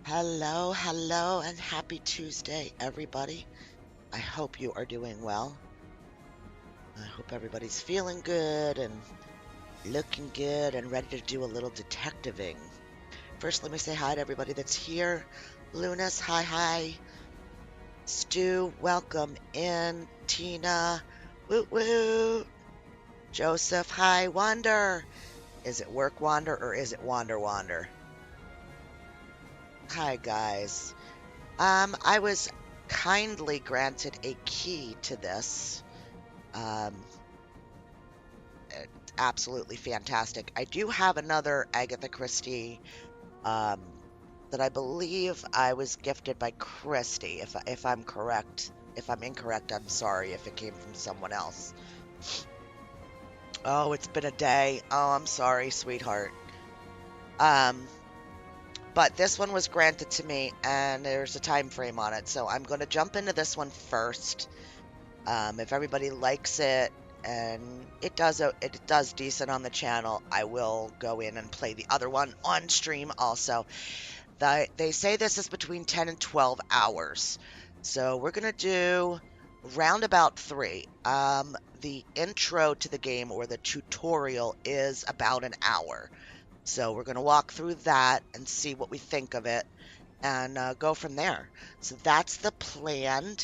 Hello, hello, and happy Tuesday, everybody. I hope you are doing well. I hope everybody's feeling good and looking good and ready to do a little detectiving. First, let me say hi to everybody that's here. Lunas, hi, hi. Stu, welcome in. Tina, woot woot. Joseph, hi. Wander. Is it work wander or is it wander wander? Hi, guys. I was kindly granted a key to this. Um, it's absolutely fantastic. I do have another Agatha Christie um, that I believe I was gifted by Christie. If I'm correct, if I'm incorrect, I'm sorry if it came from someone else. Oh, it's been a day. Oh, I'm sorry, sweetheart. Um, but this one was granted to me, and there's a time frame on it, so I'm going to jump into this one first. If everybody likes it and it does decent on the channel, I will go in and play the other one on stream also. They say this is between 10 and 12 hours. So we're going to do roundabout 3. The intro to the game or the tutorial is about an hour. So we're going to walk through that and see what we think of it and go from there. So that's the plan.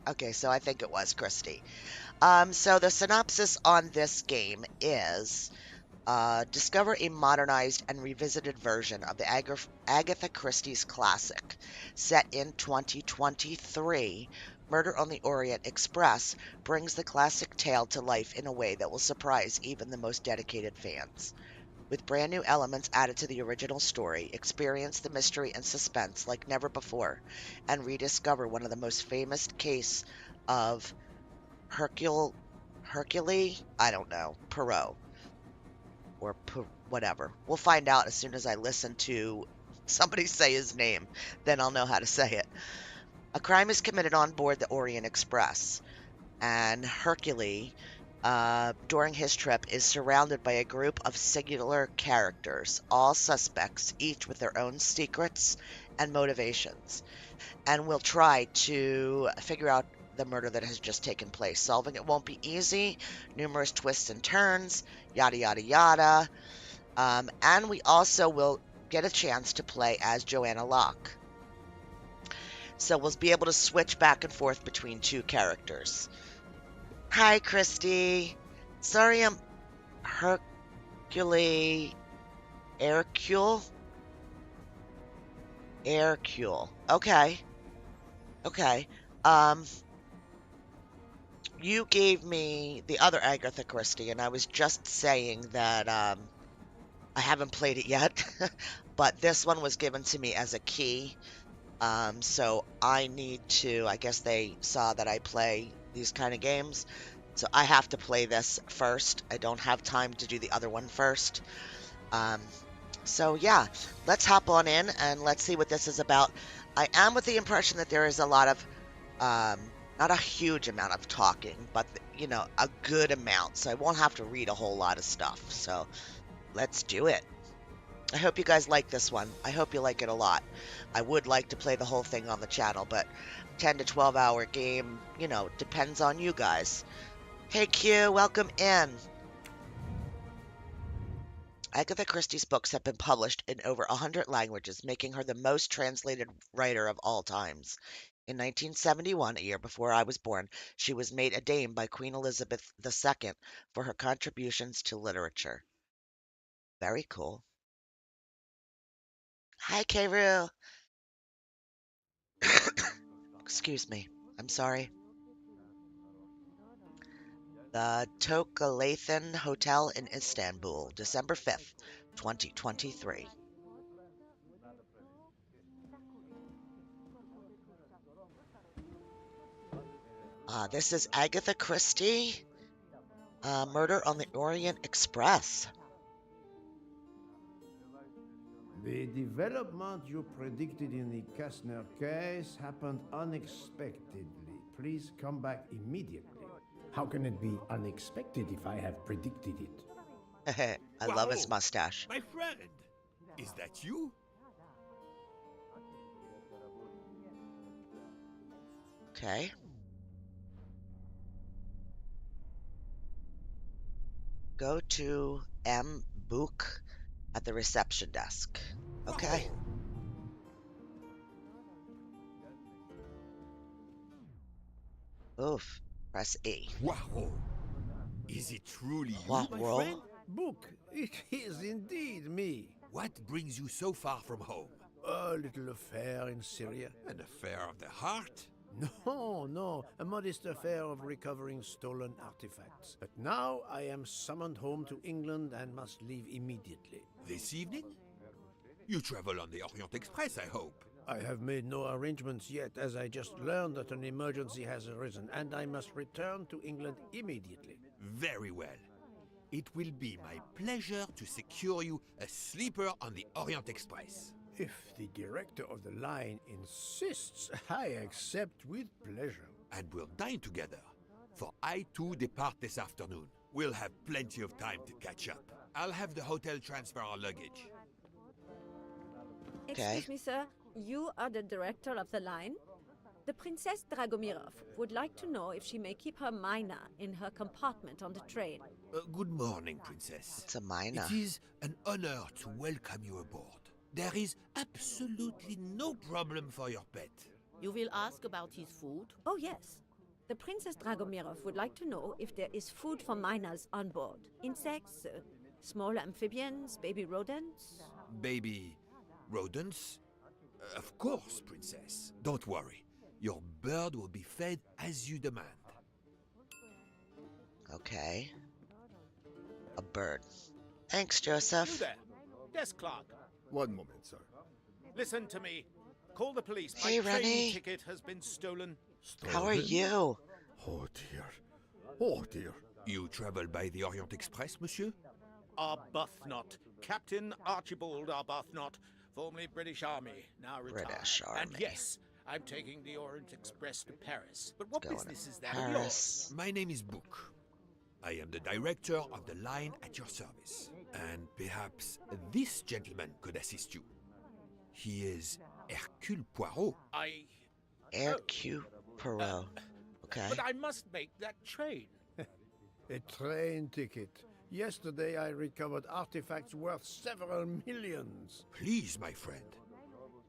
Okay, so I think it was Christie. So the synopsis on this game is discover a modernized and revisited version of the Agatha Christie's classic. Set in 2023, Murder on the Orient Express brings the classic tale to life in a way that will surprise even the most dedicated fans. With brand new elements added to the original story, experience the mystery and suspense like never before, and rediscover one of the most famous case of Hercule Hercule, I don't know, Poirot or whatever. We'll find out as soon as I listen to somebody say his name, then I'll know how to say it. A crime is committed on board the Orient Express, and Hercule, during his trip, is surrounded by a group of singular characters, all suspects, each with their own secrets and motivations, and will try to figure out the murder that has just taken place. Solving it won't be easy, numerous twists and turns, yada, yada, yada. And we also will get a chance to play as Joanna Locke. So we'll be able to switch back and forth between two characters. Hi, Christy. Sorry, I'm Hercule. Hercule? Hercule. Okay. Okay. Um, you gave me the other Agatha Christie, and I was just saying that I haven't played it yet, but this one was given to me as a key. So I need to, I guess they saw that I play these kind of games. So I have to play this first. I don't have time to do the other one first. Um, so yeah, let's hop on in and let's see what this is about. I am with the impression that there is a lot of, not a huge amount of talking, but a good amount. So I won't have to read a whole lot of stuff. So let's do it. I hope you guys like this one. I hope you like it a lot. I would like to play the whole thing on the channel, but 10 to 12 hour game, depends on you guys. Hey Q, welcome in. Agatha Christie's books have been published in over 100 languages, making her the most translated writer of all times. In 1971, a year before I was born, she was made a dame by Queen Elizabeth II for her contributions to literature. Very cool. Hi, Kru. Excuse me. I'm sorry. The Tokalathan Hotel in Istanbul, December 5th, 2023. This is Agatha Christie, Murder on the Orient Express. The development you predicted in the Kastner case happened unexpectedly. Please come back immediately. How can it be unexpected if I have predicted it? I love his Poirot, mustache. my friend, is that you? Okay. Go to M. Book at the reception desk. Okay. Poirot, Oof. Press E. Poirot, is it truly you, my Poirot? friend? Book, it is indeed me. What brings you so far from home? A little affair in Syria. An affair of the heart? No, a modest affair of recovering stolen artifacts. But now I am summoned home to England and must leave immediately. This evening? You travel on the Orient Express, I hope. I have made no arrangements yet, as I just learned that an emergency has arisen, and I must return to England immediately. Very well. It will be my pleasure to secure you a sleeper on the Orient Express. If the director of the line insists, I accept with pleasure. And we'll dine together, for I too depart this afternoon. We'll have plenty of time to catch up. I'll have the hotel transfer our luggage. Okay. Excuse me, sir. You are the director of the line? The Princess Dragomirov would like to know if she may keep her mina in her compartment on the train. Good morning, Princess. It's a mina. It is an honor to welcome you aboard. There is absolutely no problem for your pet. You will ask about his food? Oh, yes. The Princess Dragomirov would like to know if there is food for miners on board. Insects, small amphibians, baby rodents. Baby rodents? Of course, Princess. Don't worry. Your bird will be fed as you demand. Okay. A bird. Thanks, You Joseph. there, desk clerk. One moment, sir. Listen to me. Call the police. Hey, My train Rennie. ticket has been stolen. How are you? Oh dear. Oh dear. You travel by the Orient Express, monsieur? Arbuthnot. Captain Archibald Arbuthnot, formerly British Army, now retired. British And Army. yes, I'm taking the Orient Express to Paris. But what Going business to is that of yours? Paris. My name is Book. I am the director of the line at your service. And perhaps this gentleman could assist you. He is Hercule Poirot. Hercule Poirot. Okay. But I must make that train. A train ticket. Yesterday I recovered artifacts worth several millions. Please, my friend.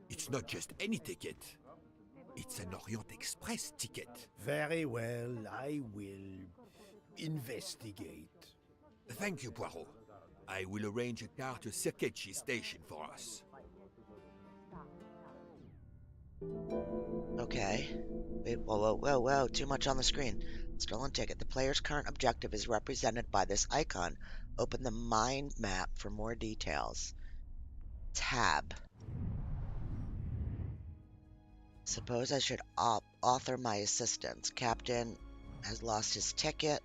It's not just any ticket. It's an Orient Express ticket. Very well, I will investigate. Thank you, Poirot. I will arrange a car to Circeci station for us. Okay. Wait, whoa. Too much on the screen. Stolen ticket. The player's current objective is represented by this icon. Open the mind map for more details. Tab. Suppose I should author my assistance. Captain has lost his ticket.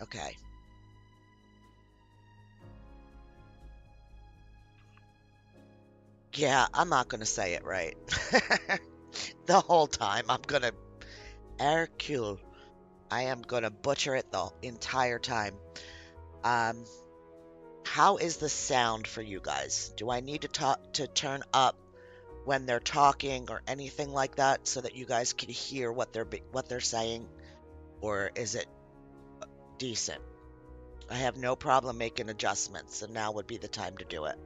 Okay. Yeah, I'm not going to say it right. The whole time. I'm going to... Hercule. I am going to butcher it the entire time. How is the sound for you guys? Do I need to turn up when they're talking or anything like that so that you guys can hear what they're saying? Or is it decent? I have no problem making adjustments, and now would be the time to do it.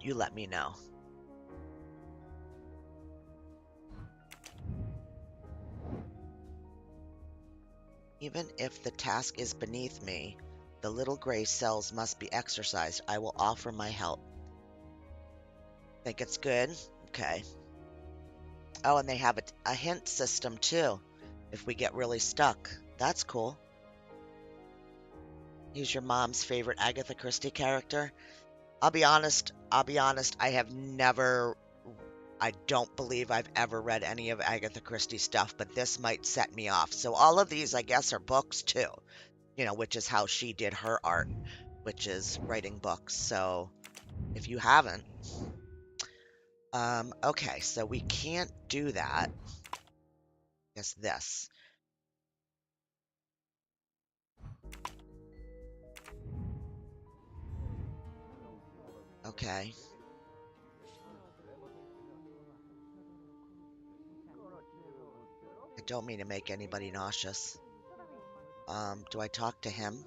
You let me know. Even if the task is beneath me, the little gray cells must be exercised. I will offer my help. Think it's good? Okay. Oh, and they have a hint system too, if we get really stuck. That's cool. Who's your mom's favorite Agatha Christie character? I'll be honest, I don't believe I've ever read any of Agatha Christie stuff, but this might set me off. So all of these, I guess, are books too, which is how she did her art, which is writing books. So if you haven't, okay, so we can't do that. I guess this. Okay. I don't mean to make anybody nauseous. Do I talk to him?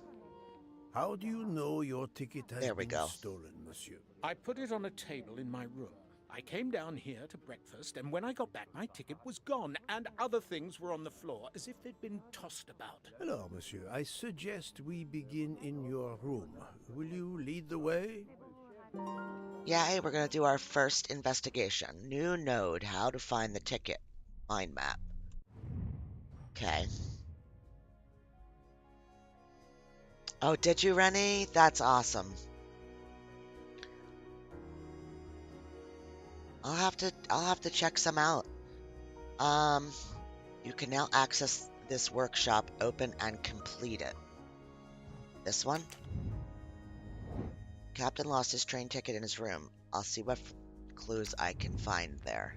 How do you know your ticket has There we been go. stolen, monsieur? I put it on a table in my room. I came down here to breakfast, and when I got back, my ticket was gone, and other things were on the floor as if they'd been tossed about. Alors, monsieur, I suggest we begin in your room. Will you lead the way? Yeah, hey, we're gonna do our first investigation. New node, how to find the ticket. Mind map. Okay. Oh, did you, Rennie? That's awesome. I'll have to check some out. You can now access this workshop, open and complete it. This one? Captain lost his train ticket in his room. I'll see what clues I can find there.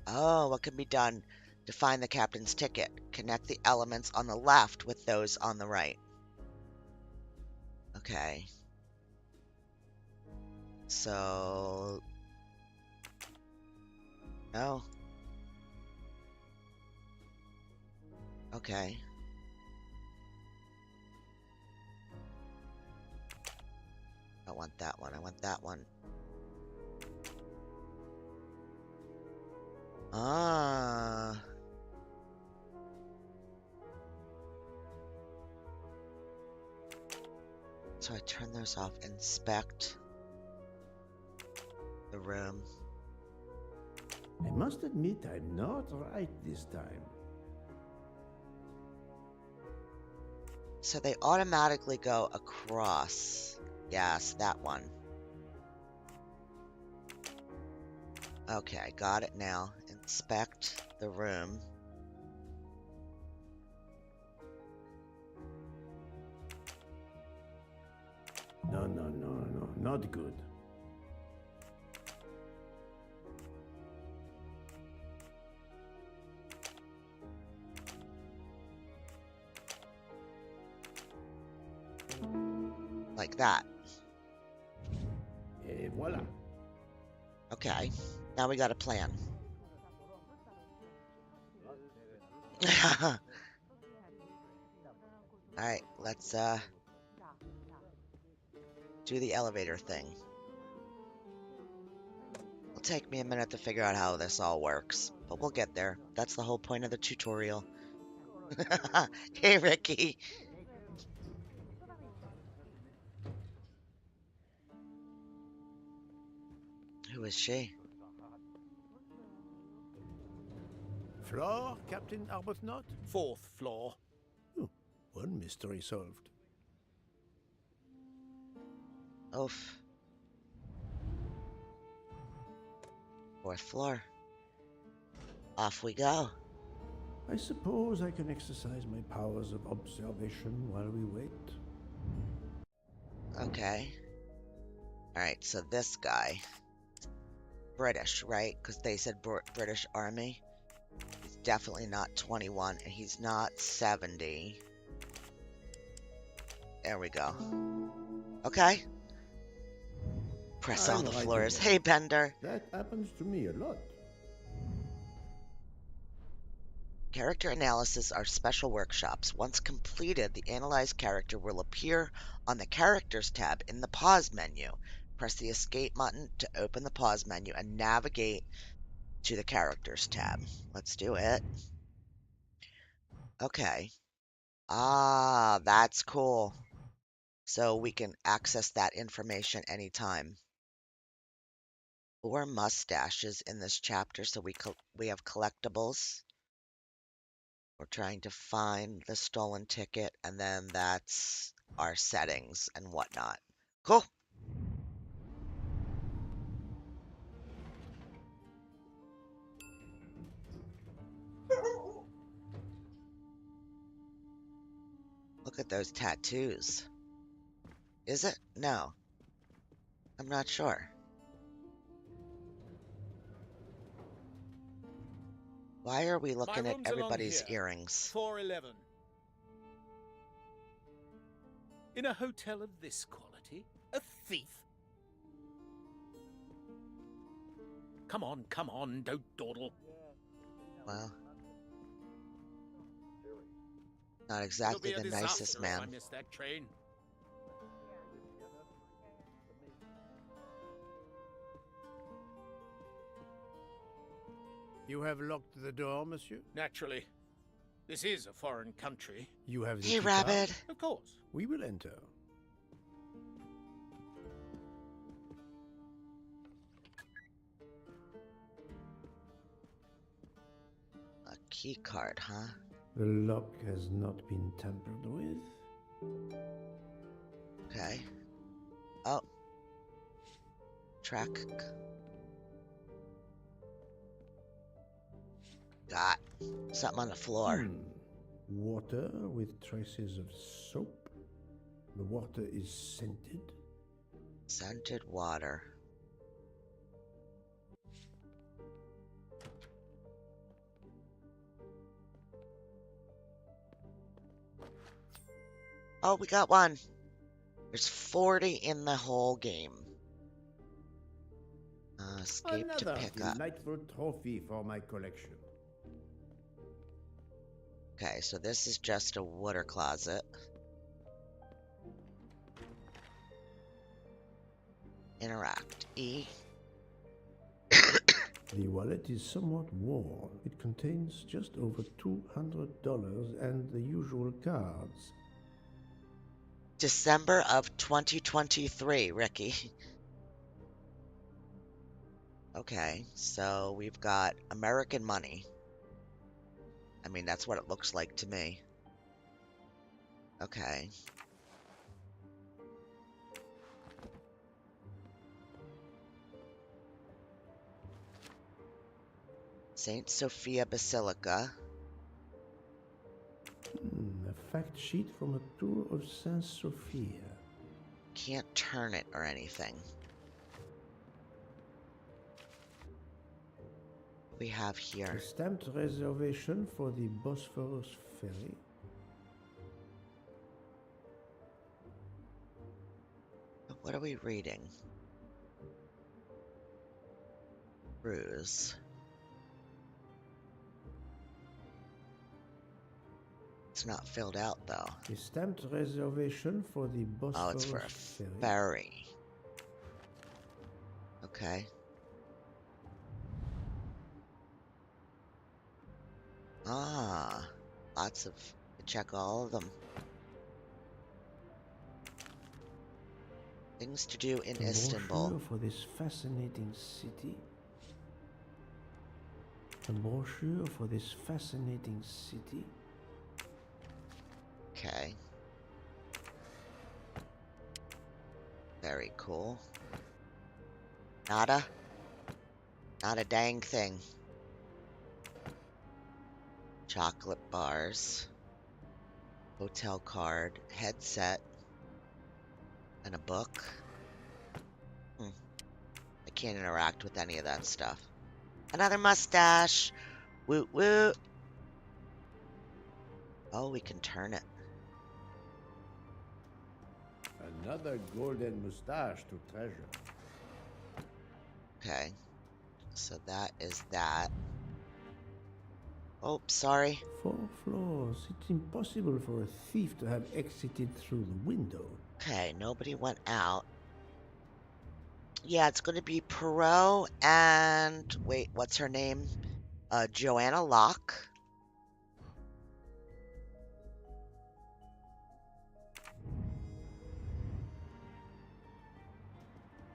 Oh, what can be done to find the captain's ticket? Connect the elements on the left with those on the right. Okay. So... No. Okay. I want that one. I want that one. Ah. So I turn those off. Inspect the room. I must admit I'm not right this time. So they automatically go across. Yes, that one. Okay, got it now. Inspect the room. No, not good. Like that. Et voilà. Okay, now we got a plan. Alright, let's do the elevator thing. It'll take me a minute to figure out how this all works, but we'll get there. That's the whole point of the tutorial. Hey, Ricky. Who is she? Floor, Captain Arbuthnot? 4th floor. Oh, one mystery solved. Oof. 4th floor. Off we go. I suppose I can exercise my powers of observation while we wait. Okay. Alright, so this guy. British, right? Because they said British Army. He's definitely not 21, and he's not 70. There we go. Okay. Press all the I'm right floors. again. Hey, Bender. That happens to me a lot. Character analysis are special workshops. Once completed, the analyzed character will appear on the Characters tab in the Pause menu. Press the Escape button to open the Pause menu and navigate to the Characters tab. Let's do it. Okay. Ah, that's cool. So we can access that information anytime. 4 mustaches in this chapter, so we have collectibles. We're trying to find the stolen ticket, and then that's our settings and whatnot. Cool. Look at those tattoos. Is it? No. I'm not sure. Why are we looking My at room's along everybody's here. earrings? 411. In a hotel of this quality, party? A thief? Come on, don't dawdle. Well, not It'll exactly be a the nicest disaster if man. I miss that train. You have locked the door, monsieur? Naturally. This is a foreign country. You have the Hey, key Rabbit. card? Of course. We will enter. A key card, huh? The lock has not been tampered with. Okay. Oh. Track. Got something on the floor. Water with traces of soap. The water is scented. Scented water. Oh, we got one. There's 40 in the whole game. Escape to Another pick up. delightful trophy for my collection. Okay, so this is just a water closet. Interact. E. The wallet is somewhat worn. It contains just over $200 and the usual cards. December of 2023, Ricky. Okay, so we've got American money. I mean, that's what it looks like to me. Okay. Saint Sophia Basilica. A fact sheet from a tour of Saint Sophia. Can't turn it or anything. What we have here. A stamped reservation for the Bosphorus ferry. What are we reading? Ruse. It's not filled out though. A stamped reservation for the Bosphorus Oh, it's for a ferry. ferry. Okay. Ah, lots of. Check all of them. Things to do in A Istanbul. brochure for this fascinating city. A brochure for this fascinating city. Okay. Very cool. Nada? Not a dang thing. Chocolate bars. Hotel card. Headset. And a book. I can't interact with any of that stuff. Another mustache. Woot woot. Oh, we can turn it. Another golden mustache to treasure. Okay. So that is that. Oh, sorry. 4 floors. It's impossible for a thief to have exited through the window. Okay, nobody went out. Yeah, it's going to be Perot and... Wait, what's her name? Joanna Locke.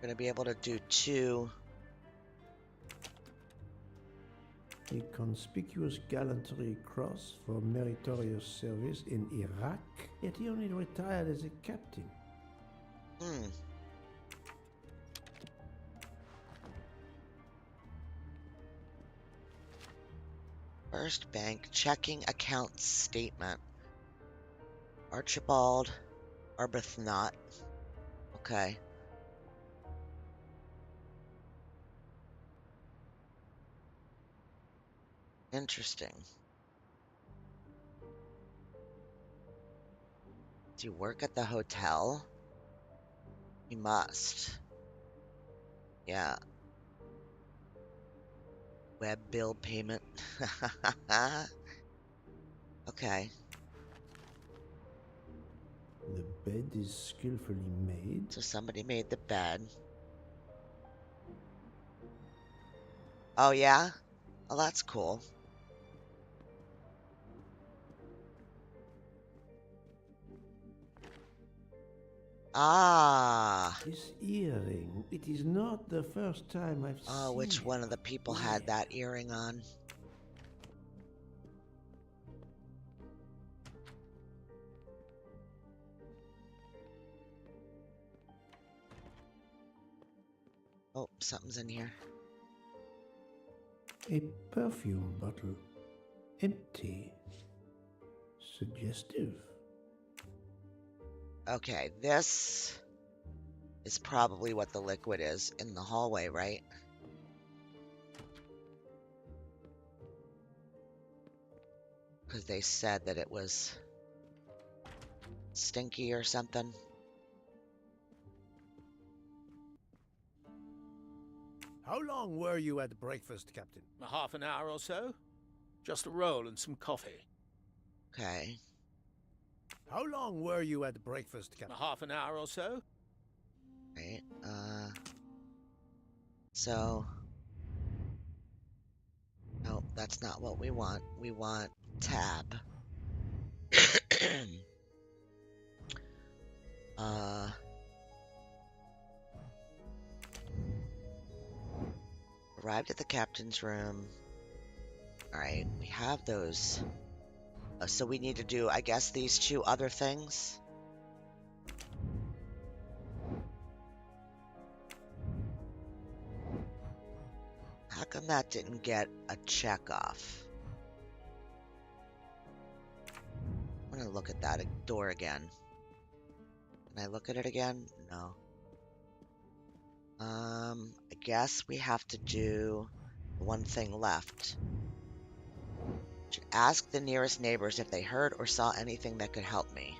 Going to be able to do 2. A conspicuous gallantry cross for meritorious service in Iraq, yet he only retired as a captain. First bank checking account statement. Archibald Arbuthnot. Okay. Interesting. Do you work at the hotel? He must. Yeah. Web bill payment. Okay. The bed is skillfully made. So somebody made the bed. Oh, yeah? Oh, that's cool. Ah. This earring, it is not the first time I've seen Oh, which it. one of the people Where? had that earring on? Oh, something's in here. A perfume bottle. Empty. Suggestive. Okay, this is probably what the liquid is in the hallway, right? Because they said that it was stinky or something. How long were you at breakfast, Captain? A half an hour or so? Just a roll and some coffee. Okay. How long were you at breakfast, A Captain? half an hour or so? Right. So. No, that's not what we want. We want tab. uh. Arrived at the captain's room. Alright, we have those. So we need to do, I guess, these two other things. How come that didn't get a check off? I'm gonna look at that door again. Can I look at it again? No. I guess we have to do one thing left. Should ask the nearest neighbors if they heard or saw anything that could help me.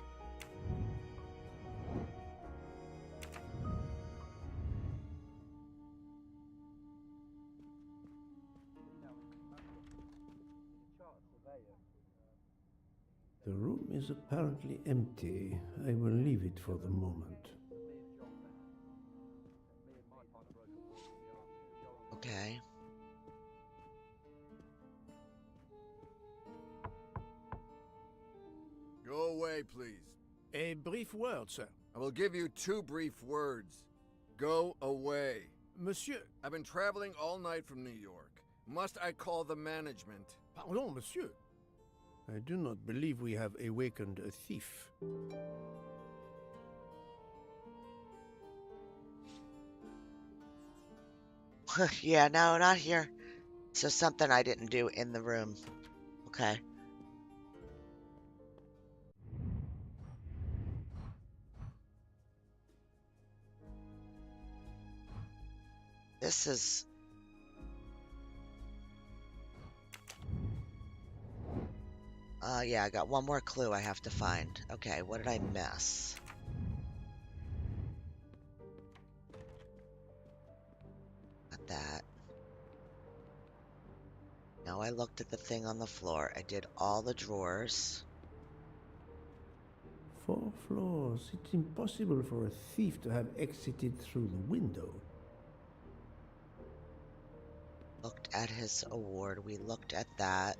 The room is apparently empty. I will leave it for the moment. Okay. Go away, please. A brief word, sir. I will give you 2 brief words. Go away. Monsieur. I've been traveling all night from New York. Must I call the management? Pardon, monsieur. I do not believe we have awakened a thief. Yeah, no, not here. So something I didn't do in the room. Okay. This is... yeah, I got one more clue I have to find. Okay, what did I miss? Not that. No, I looked at the thing on the floor. I did all the drawers. 4 floors. It's impossible for a thief to have exited through the window. Looked at his award. We looked at that.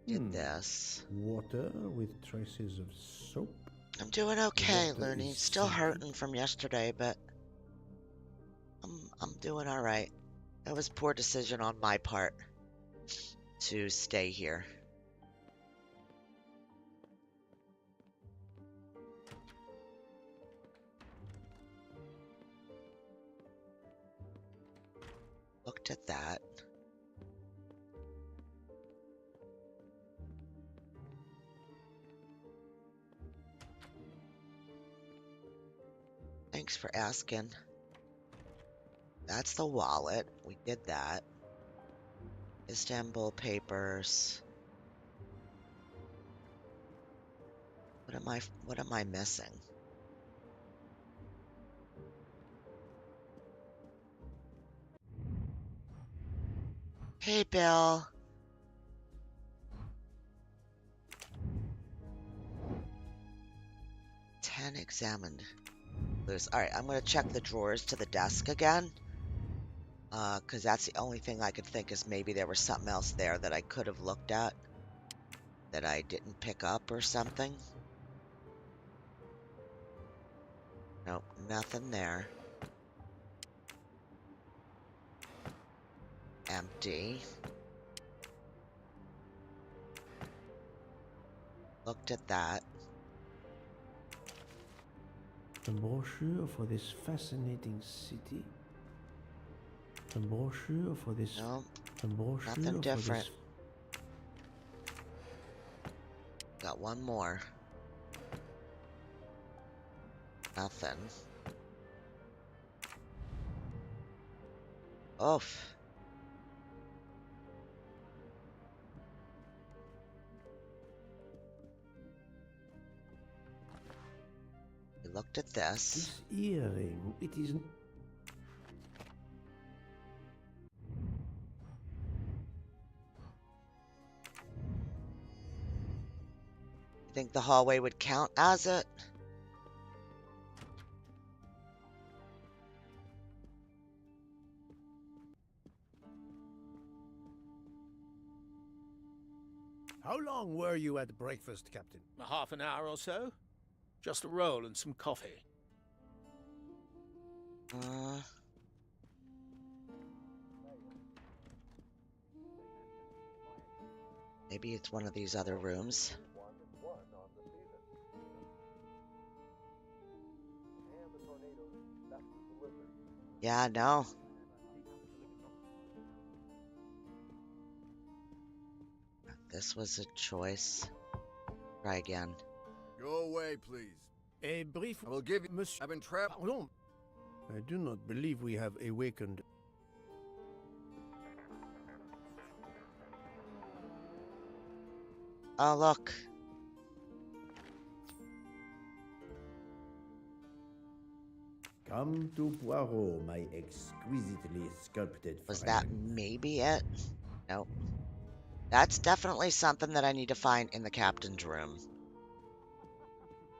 Did this. Water with traces of soap. I'm doing okay, Water Looney. is Still scented. hurting from yesterday, but I'm doing all right. It was a poor decision on my part to stay here. Looked at that. Thanks for asking. That's the wallet. We did that. Istanbul papers. What am I missing? Hey, Bill. Ten examined. Alright, I'm gonna check the drawers to the desk again. Because that's the only thing I could think is maybe there was something else there that I could have looked at that I didn't pick up or something. Nope, nothing there. Empty. Looked at that. A brochure for this fascinating city. A brochure for this. No, A brochure nothing for different. this. Got one more. Nothing. Oof. We looked at this. This earring, it isn't. You think the hallway would count as it? How long were you at breakfast, Captain? A half an hour or so? Just a roll and some coffee. Maybe it's one of these other rooms. Yeah, no. This was a choice. Try again. Go away, please. A brief. I will give you. Monsieur. I've been trapped. Pardon. I do not believe we have awakened. Oh, look. Come to Poirot, my exquisitely sculpted Was friend. that maybe it? Nope. That's definitely something that I need to find in the captain's room.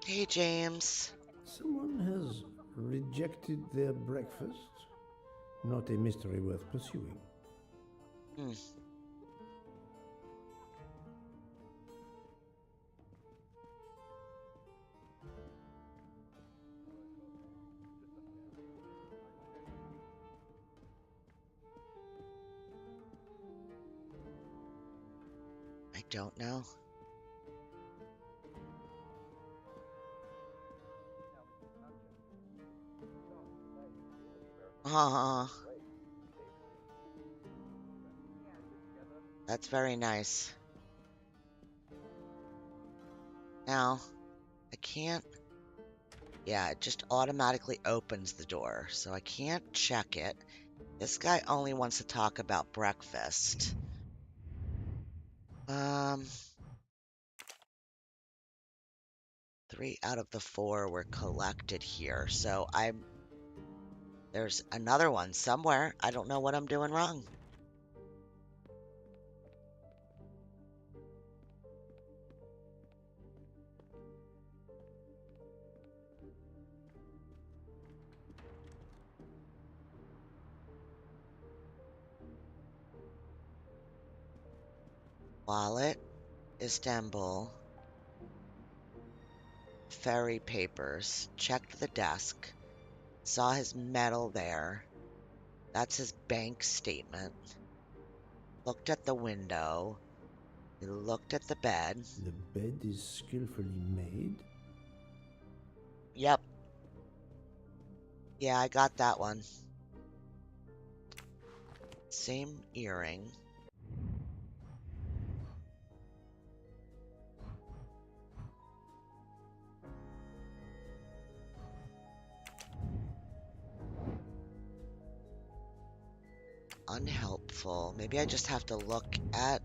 Hey, James. Someone has rejected their breakfast. Not a mystery worth pursuing. Hmm. I don't know. That's very nice. Now, I can't. Yeah, it just automatically opens the door, so I can't check it. This guy only wants to talk about breakfast. 3 out of the 4 were collected here, so there's another one somewhere. I don't know what I'm doing wrong. Wallet, Istanbul, ferry papers, checked the desk, saw his medal there. That's his bank statement. Looked at the window. He looked at the bed. The bed is skillfully made. Yep. Yeah, I got that one. Same earring. unhelpful. Maybe I just have to look at...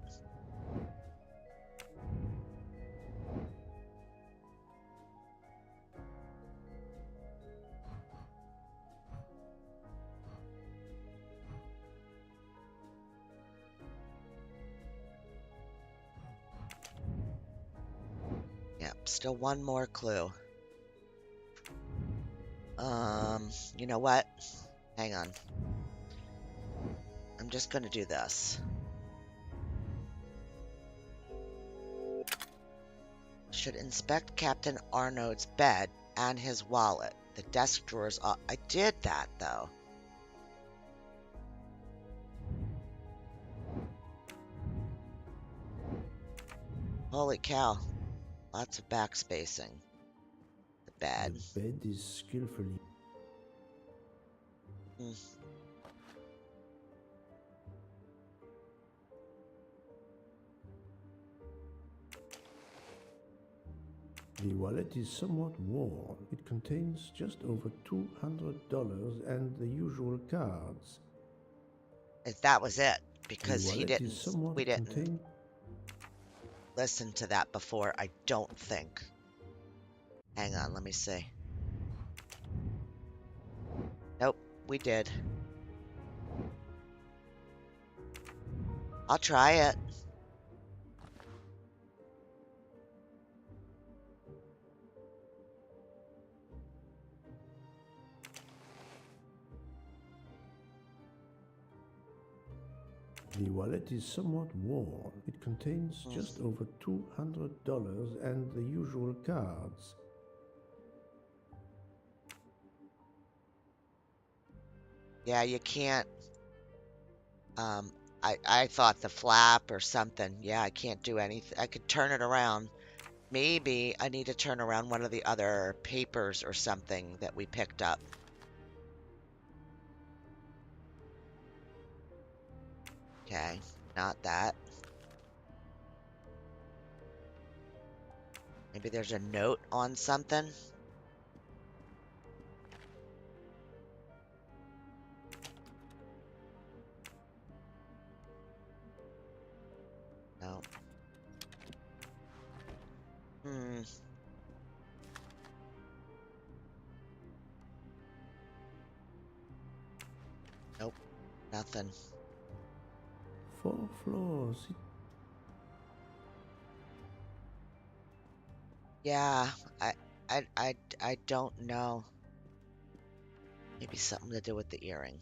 Yep, still one more clue. You know what? Hang on. I'm just going to do this. Should inspect Captain Arnaud's bed and his wallet. The desk drawers are... I did that, though. Holy cow. Lots of backspacing. The bed. The bed is skillfully. Mm. The wallet is somewhat worn. It contains just over $200 and the usual cards. If that was it, The because wallet is somewhat we didn't contain- listen to that before, I don't think. Hang on, let me see. Nope, we did. I'll try it. The wallet is somewhat worn. It contains just over $200 and the usual cards. Yeah, you can't. I thought the flap or something. Yeah, I can't do anything. I could turn it around. Maybe I need to turn around one of the other papers or something that we picked up. Okay, not that. Maybe there's a note on something. No. Nope, nothing. 4 floors. Yeah, I don't know. Maybe something to do with the earring.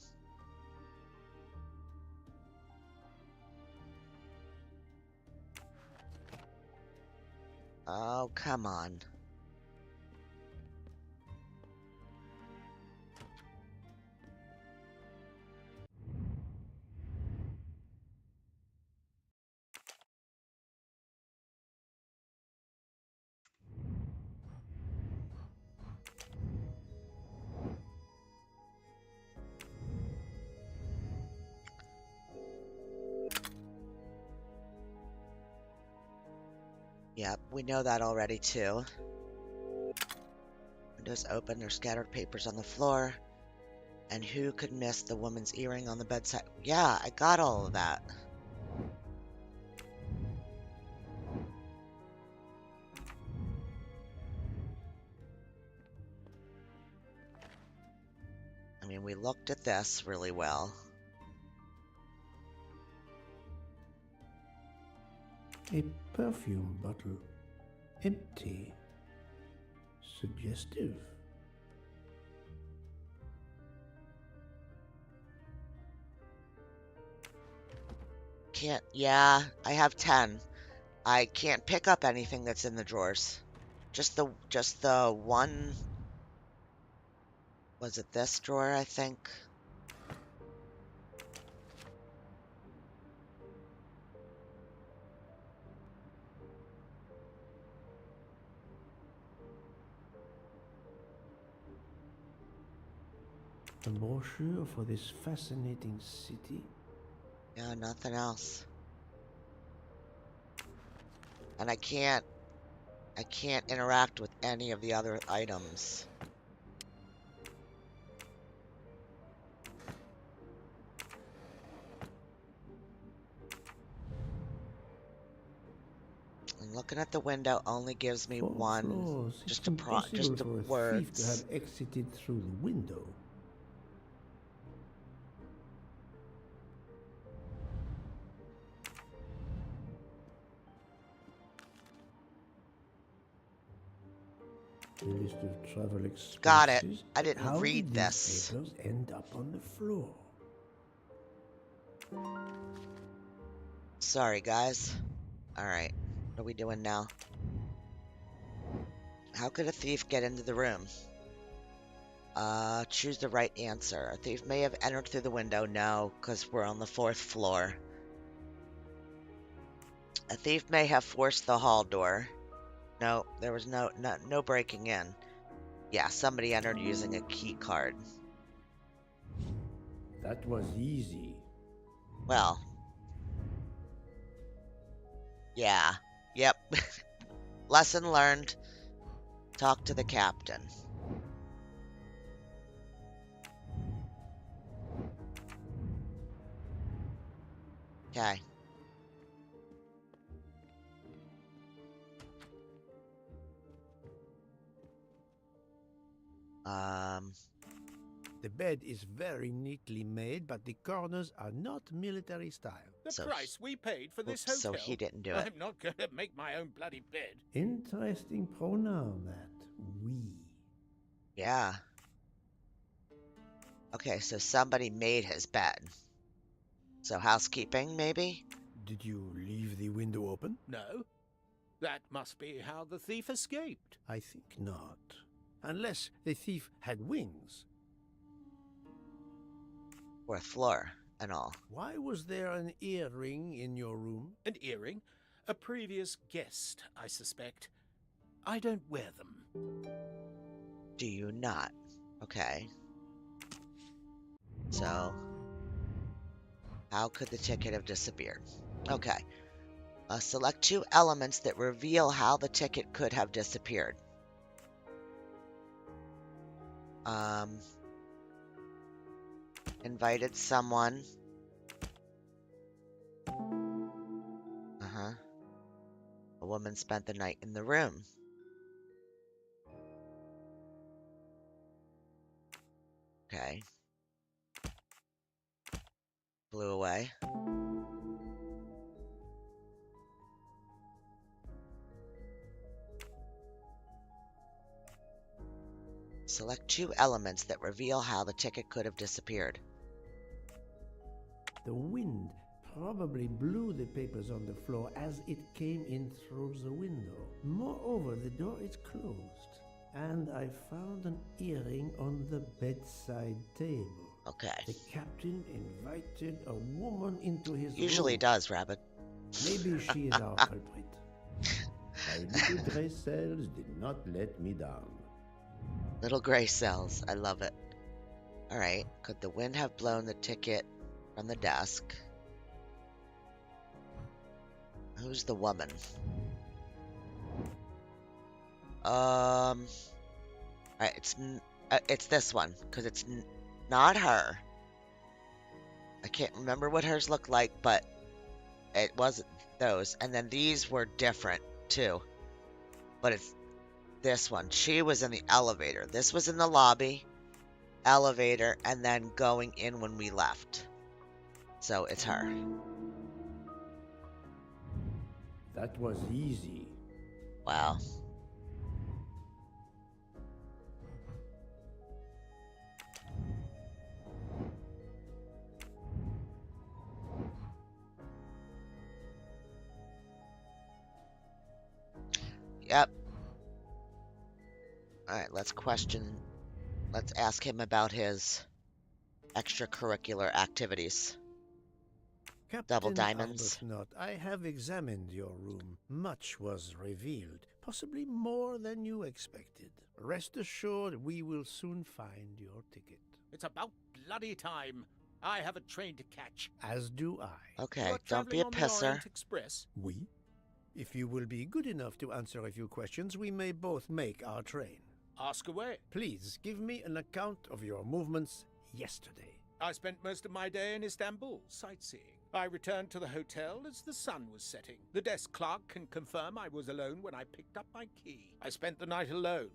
Oh, come on. Yep, we know that already too. Windows open, there's scattered papers on the floor. And who could miss the woman's earring on the bedside? Yeah, I got all of that. I mean, we looked at this really well. A perfume bottle. Empty. Suggestive. Can't, yeah, I have 10. I can't pick up anything that's in the drawers. Just the one, was it this drawer, I think? A brochure for this fascinating city. Yeah, nothing else. And I can't interact with any of the other items. Looking at the window only gives me 4 one. floors. Just It's a impossible just the for a thief to words. have exited through the window. A list of travel expenses. Got it. I didn't How read did this. these papers end up on the floor? Sorry, guys. Alright. What are we doing now? How could a thief get into the room? Choose the right answer. A thief may have entered through the window. No, because we're on the 4th floor. A thief may have forced the hall door. No, there was no breaking in. Yeah, somebody entered using a key card. That was easy. Well. Yeah. Yep. Lesson learned. Talk to the captain. Okay. The bed is very neatly made, but the corners are not military style. The So price we paid for this oops, hotel. so he didn't do it. I'm not going to make my own bloody bed. Interesting pronoun, that. We. Yeah. Okay, so somebody made his bed. So housekeeping, maybe? Did you leave the window open? No. That must be how the thief escaped. I think not. Unless the thief had wings. 4th floor and all. Why was there an earring in your room? An earring? A previous guest, I suspect. I don't wear them. Do you not? Okay. So, how could the ticket have disappeared? Okay. Select 2 elements that reveal how the ticket could have disappeared. Invited someone. A woman spent the night in the room. Okay. Blew away. Select 2 elements that reveal how the ticket could have disappeared. The wind probably blew the papers on the floor as it came in through the window. Moreover, the door is closed, and I found an earring on the bedside table. Okay. The captain invited a woman into his Usually room. does, Rabbit. Maybe she is our culprit. My little gray cells did not let me down. Little gray cells. I love it. Alright. Could the wind have blown the ticket from the desk? Who's the woman? Alright, it's this one, because it's not her. I can't remember what hers looked like, but it wasn't those. And then these were different, too. But it's this one. She was in the elevator. This was in the lobby, elevator, and then going in when we left. So it's her. That was easy. Wow. Yep. Alright, let's ask him about his extracurricular activities. Captain Double diamonds. Arbuthnot, I have examined your room. Much was revealed, possibly more than you expected. Rest assured we will soon find your ticket. It's about bloody time. I have a train to catch. As do I. Okay, You're don't be a traveling on the pisser. Orient Express. We? If you will be good enough to answer a few questions, we may both make our train. Ask away. Please give me an account of your movements yesterday. I spent most of my day in Istanbul, sightseeing. I returned to the hotel as the sun was setting. The desk clerk can confirm I was alone when I picked up my key. I spent the night alone.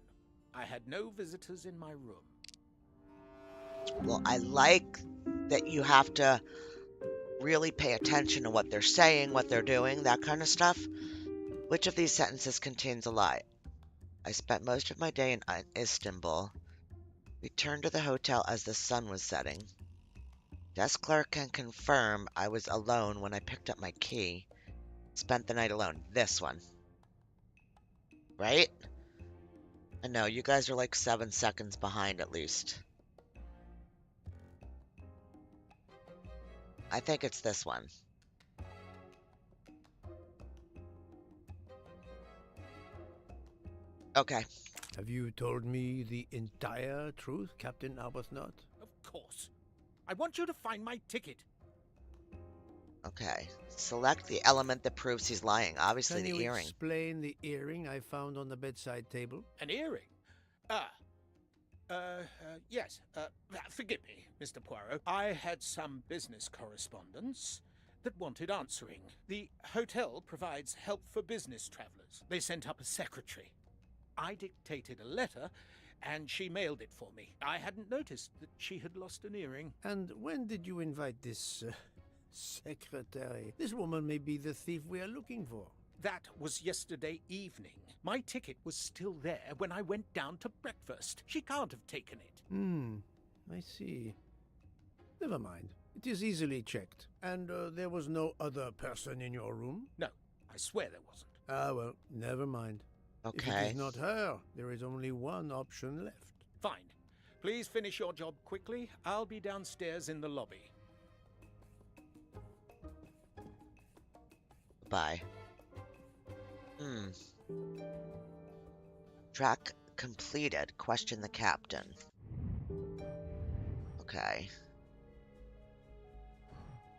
I had no visitors in my room. Well, I like that you have to really pay attention to what they're saying, what they're doing, that kind of stuff. Which of these sentences contains a lie? I spent most of my day in Istanbul. Returned to the hotel as the sun was setting. Desk clerk can confirm I was alone when I picked up my key. Spent the night alone. This one. Right? I know, you guys are like 7 seconds behind at least. I think it's this one. Okay. Have you told me the entire truth, Captain Arbuthnot? Of course. I want you to find my ticket. Okay. Select the element that proves he's lying. Obviously, Can the you earring. explain the earring I found on the bedside table? An earring? Yes. Forgive me, Mr. Poirot. I had some business correspondence that wanted answering. The hotel provides help for business travelers. They sent up a secretary. I dictated a letter, and she mailed it for me. I hadn't noticed that she had lost an earring. And when did you invite this secretary? This woman may be the thief we are looking for. That was yesterday evening. My ticket was still there when I went down to breakfast. She can't have taken it. I see. Never mind. It is easily checked. And there was no other person in your room? No, I swear there wasn't. Ah, well, never mind. If it Okay. is not her, there is only one option left. Fine. Please finish your job quickly. I'll be downstairs in the lobby. Bye. Track completed. Question the captain. Okay.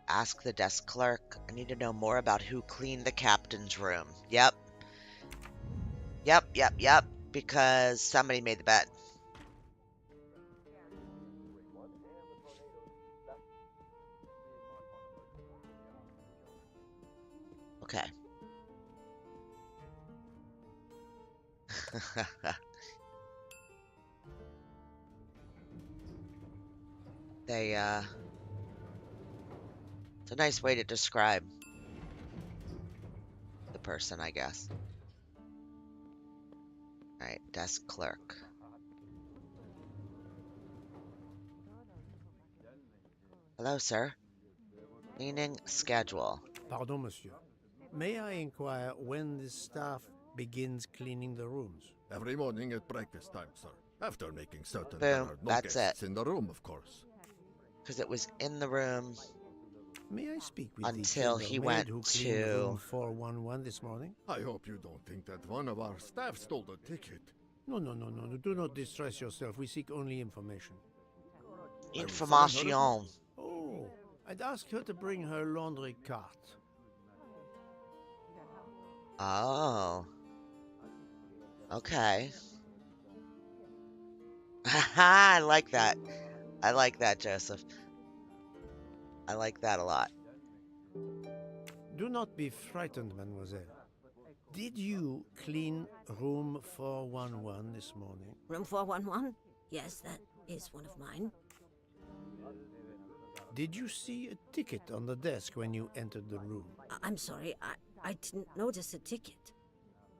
Ask the desk clerk. I need to know more about who cleaned the captain's room. Yep. Yep. Because somebody made the bed. Okay. It's a nice way to describe the person, I guess. Alright, desk clerk. Hello, sir. Cleaning schedule. Pardon, monsieur. May I inquire when the staff begins cleaning the rooms? Every morning at breakfast time, sir. After making certain Boom, there are no that's guests in the room, of course. Because it was in the room. May I speak with Until the he chambermaid went who cleaned to- room 411 this morning? I hope you don't think that one of our staff stole the ticket. No. Do not distress yourself. We seek only information. Information. Oh, I'd ask her to bring her laundry cart. Oh. Okay. I like that. I like that, Joseph. I like that a lot. Do not be frightened, mademoiselle. Did you clean room 411 this morning? Room 411? Yes, that is one of mine. Did you see a ticket on the desk when you entered the room? I'm sorry, I didn't notice a ticket.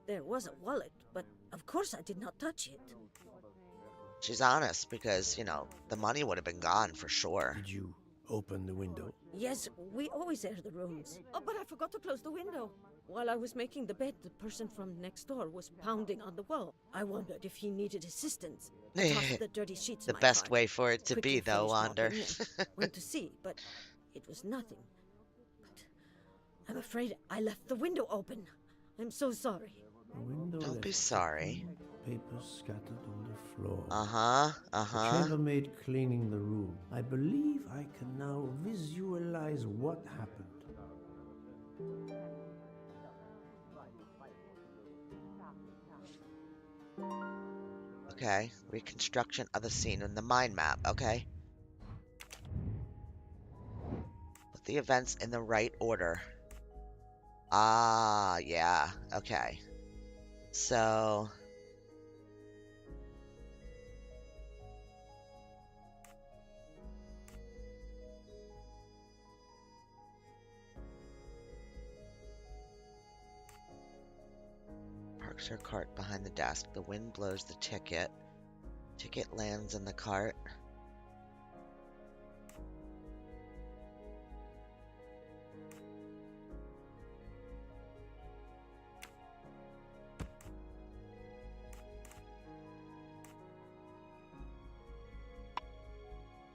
There was a wallet, but of course I did not touch it. She's honest because, you know, the money would have been gone for sure. Did you open the window? Yes, we always air the rooms. Oh, but I forgot to close the window. While I was making the bed, the person from next door was pounding on the wall. I wondered if he needed assistance. I tossed the dirty sheets The in my best cart, way for it to quickly be, though, finished Wander. mopping and went to see, but it was nothing. But I'm afraid I left the window open. I'm so sorry. The window Don't be left sorry. papers scattered on the floor. Uh-huh. The chambermaid cleaning the room. I believe I can now visualize what happened. Okay. Reconstruction of the scene in the mind map. Okay. the events in the right order. Ah, yeah. Okay. So... parks her cart behind the desk. The wind blows the ticket. Ticket lands in the cart.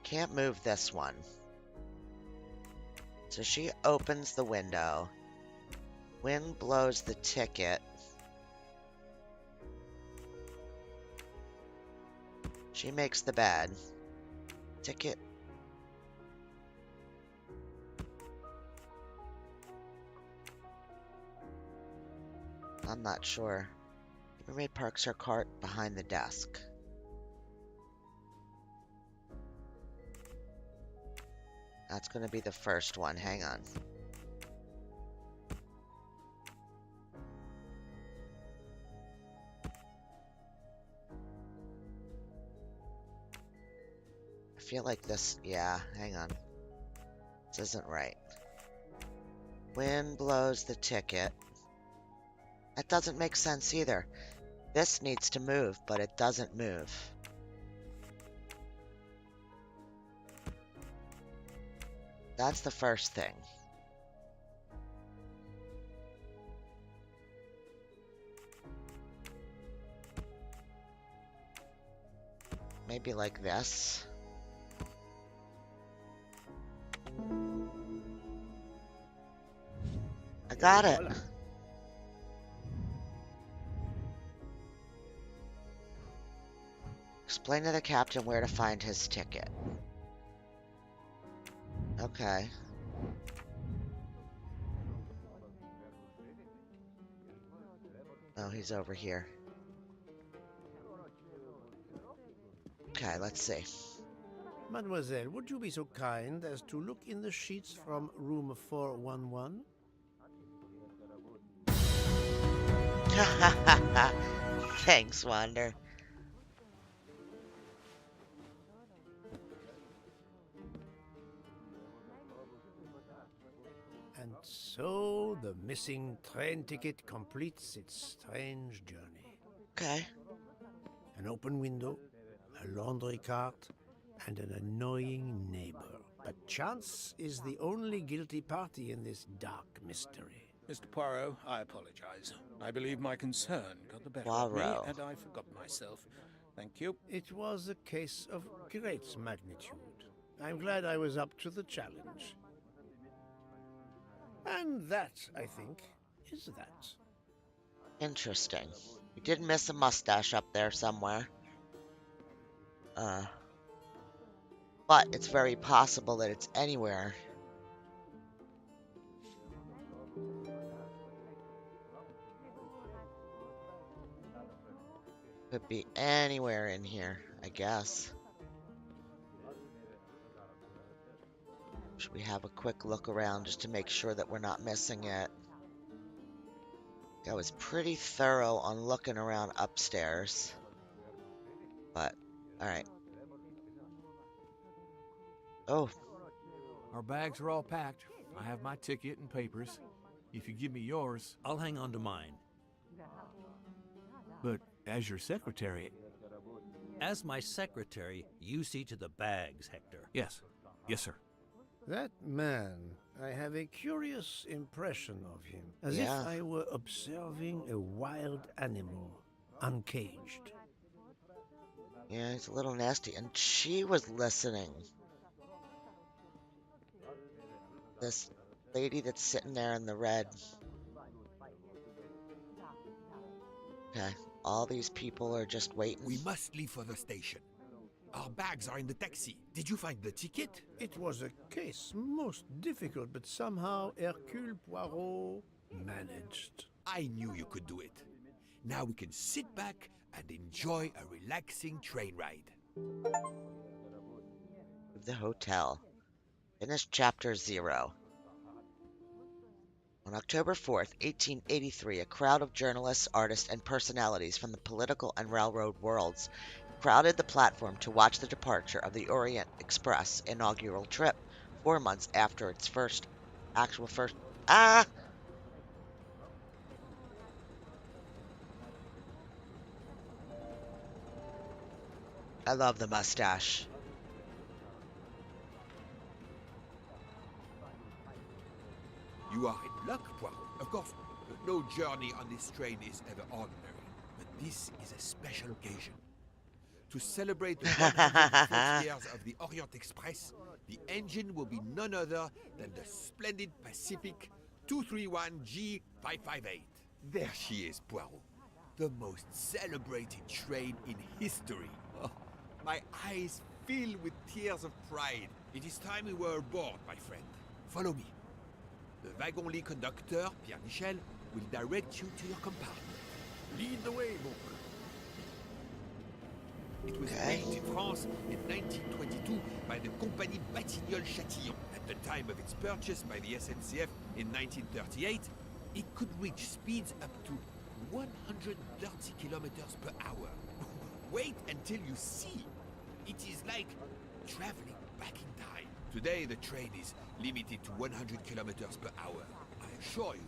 Can't move this one. So she opens the window. Wind blows the ticket. She makes the bed. Ticket. I'm not sure. Mermaid parks her cart behind the desk. That's going to be the first one. Hang on. I feel like this... Yeah, hang on. This isn't right. Wind blows the ticket. That doesn't make sense either. This needs to move, but it doesn't move. That's the first thing. Maybe like this. I got it. Explain to the captain where to find his ticket. Okay. Oh, he's over here. Okay, let's see. Mademoiselle, would you be so kind as to look in the sheets from room 411? Thanks, Wander. And so the missing train ticket completes its strange journey. Okay. An open window, a laundry cart, and an annoying neighbor. But chance is the only guilty party in this dark mystery. Mr. Poirot, I apologize. I believe my concern got the better of me, Poirot. and I forgot myself. Thank you. It was a case of great magnitude. I'm glad I was up to the challenge. And that, I think, is that. Interesting. We did miss a mustache up there somewhere. But it's very possible that it's anywhere. Could be anywhere in here, I guess. Should we have a quick look around just to make sure that we're not missing it? I was pretty thorough on looking around upstairs. But, alright. Oh, Our bags are all packed. I have my ticket and papers. If you give me yours, I'll hang on to mine. but as your secretary... As my secretary, you see to the bags, Hector. Yes. Yes, sir. That man, I have a curious impression of him, as Yeah. if I were observing a wild animal, uncaged. yeah, it's a little nasty. And she was listening. This lady that's sitting there in the red. Okay, all these people are just waiting. We must leave for the station. Our bags are in the taxi. Did you find the ticket? It was a case most difficult, but somehow Hercule Poirot managed. I knew you could do it. Now we can sit back and enjoy a relaxing train ride. The hotel. Finish chapter 0. On October 4th, 1883, a crowd of journalists, artists, and personalities from the political and railroad worlds crowded the platform to watch the departure of the Orient Express inaugural trip, 4 months after its first. Ah! I love the mustache. You are in luck, Poirot. Of course, no journey on this train is ever ordinary, but this is a special occasion. To celebrate the 150th years of the Orient Express, the engine will be none other than the splendid Pacific 231G558. There she is, Poirot. The most celebrated train in history. Oh, my eyes fill with tears of pride. It is time we were aboard, my friend. Follow me. The wagon-lit conductor, Pierre Michel, will direct you to your compartment. Lead the way, Book. It was built in France in 1922 by the Compagnie Batignolles-Châtillon. At the time of its purchase by the SNCF in 1938, it could reach speeds up to 130 kilometers per hour. Wait until you see. It is like traveling back in time. Today, the train is limited to 100 kilometers per hour. I assure you,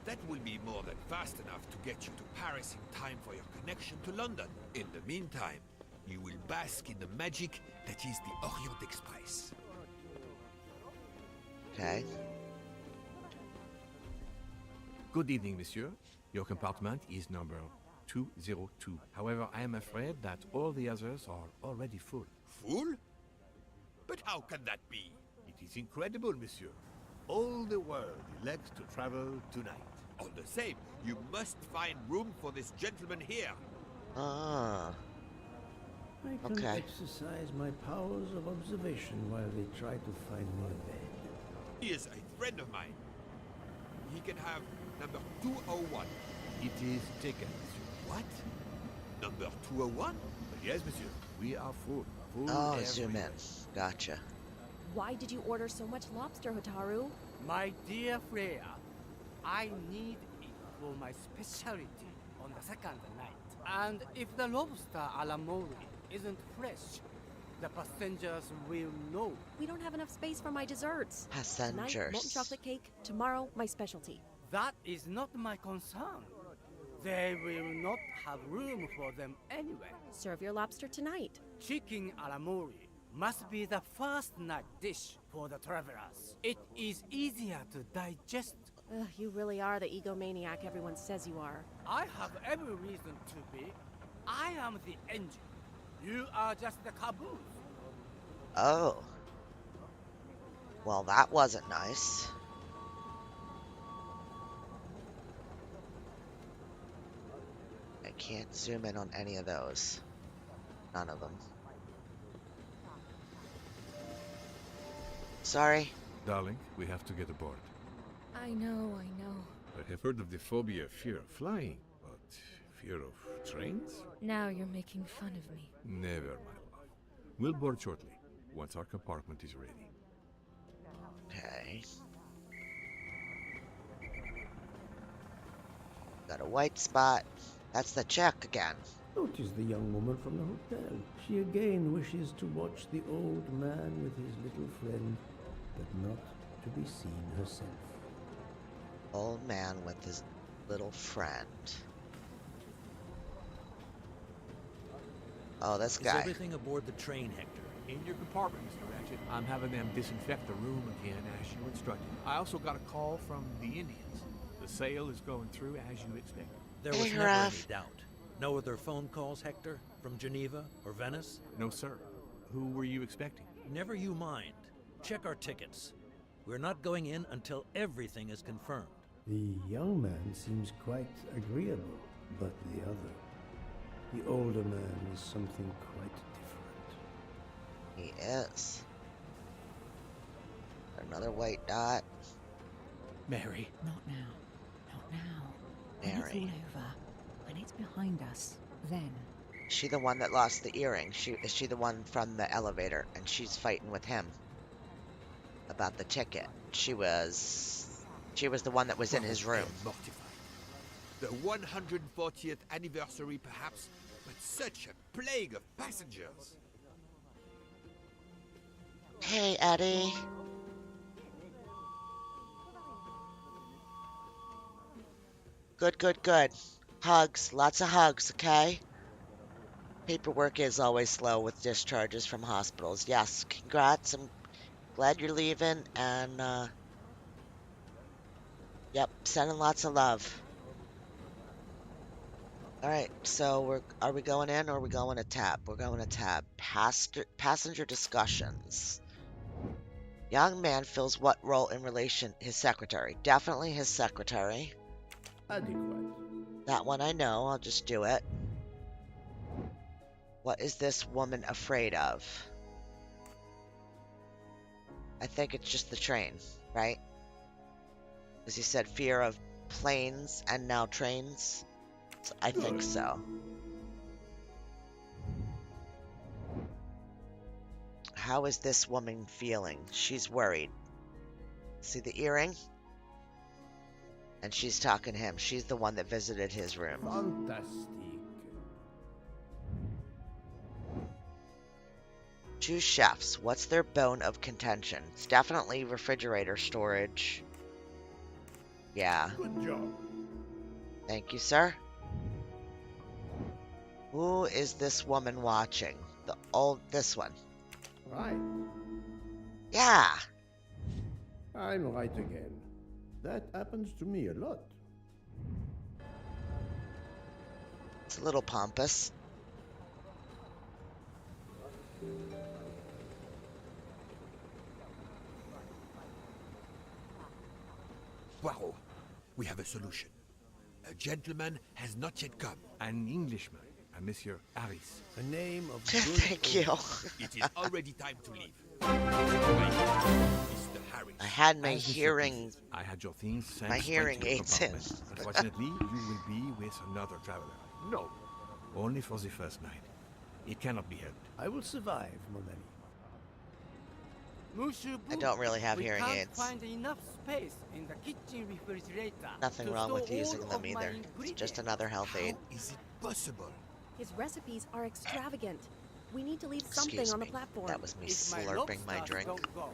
that will be more than fast enough to get you to Paris in time for your connection to London. In the meantime, you will bask in the magic that is the Orient Express. Okay. Good evening, monsieur. Your compartment is number 202. However, I am afraid that all the others are already full. Full? But how can that be? It is incredible, monsieur. All the world elects to travel tonight. All the same, you must find room for this gentleman here. Ah. I can exercise my powers of observation while they try to find me a bed. He is a friend of mine. He can have number 201. It is taken, monsieur. What? Number 201? Yes, monsieur. We are full. Oh, zoom in. Gotcha. Why did you order so much lobster, Hotaru? My dear Freya, I need it for my specialty on the second night. And if the lobster a la mori isn't fresh, the passengers will know. We don't have enough space for my desserts. Passengers. Tonight, molten chocolate cake. Tomorrow, my specialty. That is not my concern. They will not have room for them anyway. Serve your lobster tonight. Chicken a la mori must be the first night dish for the travelers. It is easier to digest. Ugh, you really are the egomaniac everyone says you are. I have every reason to be. I am the engine. You are just the caboose. Oh. Well, that wasn't nice. I can't zoom in on any of those. None of them. Sorry. Darling, we have to get aboard. I know. I have heard of the fear of flying, but fear of trains? Now you're making fun of me. Never, my love. We'll board shortly, once our compartment is ready. Okay. Got a white spot. That's the check again. Notice the young woman from the hotel. She again wishes to watch the old man with his little friend, but not to be seen herself. Old man with his little friend. Oh, this guy. Is everything aboard the train, Hector? In your compartment, Mr. Ratchet. I'm having them disinfect the room again as you instructed. I also got a call from the Indians. The sale is going through as you expected. There was never any doubt. No other phone calls, Hector? From Geneva or Venice? No, sir. Who were you expecting? Never you mind. Check our tickets. We're not going in until everything is confirmed. The young man seems quite agreeable, but the other, the older man, is something quite different. He is. Another white dot. Mary. Not now. Not now. Mary. When it's all over, when it's behind us, then. Is she the one that lost the earring? Is she the one from the elevator? And she's fighting with him about the ticket. She was She was the one that was in his room. Mortified. The 140th anniversary, perhaps, but such a plague of passengers. Hey, Eddie. Good, good, good. Hugs. Lots of hugs, okay? Paperwork is always slow with discharges from hospitals. Yes, congrats. I'm glad you're leaving, and, yep, sending lots of love. All right, so are we going in or are we going to tab? We're going to tab. Passenger discussions. Young man fills what role in relation? His secretary. Definitely his secretary. Adequate. That one I know. I'll just do it. What is this woman afraid of? I think it's just the train, right? As he said, fear of planes and now trains. So I think so. How is this woman feeling? She's worried. See the earring? And she's talking to him. She's the one that visited his room. Fantastic. Two chefs. What's their bone of contention? It's definitely refrigerator storage. Yeah. Good job. Thank you, sir. Who is this woman watching? This one. Right. Yeah. I'm right again. That happens to me a lot. It's a little pompous. Poirot, we have a solution. A gentleman has not yet come. An Englishman, a Monsieur Harris. A name of Thank you. It is already time to leave. Mr. Harris. I had my As Mr. hearing. I had your things sent My straight hearing to your aids in. compartment. Unfortunately, you will be with another traveler. No. Only for the first night. It cannot be helped. I will survive, mon ami. I don't really have hearing we can't aids. Find enough space in the kitchen refrigerator. Nothing to wrong with store using all them of my either. It's just ingredients. another health aid. How is it possible? His recipes are extravagant. We need to leave something Excuse on the me. platform. That was me If my slurping my lobsters drink. don't go,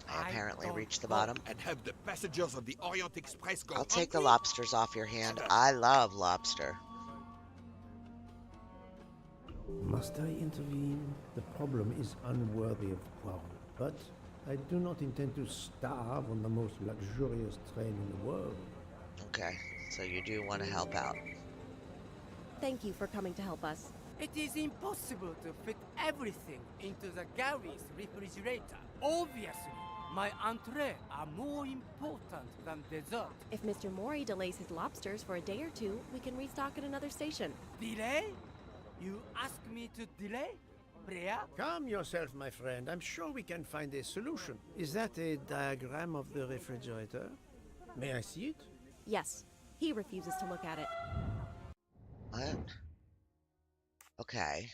I apparently don't reached the go. bottom. And have the passengers of the Orient Express go I'll take the hungry? lobsters off your hand. I love lobster. Must I intervene? The problem is unworthy of Poirot, but I do not intend to starve on the most luxurious train in the world. Okay, so you do want to help out. Thank you for coming to help us. It is impossible to fit everything into the Gary's refrigerator. Obviously, my entree are more important than dessert. If Mr. Mori delays his lobsters for a day or two, we can restock at another station. Delay? You ask me to delay? Brea? Calm yourself, my friend. I'm sure we can find a solution. Is that a diagram of the refrigerator? May I see it? Yes. He refuses to look at it. What? Okay.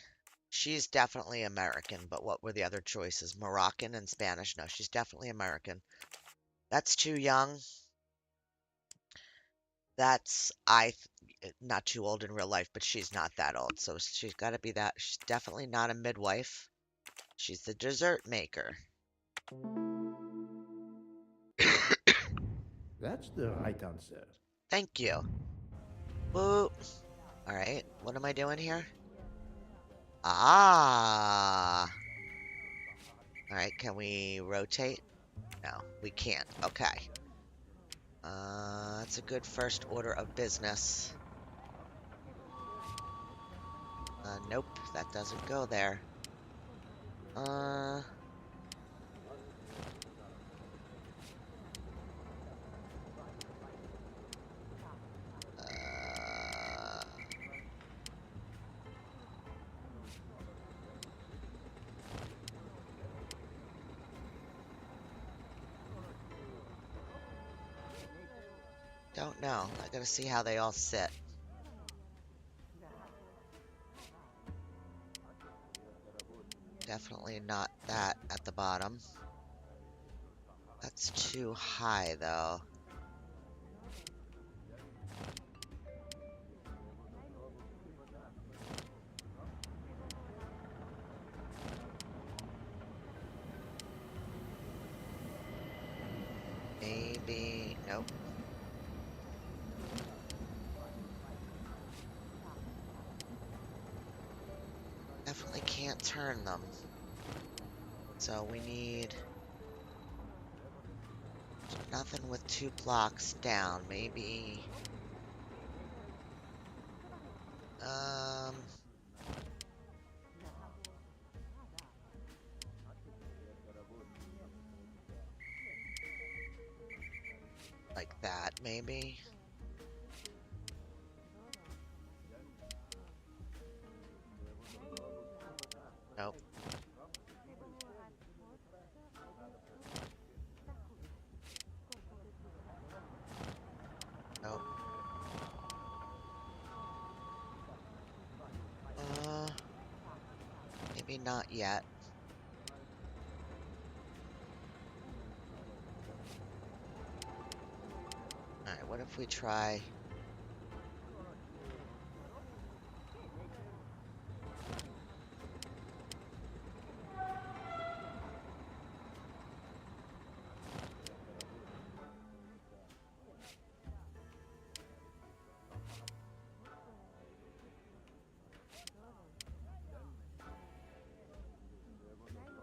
She's definitely American, but what were the other choices? Moroccan and Spanish? No, she's definitely American. That's too young. That's, not too old in real life, but she's not that old, so she's got to be that. She's definitely not a midwife. She's the dessert maker. That's the right answer. Thank you. Whoop. All right, what am I doing here? Ah. All right, can we rotate? No, we can't. Okay. That's a good first order of business. Nope, that doesn't go there. Don't know. I gotta see how they all sit. Definitely not that at the bottom. That's too high, though. maybe... Nope. Definitely can't turn them. So we need... Nothing with 2 blocks down. Maybe... Like that, maybe? Nope. Nope. Maybe not yet. Alright, what if we try...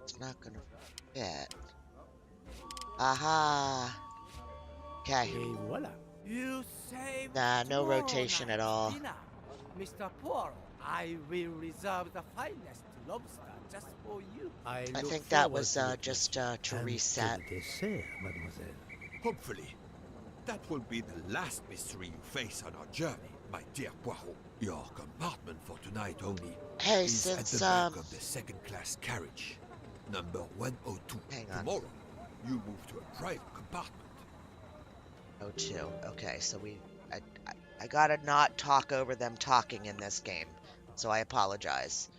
It's not gonna fit. Aha! Okay. Et voilà. You saved Nah, no tomorrow rotation at night's all. dinner. Mr. Poirot, I will reserve the finest lobster just for you. I think that was just to reset. Dessert, mademoiselle. Hopefully. That will be the last mystery you face on our journey, my dear Poirot. Your compartment for tonight only Hey, is at since, the back of the second-class carriage, number 102. Hang on. Tomorrow, you move to a private compartment. 02. Okay, so I gotta not talk over them talking in this game, so I apologize.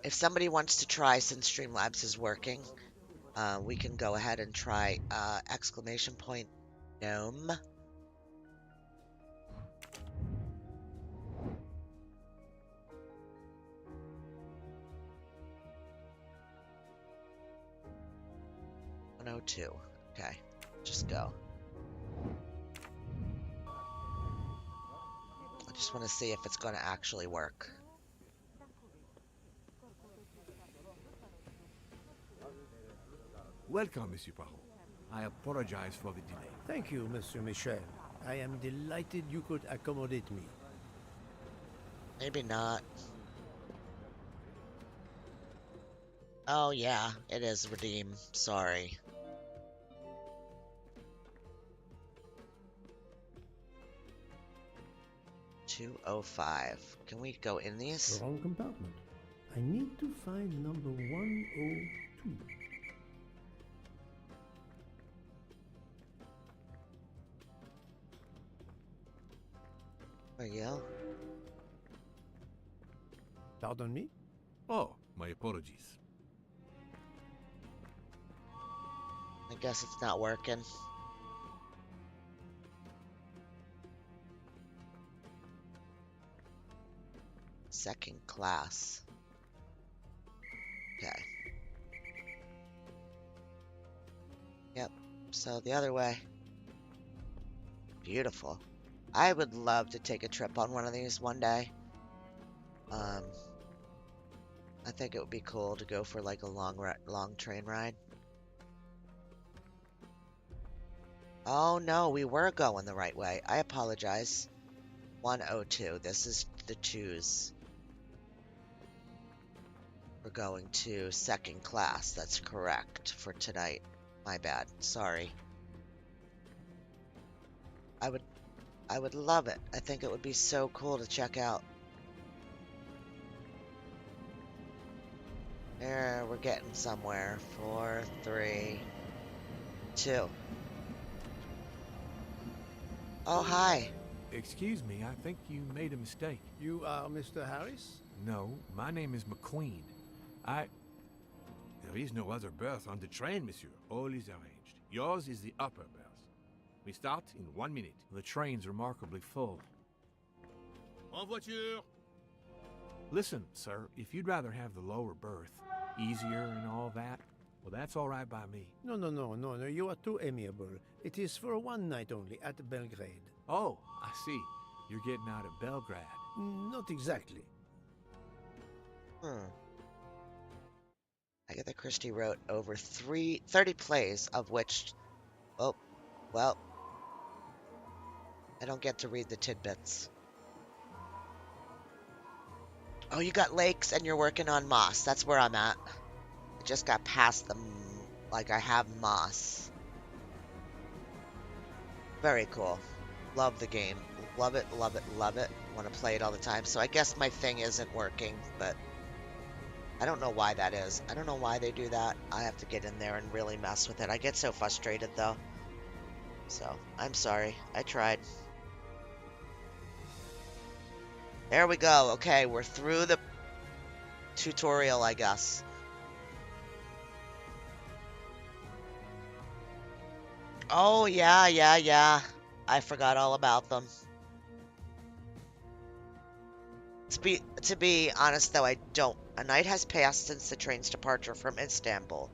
If somebody wants to try, since Streamlabs is working, we can go ahead and try exclamation point gnome. $102. Okay, just go. I just want to see if it's going to actually work. Welcome, Monsieur Poirot. I apologize for the delay. Thank you, Monsieur Michel. I am delighted you could accommodate me. Maybe not. Oh yeah, it is redeem. Sorry. $205. Can we go in these? Wrong compartment. I need to find number 102. There you go. Pardon me? Oh, my apologies. I guess it's not working. Second class. Okay. Yep. So the other way. Beautiful. I would love to take a trip on one of these one day. I think it would be cool to go for like a long train ride. Oh no, we were going the right way. I apologize. 102. This is the twos. We're going to second class. That's correct for tonight. My bad. Sorry. I would love it. I think it would be so cool to check out. There, we're getting somewhere. 4, 3, 2. Oh, hi. Excuse me, I think you made a mistake. You are Mr. Harris? No, my name is McQueen. There is no other berth on the train, monsieur. All is arranged. Yours is the upper berth. We start in 1 minute. The train's remarkably full. En voiture! Listen, sir, if you'd rather have the lower berth, easier and all that, Well, that's all right by me. No, no, no, no, no. You are too amiable. It is for one night only at Belgrade. Oh, I see. You're getting out of Belgrade. Not exactly. Agatha Christie wrote over 30 plays, of which, oh, well, I don't get to read the tidbits. Oh, you got lakes and you're working on moss. That's where I'm at. I just got past them, like I have moss. Very cool. Love the game. Love it, love it, love it. Want to play it all the time. So I guess my thing isn't working, but I don't know why that is. I don't know why they do that. I have to get in there and really mess with it. I get so frustrated, though. So, I'm sorry. I tried. There we go. Okay, we're through the tutorial, I guess. Oh, yeah. I forgot all about them. To be honest, though, I don't. A night has passed since the train's departure from Istanbul.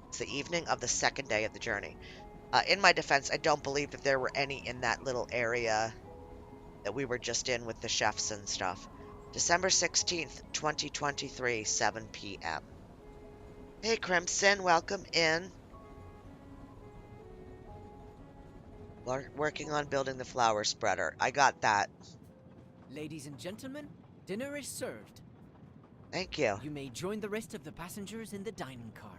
It's the evening of the second day of the journey. In my defense, I don't believe that there were any in that little area that we were just in with the chefs and stuff. December 16th, 2023, 7 p.m. Hey, Crimson, welcome in. Working on building the flower spreader. I got that. Ladies and gentlemen, dinner is served. Thank you. You may join the rest of the passengers in the dining car.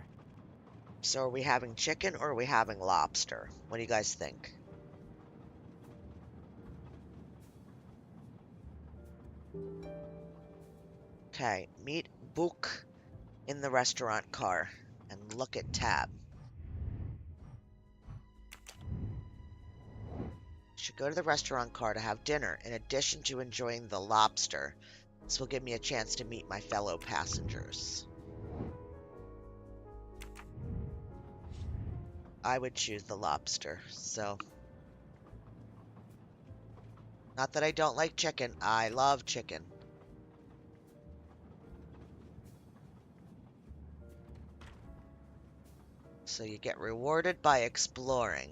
So are we having chicken or are we having lobster? What do you guys think? Okay, meet Book in the restaurant car and look at tab. Should go to the restaurant car to have dinner in addition to enjoying the lobster. This will give me a chance to meet my fellow passengers. I would choose the lobster, so. Not that I don't like chicken. I love chicken. So you get rewarded by exploring.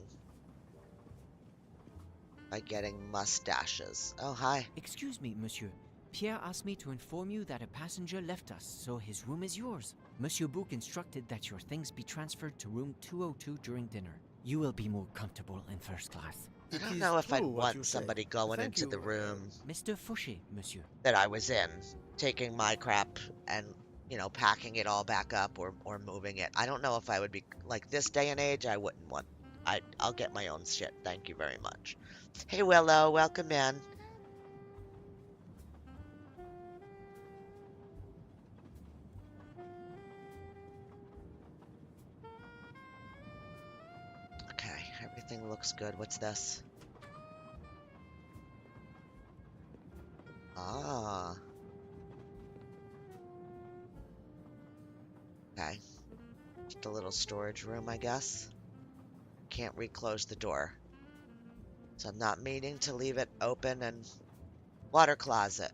By getting mustaches. Oh, hi. Excuse me, monsieur. Pierre asked me to inform you that a passenger left us, so his room is yours. Monsieur Bouc instructed that your things be transferred to room 202 during dinner. You will be more comfortable in first class. I don't know if I'd want somebody going into the room Mr. Fouché, monsieur. that I was in, taking my crap and, you know, packing it all back up or moving it. I don't know if I would be, like, this day and age, I wouldn't want. I'll get my own shit. Thank you very much. Hey, Willow, welcome in. Okay, everything looks good. What's this? Ah. Okay. Just a little storage room, I guess. Can't reclose the door. So I'm not meaning to leave it open. And water closet.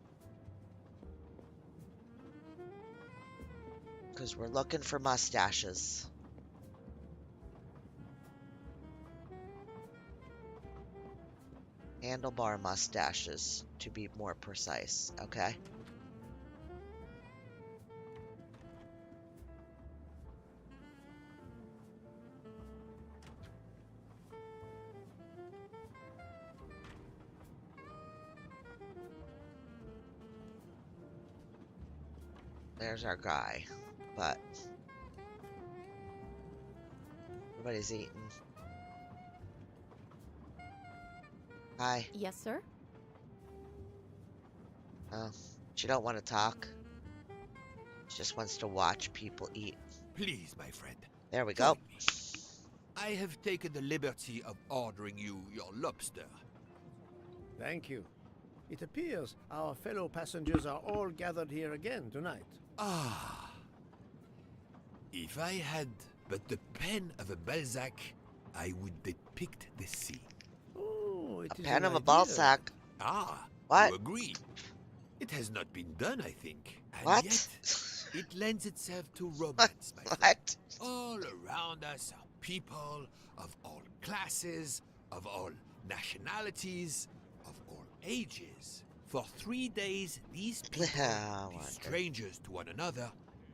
Because we're looking for mustaches. Handlebar mustaches, to be more precise. Okay. There's our guy, but everybody's eating. Hi. Yes, sir? Oh, she don't want to talk. She just wants to watch people eat. Please, my friend. There we go. I have taken the liberty of ordering you your lobster. Thank you. It appears our fellow passengers are all gathered here again tonight. Ah. If I had but the pen of a Balzac, I would depict the scene. Oh, it A is pen an of a idea. Balzac. Ah, What? you agree. It has not been done, I think. And What? yet, it lends itself to romance, my friend. What? All around us are people of all classes, of all nationalities, of all ages. For 3 days, these people, these strangers to one another,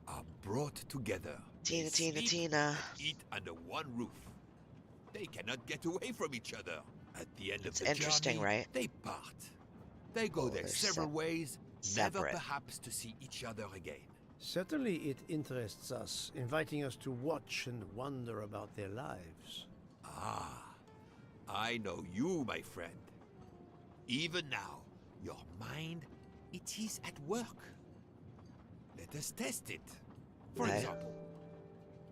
are brought together. Tina, They Tina, sleep Tina. and eat under one roof. They cannot get away from each other. At the end It's of the interesting, journey, right? they part. They go their they're several ways, never separate. perhaps to see each other again. Certainly it interests us, inviting us to watch and wonder about their lives. Ah, I know you, my friend. Even now, your mind, it is at work. Let us test it. For Okay. example,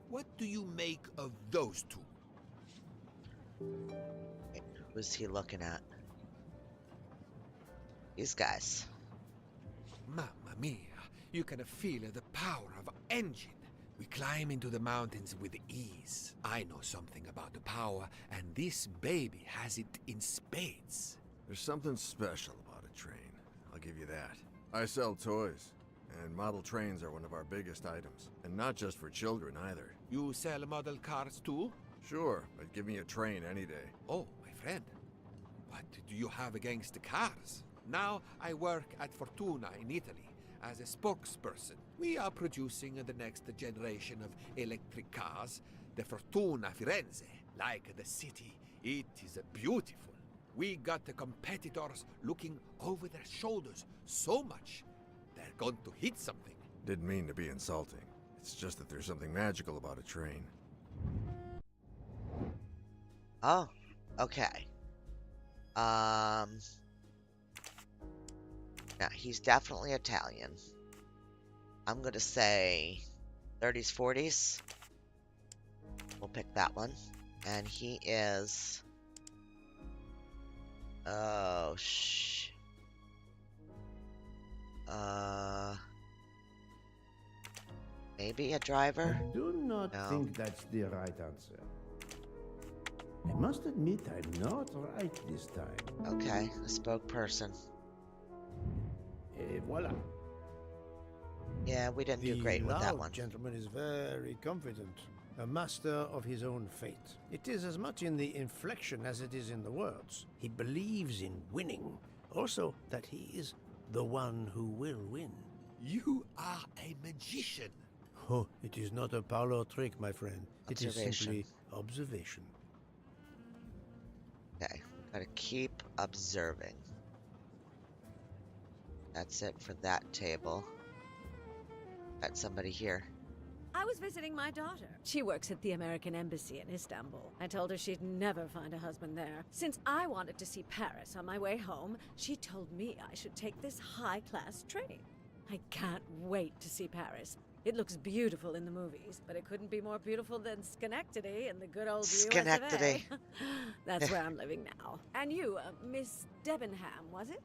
what do you make of those two? Who's he looking at? These guys. Mamma mia, you can feel the power of engine. We climb into the mountains with ease. I know something about the power, and this baby has it in spades. There's something special about a train, I'll give you that. I sell toys, and model trains are one of our biggest items. And not just for children either. You sell model cars too? Sure, but give me a train any day. Oh, my friend. What do you have against the cars? Now I work at Fortuna in Italy as a spokesperson. We are producing the next generation of electric cars, the Fortuna Firenze. Like the city, it is beautiful. We got the competitors looking over their shoulders so much, they're going to hit something. Didn't mean to be insulting. It's just that there's something magical about a train. Oh, okay. Yeah, he's definitely Italian. I'm gonna say 30s, 40s. We'll pick that one. And he is... Oh, maybe a driver? I do not think that's the right answer. I must admit I'm not right this time. Okay, a spokesperson. Et voila. Yeah, we didn't do great with that one. The gentleman is very confident, a master of his own fate. It is as much in the inflection as it is in the words. He believes in winning, also that he is the one who will win. You are a magician. Oh, it is not a parlor trick, my friend. It is simply observation. Okay, we gotta keep observing. That's it for that table. Got somebody here. I was visiting my daughter. She works at the American Embassy in Istanbul. I told her she'd never find a husband there. Since I wanted to see Paris on my way home, she told me I should take this high-class train. I can't wait to see Paris. It looks beautiful in the movies, but it couldn't be more beautiful than Schenectady in the good old Schenectady. USA. That's where I'm living now. And you, Miss Debenham, was it?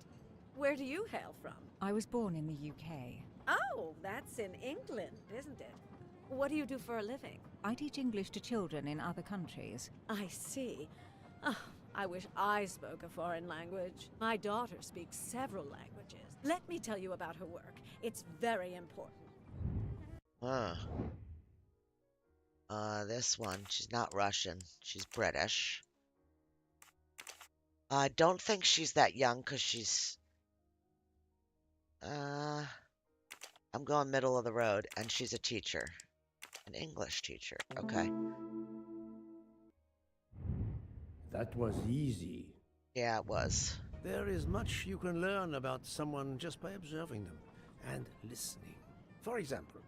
Where do you hail from? I was born in the UK. Oh, that's in England, isn't it? What do you do for a living? I teach English to children in other countries. I see. Oh, I wish I spoke a foreign language. My daughter speaks several languages. Let me tell you about her work. It's very important. This one, she's not Russian. She's British. I don't think she's that young because she's... I'm going middle of the road, and she's a teacher. An English teacher. Okay. That was easy. Yeah, it was. There is much you can learn about someone just by observing them and listening. For example,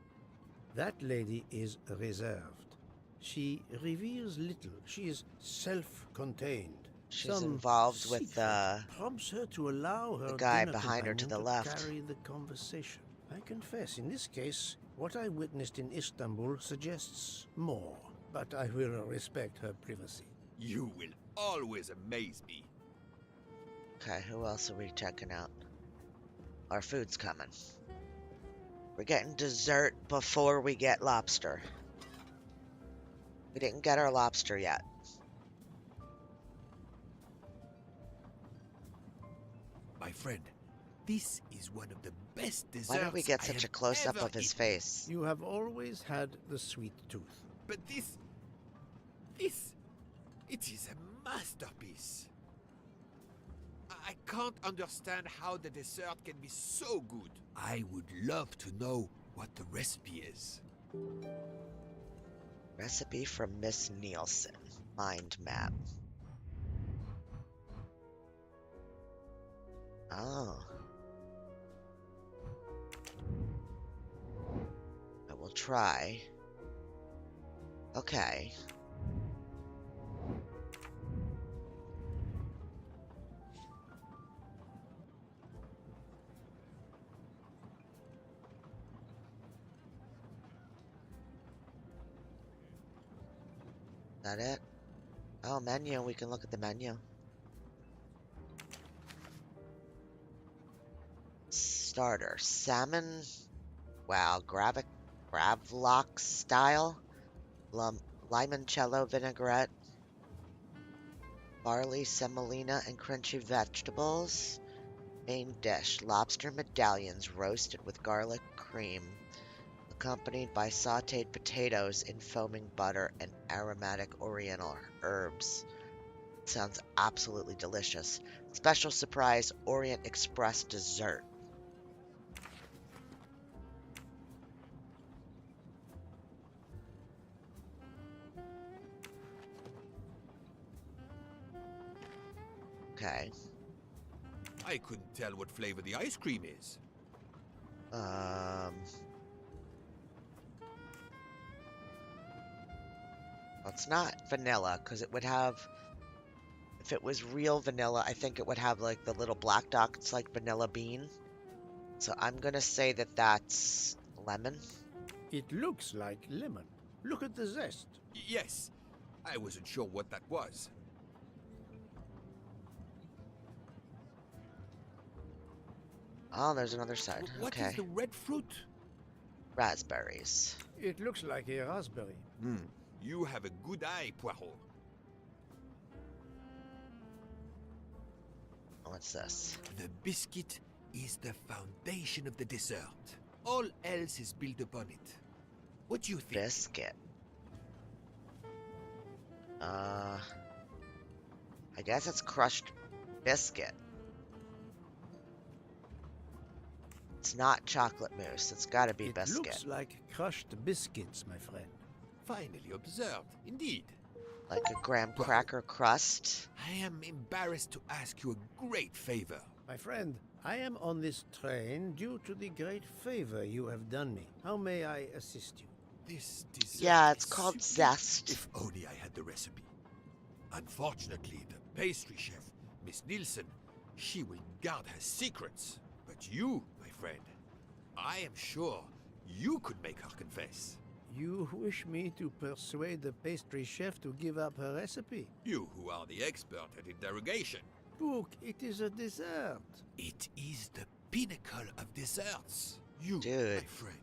that lady is reserved. She reveals little. She is self-contained. She's involved with prompts her to allow her the guy dinner behind her to the companion left. carry the conversation. I confess, in this case, what I witnessed in Istanbul suggests more, but I will respect her privacy. You will always amaze me. Okay, who else are we checking out? Our food's coming. We're getting dessert before we get lobster. We didn't get our lobster yet. My friend, this is one of the best desserts. Why don't we get I such a have close-up ever of his eaten. face? You have always had the sweet tooth. But this, it is a masterpiece. I can't understand how the dessert can be so good. I would love to know what the recipe is. Recipe from Miss Nielsen. Mind map. Oh. I will try. Okay. That it? Oh, menu. We can look at the menu. Starter. Salmon. Wow. Gravlax style. Limoncello vinaigrette. Barley, semolina, and crunchy vegetables. Main dish. Lobster medallions roasted with garlic cream, accompanied by sautéed potatoes in foaming butter and aromatic oriental herbs. Sounds absolutely delicious. Special surprise Orient Express dessert. Okay. I couldn't tell what flavor the ice cream is. Well, it's not vanilla, because it would have... If it was real vanilla, I think it would have, like, the little black dots like vanilla bean. So I'm gonna say that that's lemon. It looks like lemon. Look at the zest. Yes. I wasn't sure what that was. Oh, there's another side. What Okay. is the red fruit? Raspberries. It looks like a raspberry. You have a good eye, Poirot. What's this? The biscuit is the foundation of the dessert. All else is built upon it. What do you think? Biscuit. I guess it's crushed biscuit. It's not chocolate mousse. It's gotta be biscuit. It looks like crushed biscuits, my friend. Finely observed, indeed. Like a graham cracker crust. I am embarrassed to ask you a great favor. My friend, I am on this train due to the great favor you have done me. How may I assist you? This dessert Yeah, it's is called sublime. zest. If only I had the recipe. Unfortunately, the pastry chef, Miss Nielsen, she will guard her secrets. But you, my friend, I am sure you could make her confess. You wish me to persuade the pastry chef to give up her recipe? You who are the expert at interrogation. Book, it is a dessert. It is the pinnacle of desserts. You, Dude. my friend,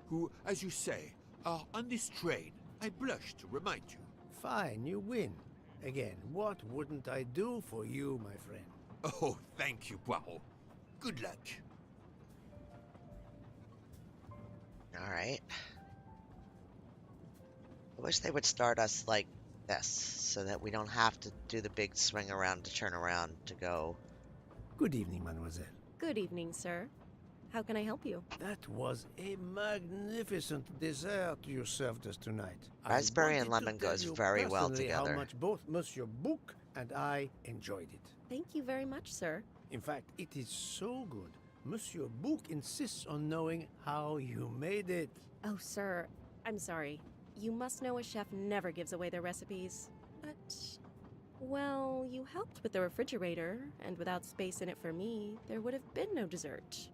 who, as you say, are on this train, I blush to remind you. Fine, you win. Again, what wouldn't I do for you, my friend? Oh, thank you, Poirot. Good luck. Alright. I wish they would start us like this, so that we don't have to do the big swing around to turn around to go. Good evening, mademoiselle. Good evening, sir. How can I help you? That was a magnificent dessert you served us tonight. Raspberry and wanted to lemon tell goes you very well personally together. How much both Monsieur Bouc and I enjoyed it. Thank you very much, sir. In fact, it is so good. Monsieur Bouc insists on knowing how you made it. Oh, sir, I'm sorry. You must know a chef never gives away their recipes. But, well, you helped with the refrigerator, and without space in it for me, there would have been no dessert.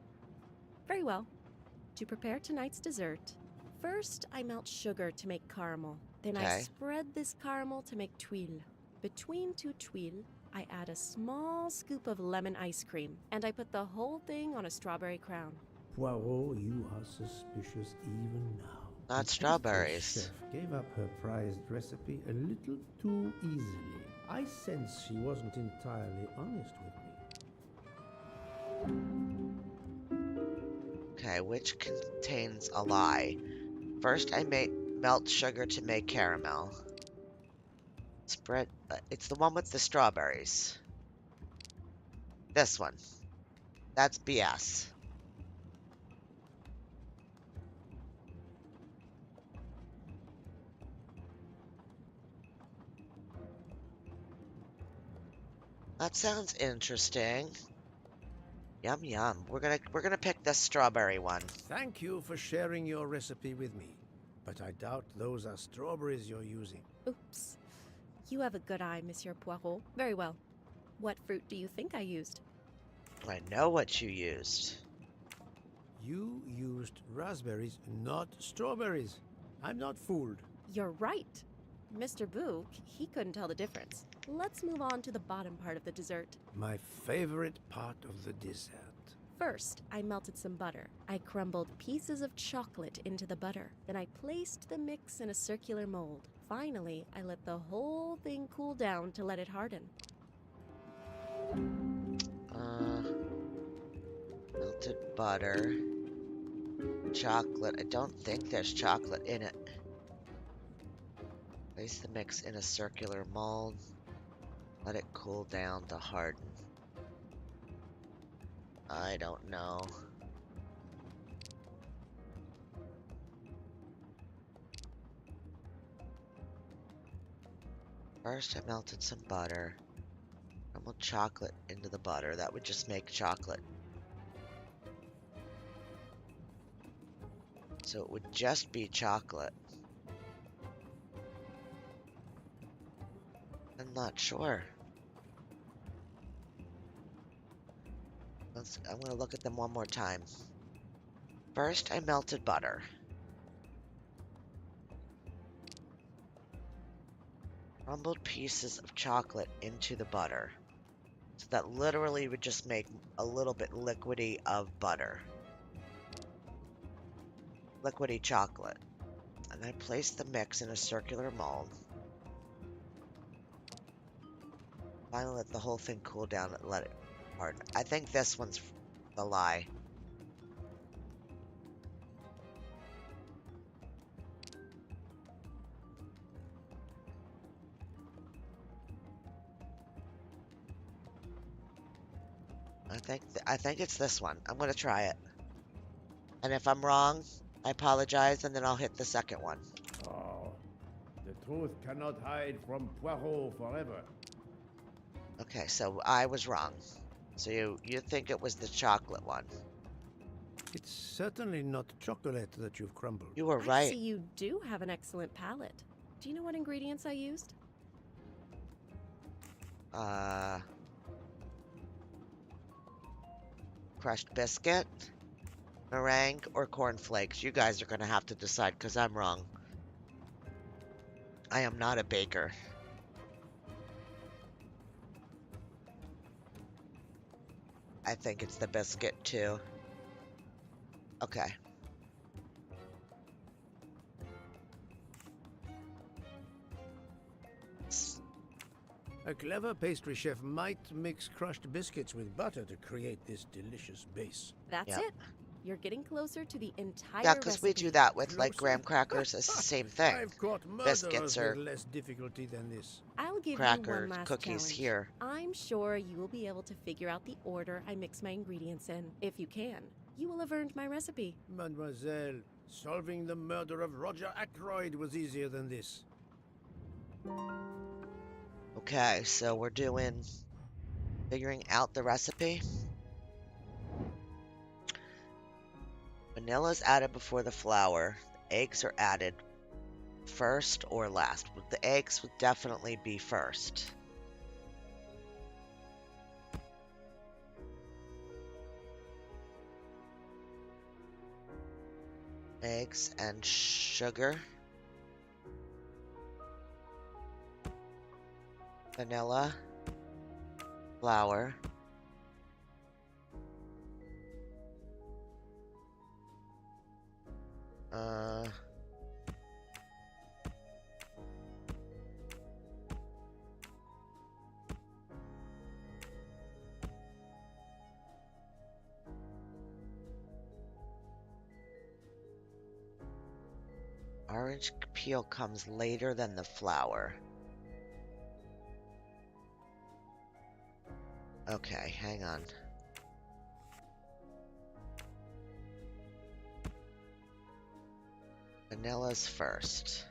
Very well. To prepare tonight's dessert, first I melt sugar to make caramel. Then I Okay. spread this caramel to make tuiles. Between two tuiles, I add a small scoop of lemon ice cream, and I put the whole thing on a strawberry crown. Poirot, you are suspicious even now. Not The pastry strawberries. chef gave up her prized recipe a little too easily. I sense she wasn't entirely honest with me. Okay, which contains a lie. First, I Melt sugar to make caramel. Spread. It's the one with the strawberries. This one. That's BS. That sounds interesting. Yum yum. We're gonna pick the strawberry one. Thank you for sharing your recipe with me, but I doubt those are strawberries you're using. Oops. You have a good eye, Monsieur Poirot. Very well. What fruit do you think I used? I know what you used. You used raspberries, not strawberries. I'm not fooled. You're right. Mr. Book, he couldn't tell the difference. Let's move on to the bottom part of the dessert. My favorite part of the dessert. First, I melted some butter. I crumbled pieces of chocolate into the butter. Then I placed the mix in a circular mold. Finally, I let the whole thing cool down to let it harden. Melted butter. Chocolate. I don't think there's chocolate in it. Place the mix in a circular mold. Let it cool down to harden. I don't know. First, I melted some butter. Crumbled chocolate into the butter. That would just make chocolate. So it would just be chocolate. I'm not sure. I'm going to look at them one more time. First, I melted butter. Crumbled pieces of chocolate into the butter. So that literally would just make a little bit liquidy of butter. Liquidy chocolate. And I placed the mix in a circular mold. Finally let the whole thing cool down and let it harden. I think this one's the lie. I think it's this one. I'm gonna try it. And if I'm wrong, I apologize, and then I'll hit the second one. Oh, the truth cannot hide from Poirot forever. Okay, so I was wrong. So you think it was the chocolate one? It's certainly not chocolate that you've crumbled. You were I right. see you do have an excellent palate. Do you know what ingredients I used? Crushed biscuit, meringue, or cornflakes. You guys are gonna have to decide because I'm wrong. I am not a baker. I think it's the biscuit too. Okay. A clever pastry chef might mix crushed biscuits with butter to create this delicious base. That's it. You're getting closer to the entire Yeah, because we recipe. do that with like graham crackers. It's the same thing. I've caught Biscuits murderers are with less difficulty than this. I'll give you cracker one last cookies challenge. here. I'm sure you will be able to figure out the order I mix my ingredients in. If you can, you will have earned my recipe. Mademoiselle, solving the murder of Roger Ackroyd was easier than this. Okay, so we're doing figuring out the recipe. Vanilla is added before the flour. The eggs are added first or last. The eggs would definitely be first. Eggs and sugar. Vanilla. Flour. Orange peel comes later than the flour. Okay, hang on. Vanilla's first.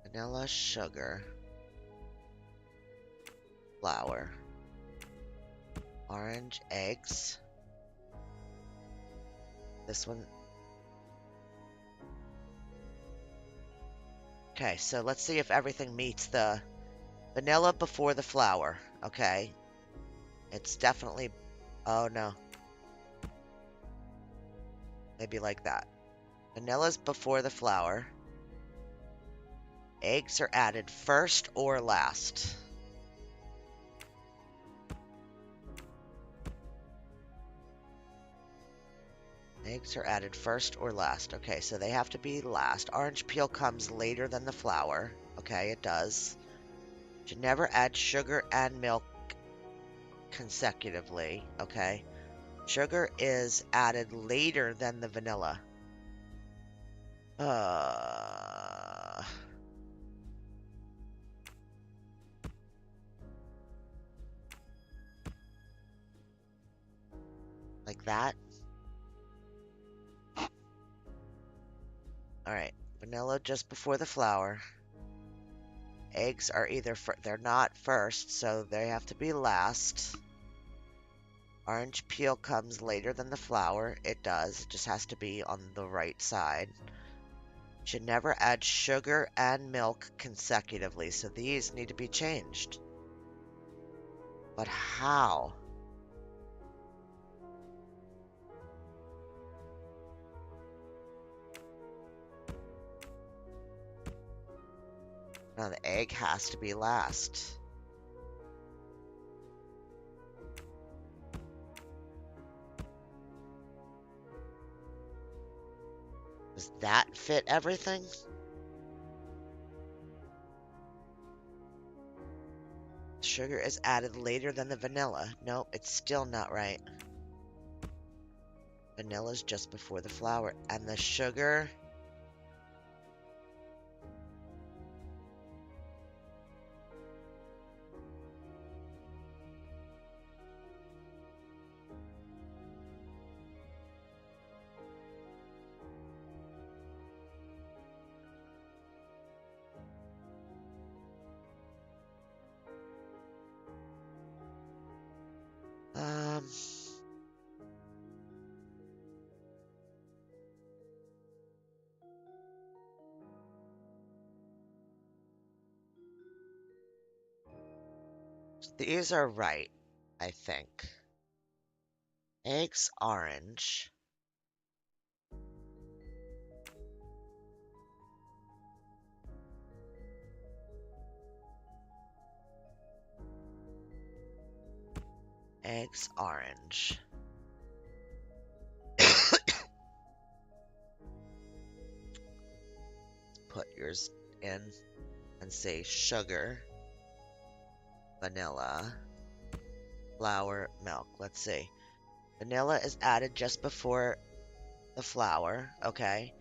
Vanilla, sugar, flour, orange, eggs. This one. Okay, so let's see if everything meets the vanilla before the flour. Okay. It's definitely... Oh, no. Maybe like that. Vanilla's before the flour. Eggs are added first or last. Eggs are added first or last. Okay, so they have to be last. Orange peel comes later than the flour. Okay, it does. Should never add sugar and milk consecutively. Okay. Sugar is added later than the vanilla. Like that. Alright. Vanilla just before the flour. Eggs are either... they're not first, so they have to be last. Orange peel comes later than the flour. It does. It just has to be on the right side. Should never add sugar and milk consecutively, so these need to be changed. But how? Now the egg has to be last. Does that fit everything? Sugar is added later than the vanilla. Nope, it's still not right. Vanilla's just before the flour. And the sugar... These are right, I think. Eggs orange. Eggs orange. Put yours in and say sugar, vanilla, flour, milk. Let's see. Vanilla is added just before the flour. Okay.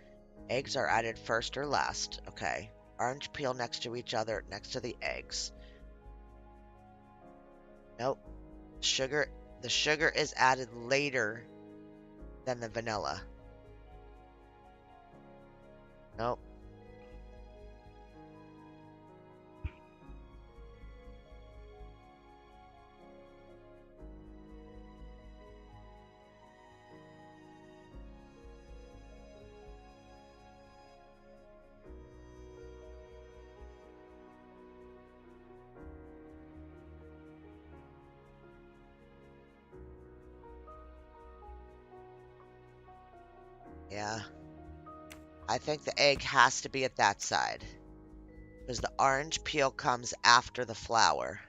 Eggs are added first or last. Okay. Orange peel next to each other, next to the eggs. Nope. Sugar. The sugar is added later than the vanilla. Nope. Yeah. I think the egg has to be at that side. Because the orange peel comes after the flour.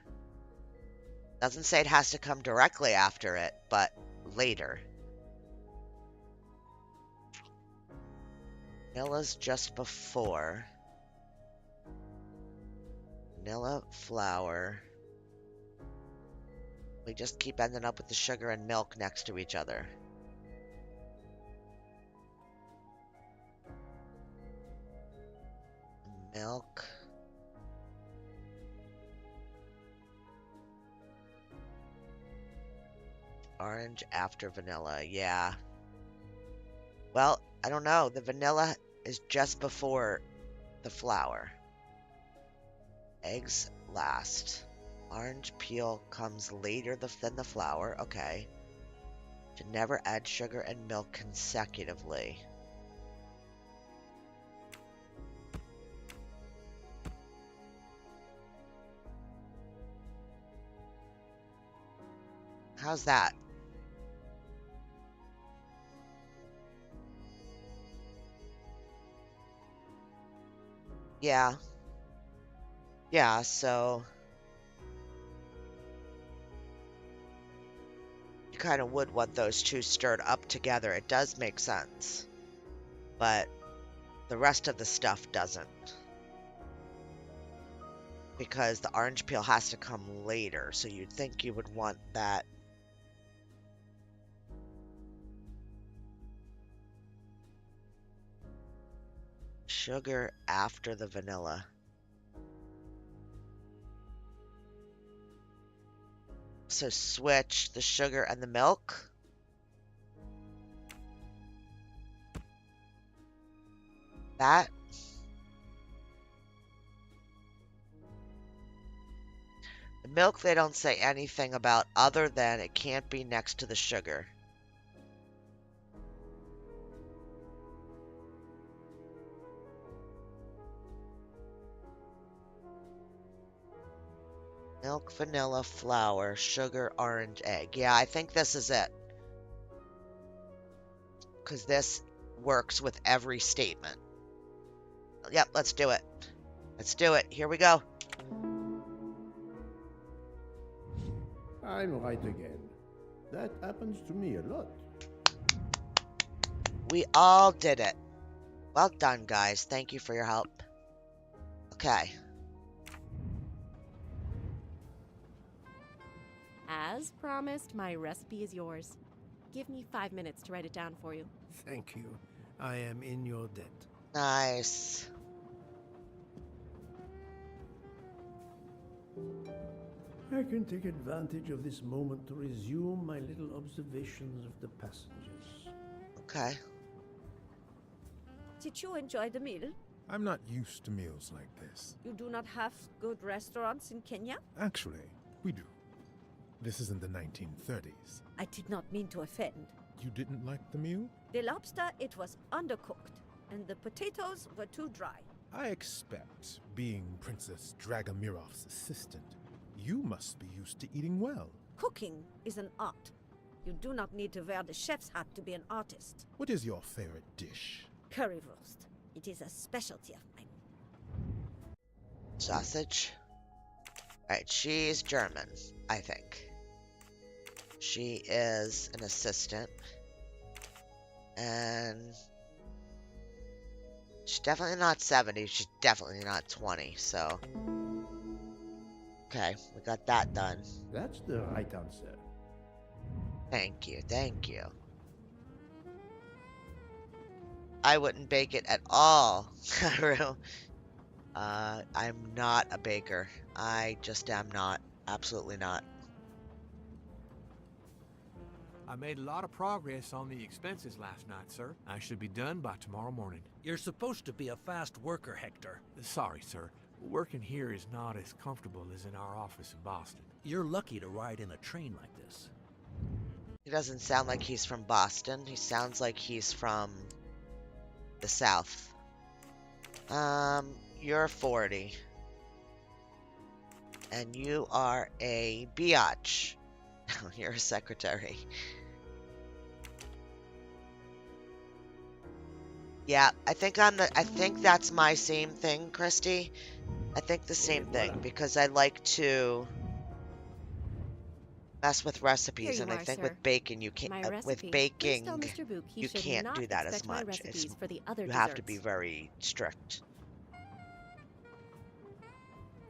Doesn't say it has to come directly after it, but later. Vanilla's just before. Vanilla, flour. We just keep ending up with the sugar and milk next to each other. Milk. Orange after vanilla, yeah. Well, I don't know. The vanilla is just before the flour. Eggs last. Orange peel comes later than the flour. Okay. To never add sugar and milk consecutively. How's that? Yeah. Yeah, so you kind of would want those two stirred up together. It does make sense. But the rest of the stuff doesn't. Because the orange peel has to come later, so you'd think you would want that. Sugar after the vanilla. So switch the sugar and the milk. That. The milk they don't say anything about other than it can't be next to the sugar. Milk, vanilla, flour, sugar, orange, egg. Yeah, I think this is it. Because this works with every statement. Yep, let's do it. Let's do it. Here we go. I'm right again. That happens to me a lot. We all did it. Well done, guys. Thank you for your help. Okay. As promised, my recipe is yours. Give me 5 minutes to write it down for you. Thank you. I am in your debt. Nice. I can take advantage of this moment to resume my little observations of the passengers. Okay. Did you enjoy the meal? I'm not used to meals like this. You do not have good restaurants in Kenya? Actually, we do. This is in the 1930s. I did not mean to offend. You didn't like the meal? The lobster, it was undercooked, and the potatoes were too dry. I expect, being Princess Dragomirov's assistant, you must be used to eating well. Cooking is an art. You do not need to wear the chef's hat to be an artist. What is your favorite dish? Currywurst. It is a specialty of mine. Sausage. Alright, she's German, I think. She is an assistant. And she's definitely not 70. She's definitely not 20, so. Okay, we got that done. That's the right answer. Thank you, thank you. I wouldn't bake it at all. I'm not a baker. I just am not. Absolutely not. I made a lot of progress on the expenses last night, sir. I should be done by tomorrow morning. You're supposed to be a fast worker, Hector. Sorry, sir. Working here is not as comfortable as in our office in Boston. You're lucky to ride in a train like this. He doesn't sound like he's from Boston. He sounds like he's from the South. You're 40. And you are a biatch. You're a secretary. Yeah, I think that's my same thing, Christy. I think the same thing because I like to mess with recipes, and I think with baking you can't. With baking, you can't do that as much. You have to be very strict.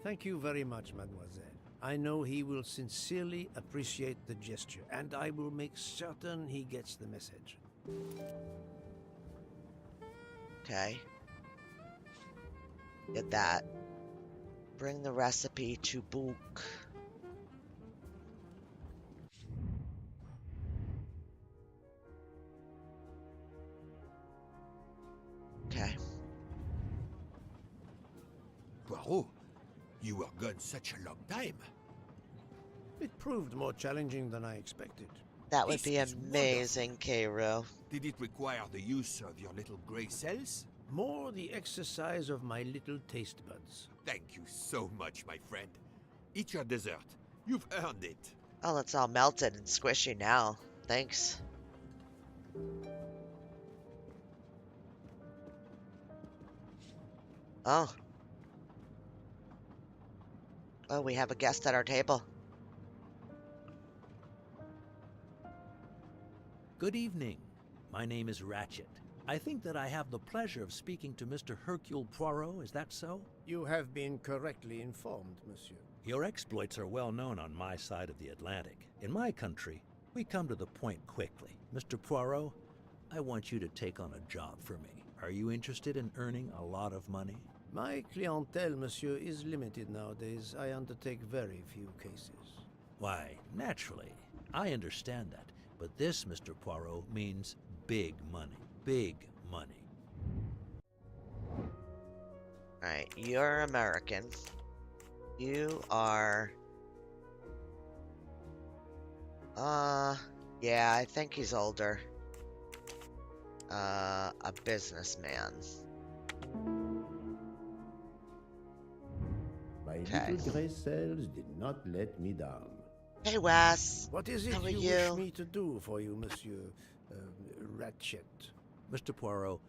Thank you very much, mademoiselle. I know he will sincerely appreciate the gesture, and I will make certain he gets the message. Okay. Get that. Bring the recipe to Book. Okay. Poirot, you were gone such a long time. It proved more challenging than I expected. That would This be is amazing, Cairo. Did it require the use of your little grey cells? More the exercise of my little taste buds. Thank you so much, my friend. Eat your dessert. You've earned it. Oh, it's all melted and squishy now. Thanks. Oh. Oh, we have a guest at our table. Good evening. My name is Ratchet. I think that I have the pleasure of speaking to Mr. Hercule Poirot, is that so? You have been correctly informed, monsieur. Your exploits are well known on my side of the Atlantic. In my country, we come to the point quickly. Mr. Poirot, I want you to take on a job for me. Are you interested in earning a lot of money? My clientele, monsieur, is limited nowadays. I undertake very few cases. Why, naturally. I understand that. But this, Mr. Poirot, means big money. Big money. Alright, you're American. You are... yeah, I think he's older. A businessman. My Okay. little grey cells did not let me down. Hey, Wes. What is it How are you you? wish me to do for you, monsieur Ratchet? Mr. Poirot,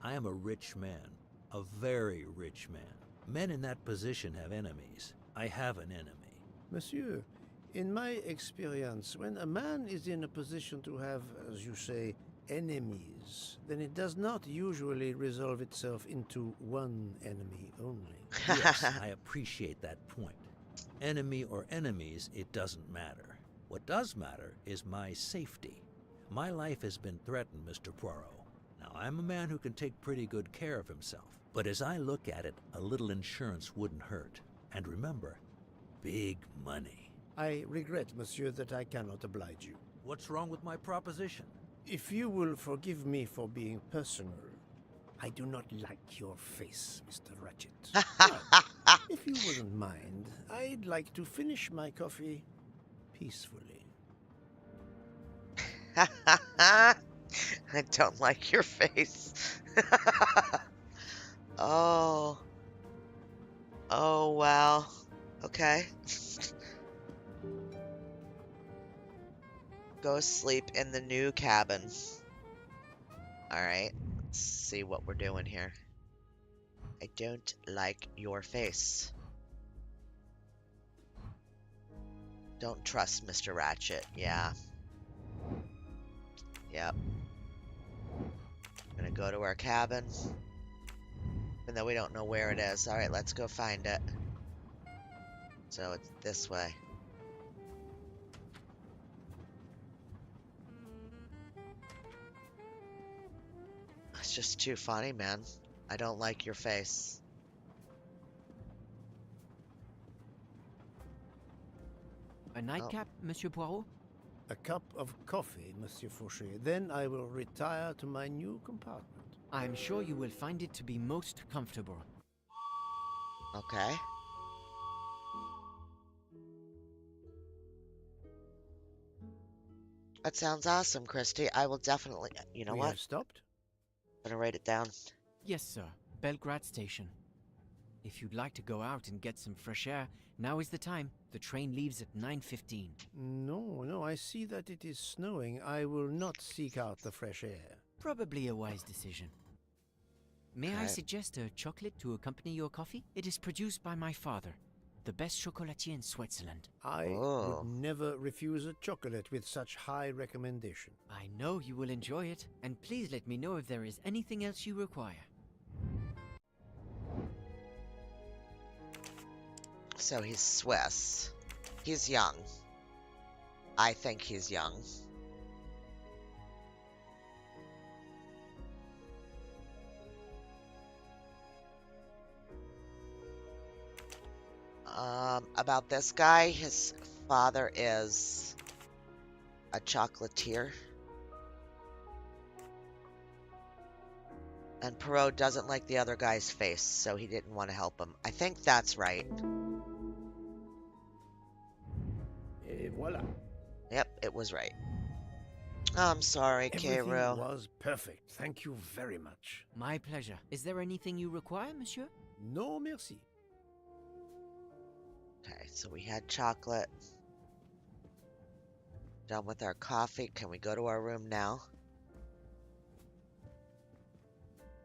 I am a rich man. A very rich man. Men in that position have enemies. I have an enemy. Monsieur, in my experience, when a man is in a position to have, as you say, enemies, then it does not usually resolve itself into one enemy only. Yes, I appreciate that point. Enemy or enemies, it doesn't matter. What does matter is my safety. My life has been threatened, Mr. Poirot. Now, I'm a man who can take pretty good care of himself. But as I look at it, a little insurance wouldn't hurt. And remember, big money. I regret, monsieur, that I cannot oblige you. What's wrong with my proposition? If you will forgive me for being personal, I do not like your face, Mr. Ratchet. But if you wouldn't mind, I'd like to finish my coffee peacefully. I don't like your face. Oh. Oh, wow. Okay. Go sleep in the new cabin. Alright. Let's see what we're doing here. I don't like your face. Don't trust Mr. Ratchet. Yeah. Yep. I'm gonna go to our cabin. Even though we don't know where it is. Alright, let's go find it. So it's this way. It's just too funny, man. I don't like your face. A nightcap, Monsieur Poirot? A cup of coffee, Monsieur Fauché. Then I will retire to my new compartment. I'm sure you will find it to be most comfortable. Okay. That sounds awesome, Christy. I will definitely... You know We what? have stopped? I'm gonna write it down. Yes, sir. Belgrade Station. If you'd like to go out and get some fresh air, now is the time. The train leaves at 9:15. No, I see that it is snowing. I will not seek out the fresh air. Probably a wise decision. May I Okay. suggest a chocolate to accompany your coffee? It is produced by my father, the best chocolatier in Switzerland. I Oh. would never refuse a chocolate with such high recommendation. I know you will enjoy it, and please let me know if there is anything else you require. So he's Swiss. He's young. I think he's young. about this guy. His father is a chocolatier. And Perot doesn't like the other guy's face, so he didn't want to help him. I think that's right. Et voilà. Yep, it was right. I'm sorry, Everything Cairo. was perfect. Thank you very much. My pleasure. Is there anything you require, monsieur? No merci. Okay, so we had chocolate. Done with our coffee. Can we go to our room now?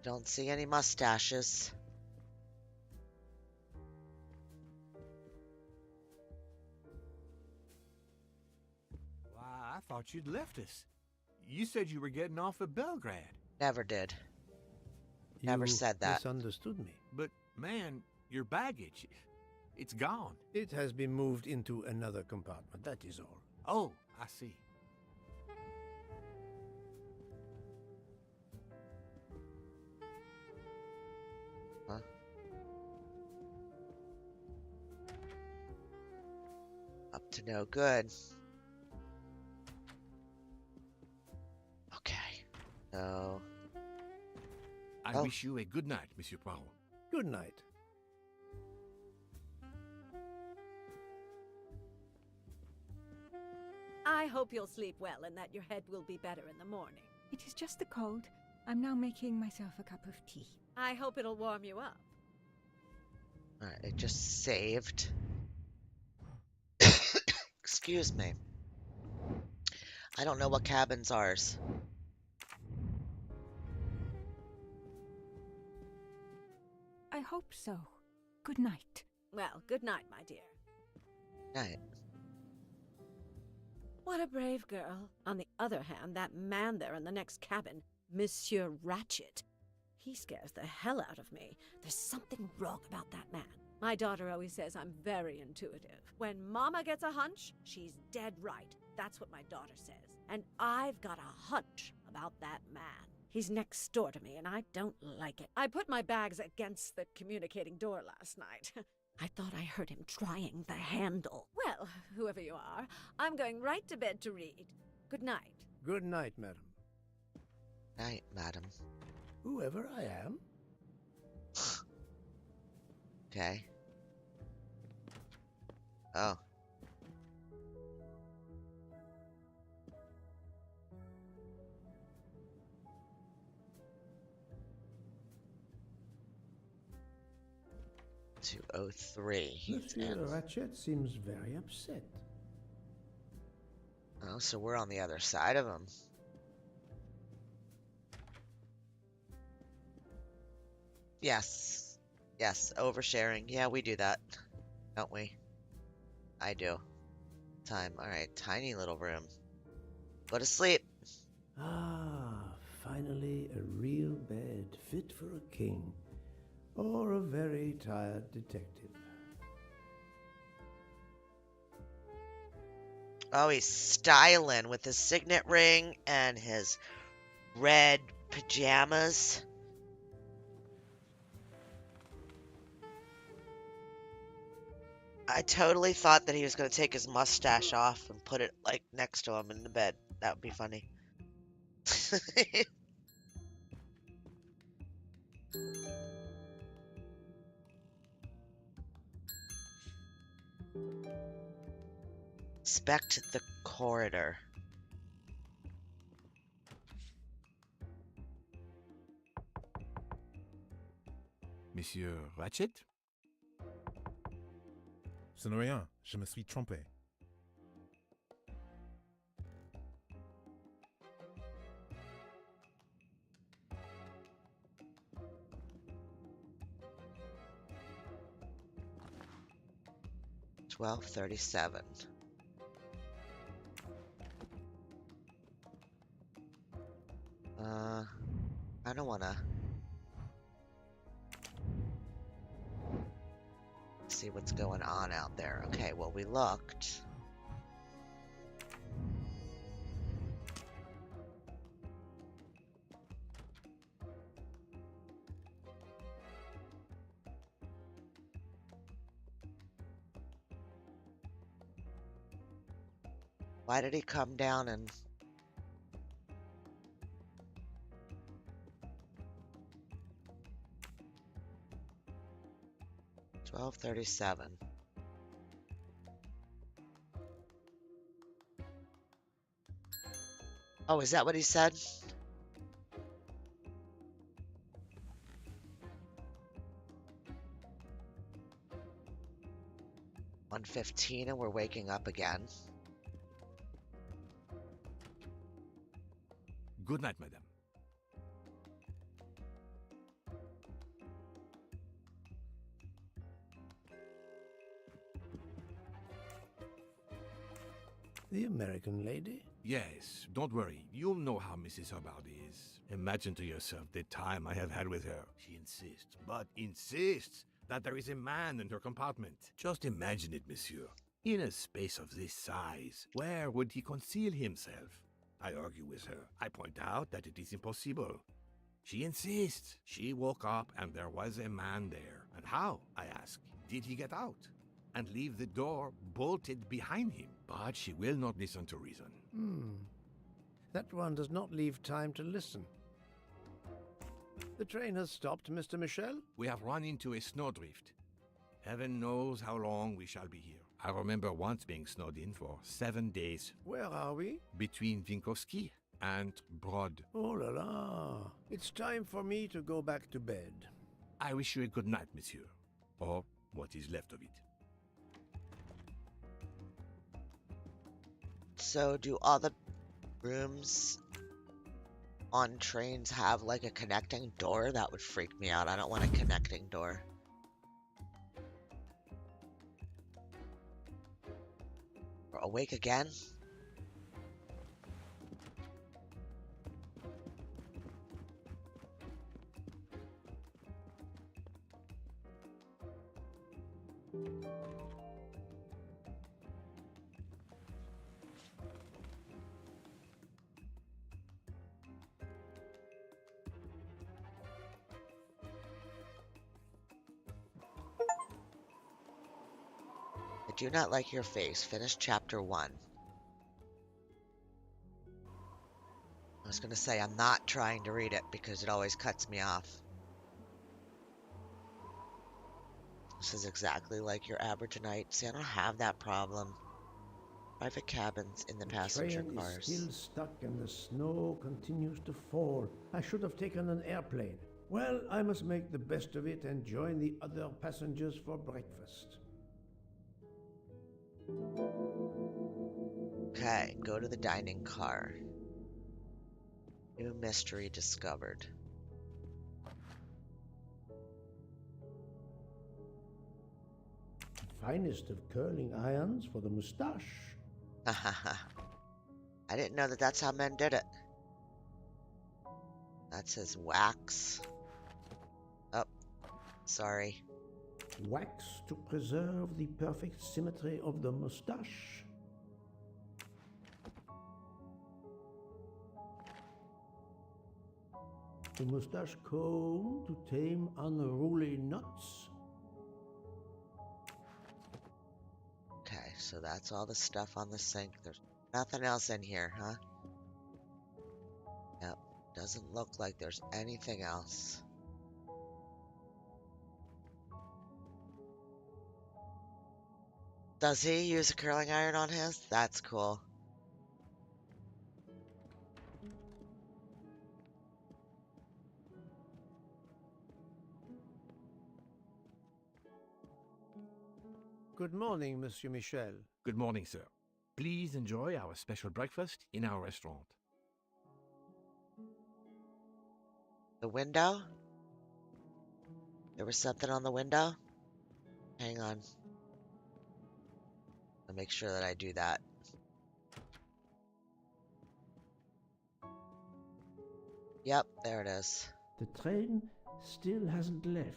Don't see any mustaches. Why, I thought you'd left us. You said you were getting off at Belgrade. Never did. Never You said that. misunderstood me. But, man, your baggage, it's gone. It has been moved into another compartment, that is all. Oh, I see. Huh? Up to no good. Okay. So... I wish you a good night, Monsieur Poirot. Good night. I hope you'll sleep well and that your head will be better in the morning. It is just the cold. I'm now making myself a cup of tea. I hope it'll warm you up. Alright, it just saved. Excuse me. I don't know what cabin's ours. I hope so. Good night. Well, good night, my dear. Night. What a brave girl. On the other hand, that man there in the next cabin, Monsieur Ratchet, he scares the hell out of me. There's something wrong about that man. My daughter always says I'm very intuitive. When Mama gets a hunch, she's dead right. That's what my daughter says. And I've got a hunch about that man. He's next door to me, and I don't like it. I put my bags against the communicating door last night. I thought I heard him trying the handle. Well, whoever you are, I'm going right to bed to read. Good night. Good night, madam. Night, madam. Whoever I am. Okay. Oh. He's Monsieur in. Ratchet seems very upset. Oh, so we're on the other side of him. Yes. Yes, oversharing. Yeah, we do that. Don't we? I do. Time. Alright, tiny little room. Go to sleep. Ah, finally a real bed fit for a king. Or a very tired detective. Oh, he's styling with his signet ring and his red pajamas. I totally thought that he was going to take his mustache off and put it, like, next to him in the bed. That would be funny. Inspect the corridor. Monsieur Ratchet? Ce n'est rien, je me suis trompé. $12.37. I don't wanna see what's going on out there. Okay, well, we looked. Why did he come down and... 12:37. Oh, is that what he said? $1:15 and we're waking up again. Good night, madame. The American lady? Yes, don't worry. You'll know how Mrs. Hubbard is. Imagine to yourself the time I have had with her. She insists, but insists, that there is a man in her compartment. Just imagine it, monsieur. In a space of this size, where would he conceal himself? I argue with her. I point out that it is impossible. She insists. She woke up and there was a man there. And how, I ask, did he get out and leave the door bolted behind him? But she will not listen to reason. That one does not leave time to listen. The train has stopped, Mr. Michel? We have run into a snowdrift. Heaven knows how long we shall be here. I remember once being snowed in for 7 days. Where are we? Between Winkowski and Brod. Oh la la. It's time for me to go back to bed. I wish you a good night, monsieur. Or what is left of it. So do all the rooms on trains have like a connecting door? That would freak me out. I don't want a connecting door. We're awake again? I do not like your face. Finish chapter 1. I was going to say I'm not trying to read it because it always cuts me off. This is exactly like your average night. See, I don't have that problem. Private cabins in the passenger train cars. is still stuck and the snow continues to fall. I should have taken an airplane. Well, I must make the best of it and join the other passengers for breakfast. Okay, go to the dining car. New mystery discovered. Finest of curling irons for the mustache. I didn't know that that's how men did it. That says wax. Oh, sorry. Wax to preserve the perfect symmetry of the mustache. The mustache comb to tame unruly knots. Okay, so that's all the stuff on the sink. There's nothing else in here, huh? Yep, doesn't look like there's anything else. Does he use a curling iron on his? That's cool. Good morning, Monsieur Michel. Good morning, sir. Please enjoy our special breakfast in our restaurant. The window? There was something on the window? Hang on. I'll make sure that I do that. Yep, there it is. The train still hasn't left.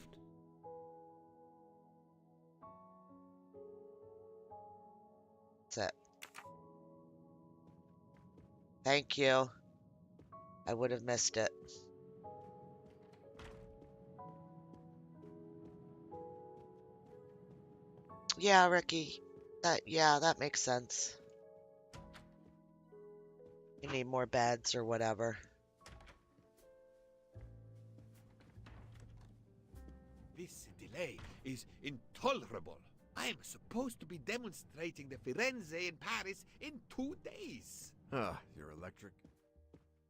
That's it. Thank you. I would have missed it. Yeah, Ricky. That makes sense. you need more beds or whatever. This delay is intolerable. I'm supposed to be demonstrating the Firenze in Paris in 2 days. Ah, you're electric.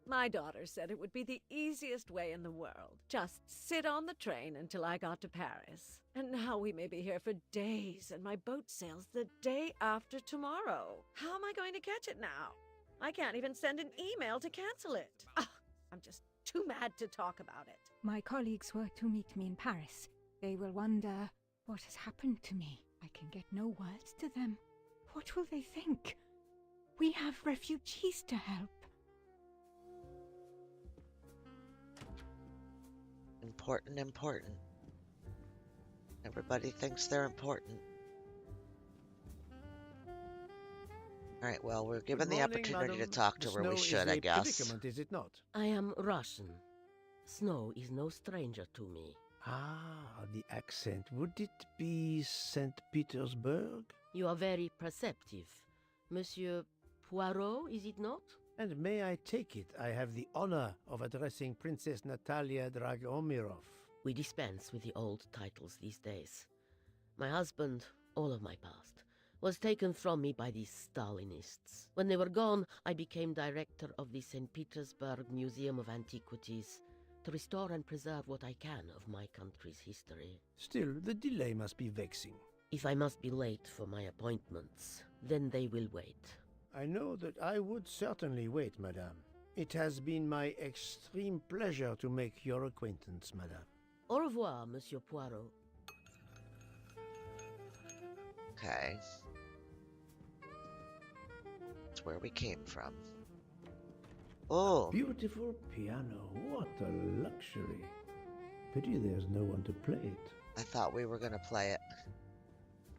My daughter said it would be the easiest way in the world. Just sit on the train until I got to Paris. And now we may be here for days, and my boat sails the day after tomorrow. How am I going to catch it now? I can't even send an email to cancel it. I'm just too mad to talk about it. My colleagues were to meet me in Paris. They will wonder what has happened to me. I can get no words to them. What will they think? We have refugees to help. Important. Everybody thinks they're important. Alright, well, we're given the opportunity to talk to her. We should, I guess. Predicament, is it not? I am Russian. Snow is no stranger to me. Ah, the accent. Would it be St. Petersburg? You are very perceptive. Monsieur Poirot, is it not? And may I take it, I have the honor of addressing Princess Natalia Dragomirov. We dispense with the old titles these days. My husband, all of my past, was taken from me by these Stalinists. When they were gone, I became director of the St. Petersburg Museum of Antiquities to restore and preserve what I can of my country's history. Still, the delay must be vexing. If I must be late for my appointments, then they will wait. I know that I would certainly wait, madame. It has been my extreme pleasure to make your acquaintance, madame. Au revoir, Monsieur Poirot. Okay. That's where we came from. Oh! Beautiful piano. What a luxury. Pity there's no one to play it. I thought we were going to play it.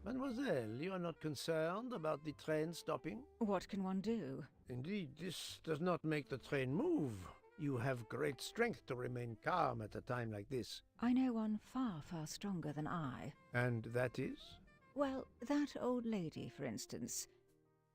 Mademoiselle, you are not concerned about the train stopping? What can one do? Indeed, this does not make the train move. You have great strength to remain calm at a time like this. I know one far, far stronger than I. And that is? Well, that old lady, for instance.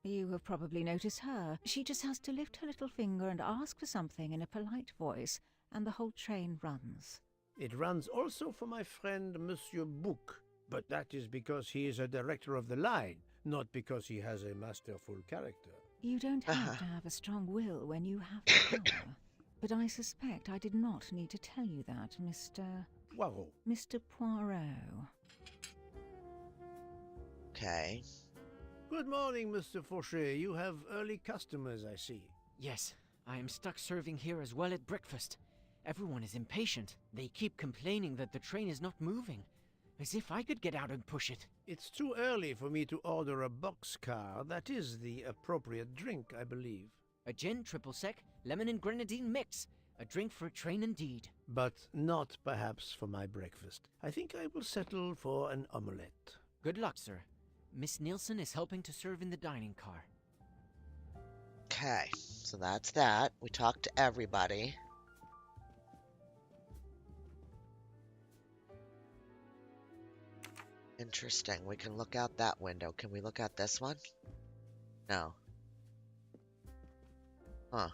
You have probably noticed her. She just has to lift her little finger and ask for something in a polite voice, and the whole train runs. It runs also for my friend Monsieur Bouc, but that is because he is a director of the line, not because he has a masterful character. You don't have to have a strong will when you have the power. But I suspect I did not need to tell you that, Mr. Poirot. Mr. Poirot. Okay. Good morning, Mr. Fauchet. You have early customers, I see. Yes, I am stuck serving here as well at breakfast. Everyone is impatient. They keep complaining that the train is not moving. As if I could get out and push it. It's too early for me to order a boxcar. That is the appropriate drink, I believe. A gin, triple sec, lemon and grenadine mix. A drink for a train indeed. But not perhaps for my breakfast. I think I will settle for an omelette. Good luck, sir. Miss Nielsen is helping to serve in the dining car. Okay, so that's that. We talked to everybody. Interesting. We can look out that window. Can we look out this one? No. Huh.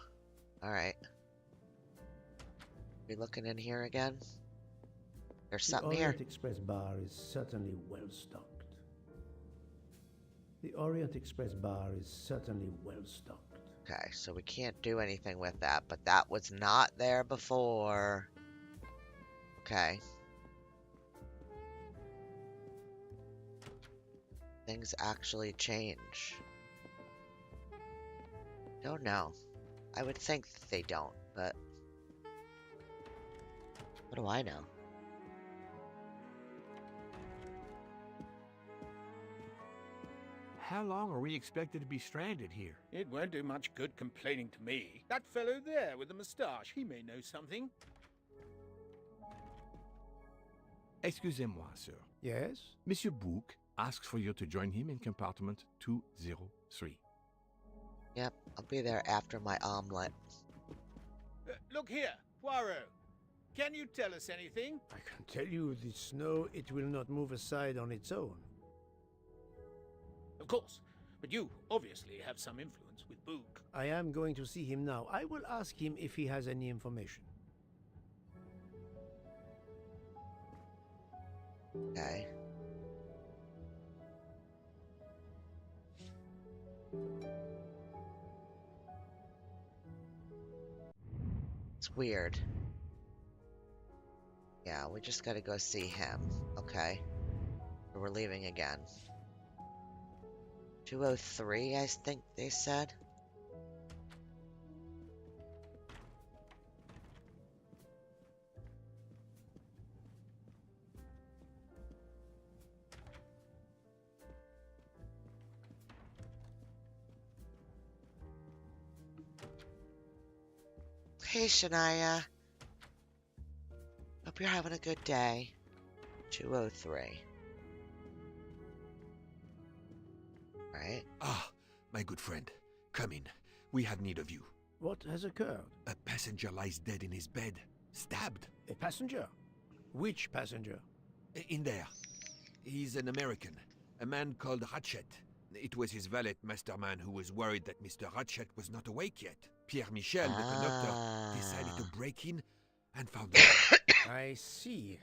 Alright. We looking in here again? There's something The here. Orient Express bar is certainly well stocked. The Orient Express bar is certainly well stocked. Okay, so we can't do anything with that, but that was not there before. Okay. Things actually change. Don't know. I would think that they don't, but what do I know? How long are we expected to be stranded here? It won't do much good complaining to me. That fellow there with the moustache, he may know something. Excusez-moi, sir. Yes? Monsieur Bouc asks for you to join him in compartment 203. Yep, I'll be there after my omelet. Look here, Poirot. Can you tell us anything? I can tell you the snow, it will not move aside on its own. Of course, but you obviously have some influence. appointments with Book. I am going to see him now. I will ask him if he has any information. Okay. It's weird. Yeah, we just gotta go see him. Okay. We're leaving again. 203, I think they said. Hey, Shania. Hope you're having a good day. 203. Right? Ah, my good friend. Come in. We have need of you. What has occurred? A passenger lies dead in his bed. Stabbed. A passenger? Which passenger? In there. He's an American. A man called Ratchet. It was his valet, Masterman, who was worried that Mr. Ratchet was not awake yet. Pierre Michel, the conductor, decided to break in and found out. I see.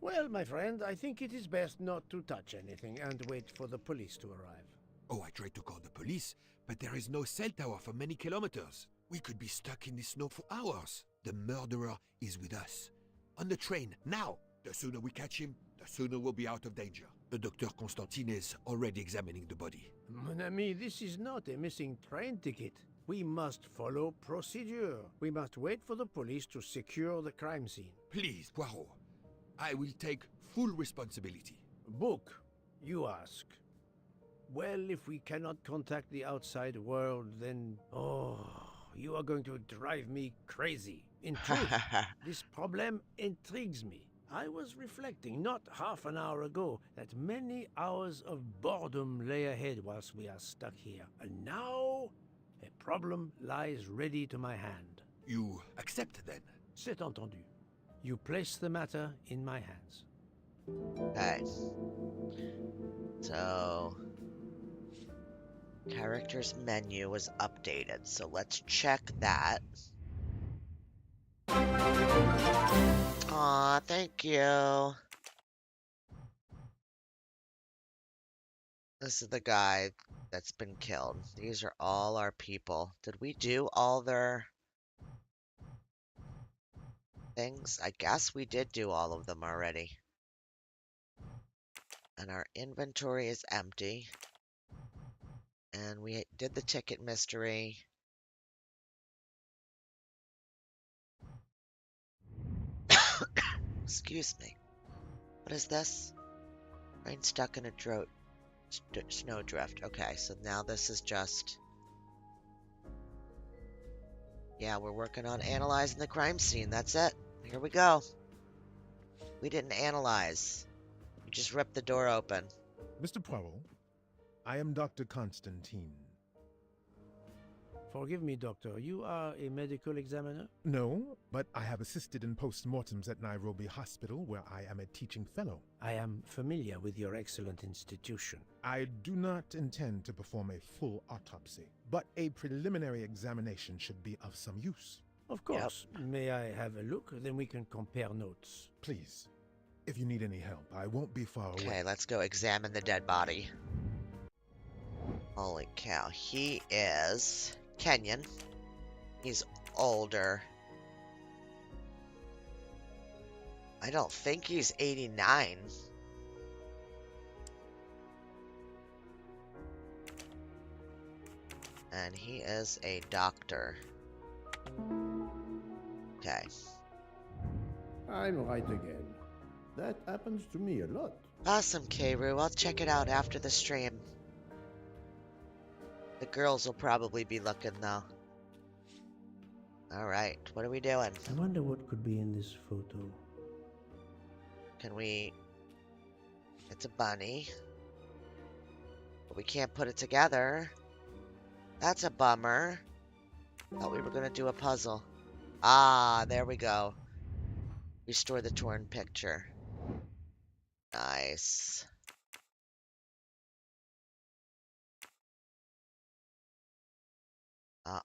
Well, my friend, I think it is best not to touch anything and wait for the police to arrive. Oh, I tried to call the police, but there is no cell tower for many kilometers. We could be stuck in the snow for hours. The murderer is with us. On the train, now! The sooner we catch him, the sooner we'll be out of danger. The Dr. Constantine is already examining the body. Mon ami, this is not a missing train ticket. We must follow procedure. We must wait for the police to secure the crime scene. Please, Poirot. I will take full responsibility. Book, you ask. Well, if we cannot contact the outside world, then... Oh, you are going to drive me crazy. In truth, this problem intrigues me. I was reflecting not half an hour ago that many hours of boredom lay ahead whilst we are stuck here. And now, a problem lies ready to my hand. You accept, then? C'est entendu. You place the matter in my hands. Okay. So... characters menu was updated, so let's check that. Aw, thank you. This is the guy that's been killed. These are all our people. Did we do all their things? I guess we did do all of them already. And our inventory is empty. And we did the ticket mystery. Excuse me. What is this? Rain stuck in a snowdrift. Okay, so now this is just... yeah, we're working on analyzing the crime scene. That's it. Here we go. We didn't analyze. We just ripped the door open. Mr. Poirot, I am Dr. Constantine. Forgive me, Doctor. You are a medical examiner? No, but I have assisted in post-mortems at Nairobi Hospital, where I am a teaching fellow. I am familiar with your excellent institution. I do not intend to perform a full autopsy, but a preliminary examination should be of some use. Of course. Yep. May I have a look? Then we can compare notes. Please. If you need any help, I won't be far away. Okay, let's go examine the dead body. Holy cow. He is Kenyan. He's older. I don't think he's 89. And he is a doctor. Okay. I'm right again. That happens to me a lot. Awesome, Keiru. I'll check it out after the stream. The girls will probably be looking, though. Alright, what are we doing? I wonder what could be in this photo. Can we... It's a bunny. But we can't put it together. That's a bummer. Thought we were going to do a puzzle. Ah, there we go. Restore the torn picture. Nice.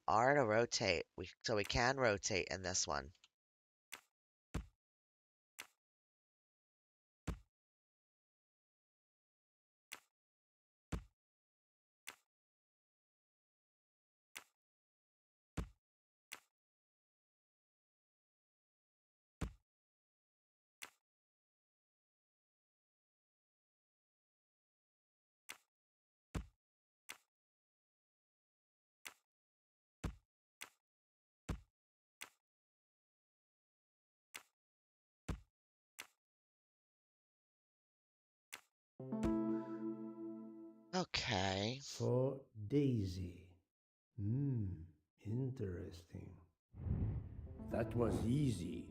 R to rotate. So we can rotate in this one. Okay. For Daisy. Interesting. That was easy.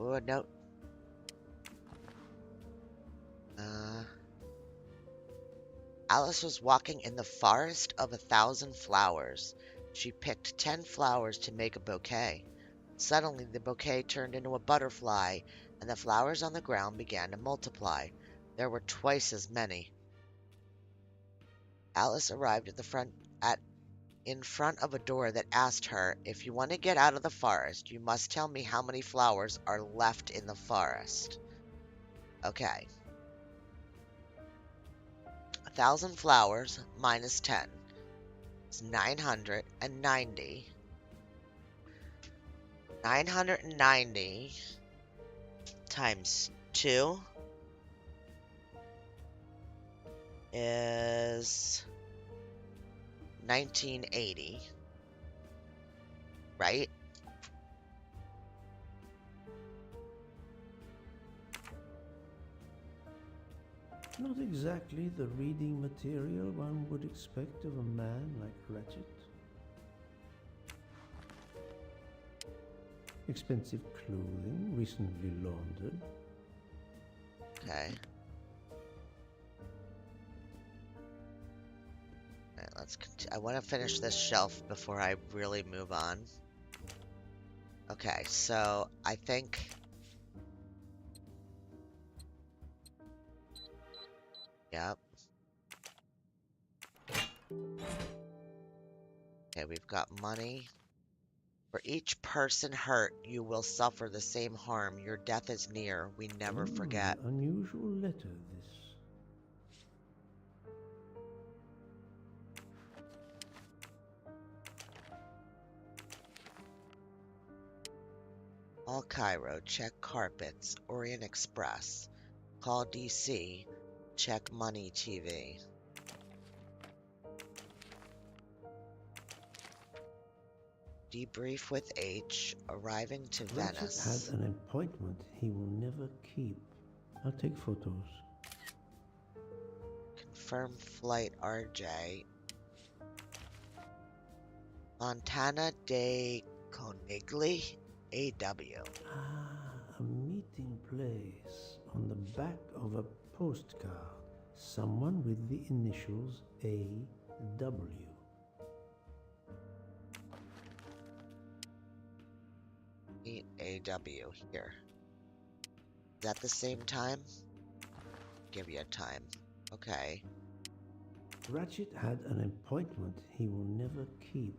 Oh, no. Alice was walking in the forest of 1,000 flowers. She picked 10 flowers to make a bouquet. Suddenly, the bouquet turned into a butterfly, and the flowers on the ground began to multiply. There were twice as many. Alice arrived in front of a door that asked her, "If you want to get out of the forest, you must tell me how many flowers are left in the forest." Okay. 1,000 flowers minus 10 is 990. 990 times 2 is 1980, right? Not exactly the reading material one would expect of a man like Ratchet. Expensive clothing, recently laundered. Okay. Alright, let's continue. I want to finish this shelf before I really move on. Okay, so I think... Yep. Okay, we've got money. For each person hurt, you will suffer the same harm. Your death is near. We never forget. Unusual letter, this. All Cairo, check carpets. Orient Express. Call DC. Check Money TV. Debrief with H. Arriving to Ratchet Venice. had an appointment he will never keep. I'll take photos. Confirm flight RJ. Montana de Conigli, AW. A meeting place on the back of a postcard. Someone with the initials AW. Meet AW here. Is that the same time? Give you a time. Okay. Ratchet had an appointment he will never keep.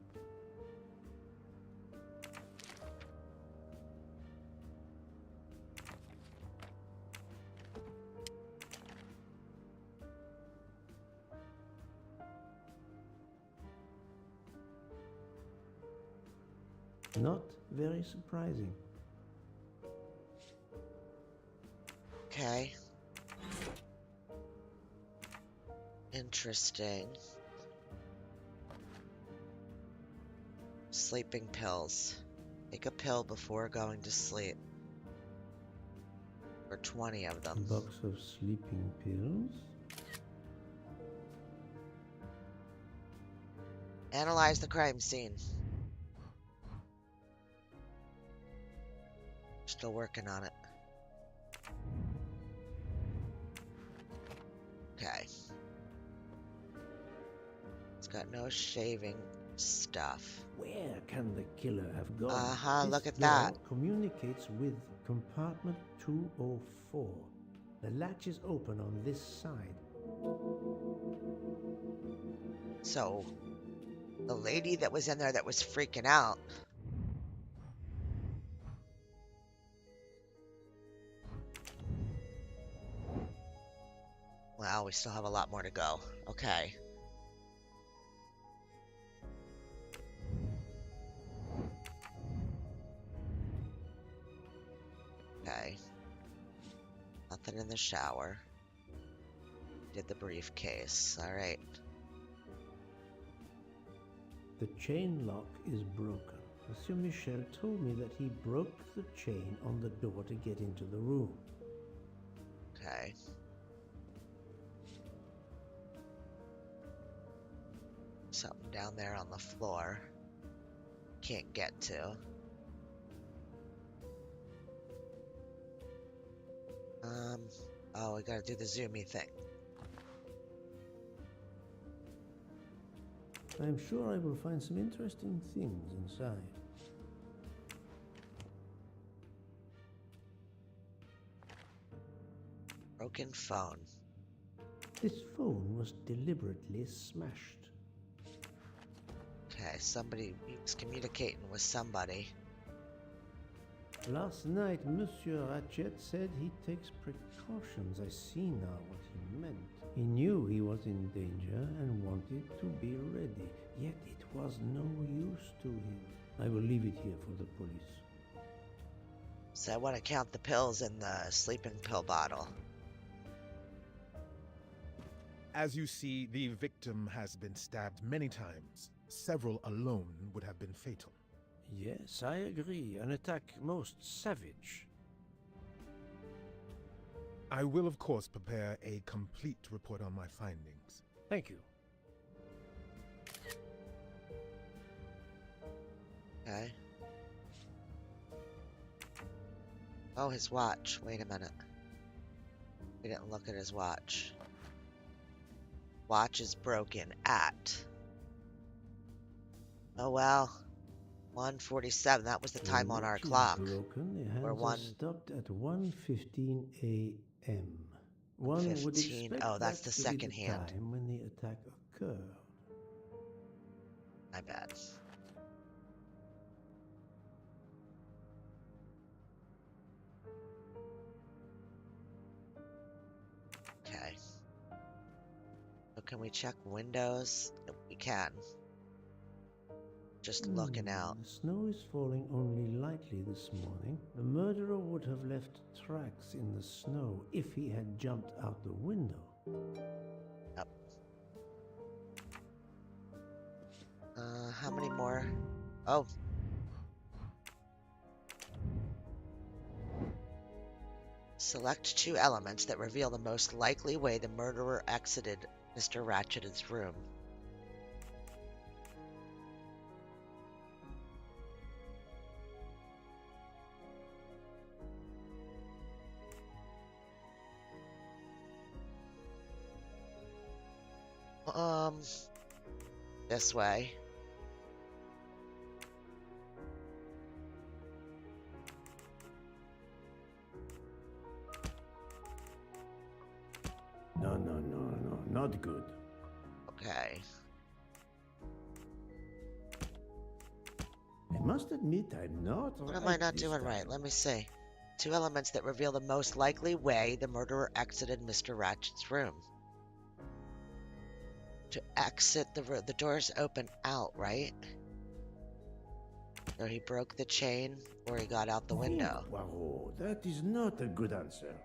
Not very surprising. Okay. Interesting. Sleeping pills. Take a pill before going to sleep. For 20 of them. A box of sleeping pills. Analyze the crime scene. Still working on it. Okay. It's got no shaving stuff. Where can the killer have gone? Uh-huh, This look at door that. communicates with compartment 204. The latch is open on this side. So, the lady that was in there that was freaking out. Wow, we still have a lot more to go. Okay. Okay. Nothing in the shower. Did the briefcase. All right. The chain lock is broken. Monsieur Michel told me that he broke the chain on the door to get into the room. Okay. Something down there on the floor. Can't get to. Oh, we gotta do the zoomy thing. I'm sure I will find some interesting things inside. Broken phone. This phone was deliberately smashed. Okay, somebody was communicating with somebody. Last night, Monsieur Ratchet said he takes precautions. I see now what he meant. He knew he was in danger and wanted to be ready, yet it was no use to him. I will leave it here for the police. So I want to count the pills in the sleeping pill bottle. As you see, the victim has been stabbed many times. Several alone would have been fatal. Yes, I agree. An attack most savage. I will, of course, prepare a complete report on my findings. Thank you. Okay. Oh, his watch. Wait a minute. We didn't look at his watch. Watch is broken at. Oh well. 1:47. That was the time on our clock. Broken. The hands Or are stopped at 1:15 a.m. One would 15. expect Oh, that's that the to be second the hand. time when the attack occurred. My bad. Okay. So can we check windows? We can. Just looking out. The snow is falling only lightly this morning. The murderer would have left tracks in the snow if he had jumped out the window. Yep. How many more? Oh. Select 2 elements that reveal the most likely way the murderer exited Mr. Ratchet's room. This way. No, not good. Okay. I must admit I'm not What am I not doing right? Let me see. 2 elements that reveal the most likely way the murderer exited Mr. Ratchet's room. To exit the doors open out, right? So he broke the chain or he got out the window. Wow, that is not a good answer.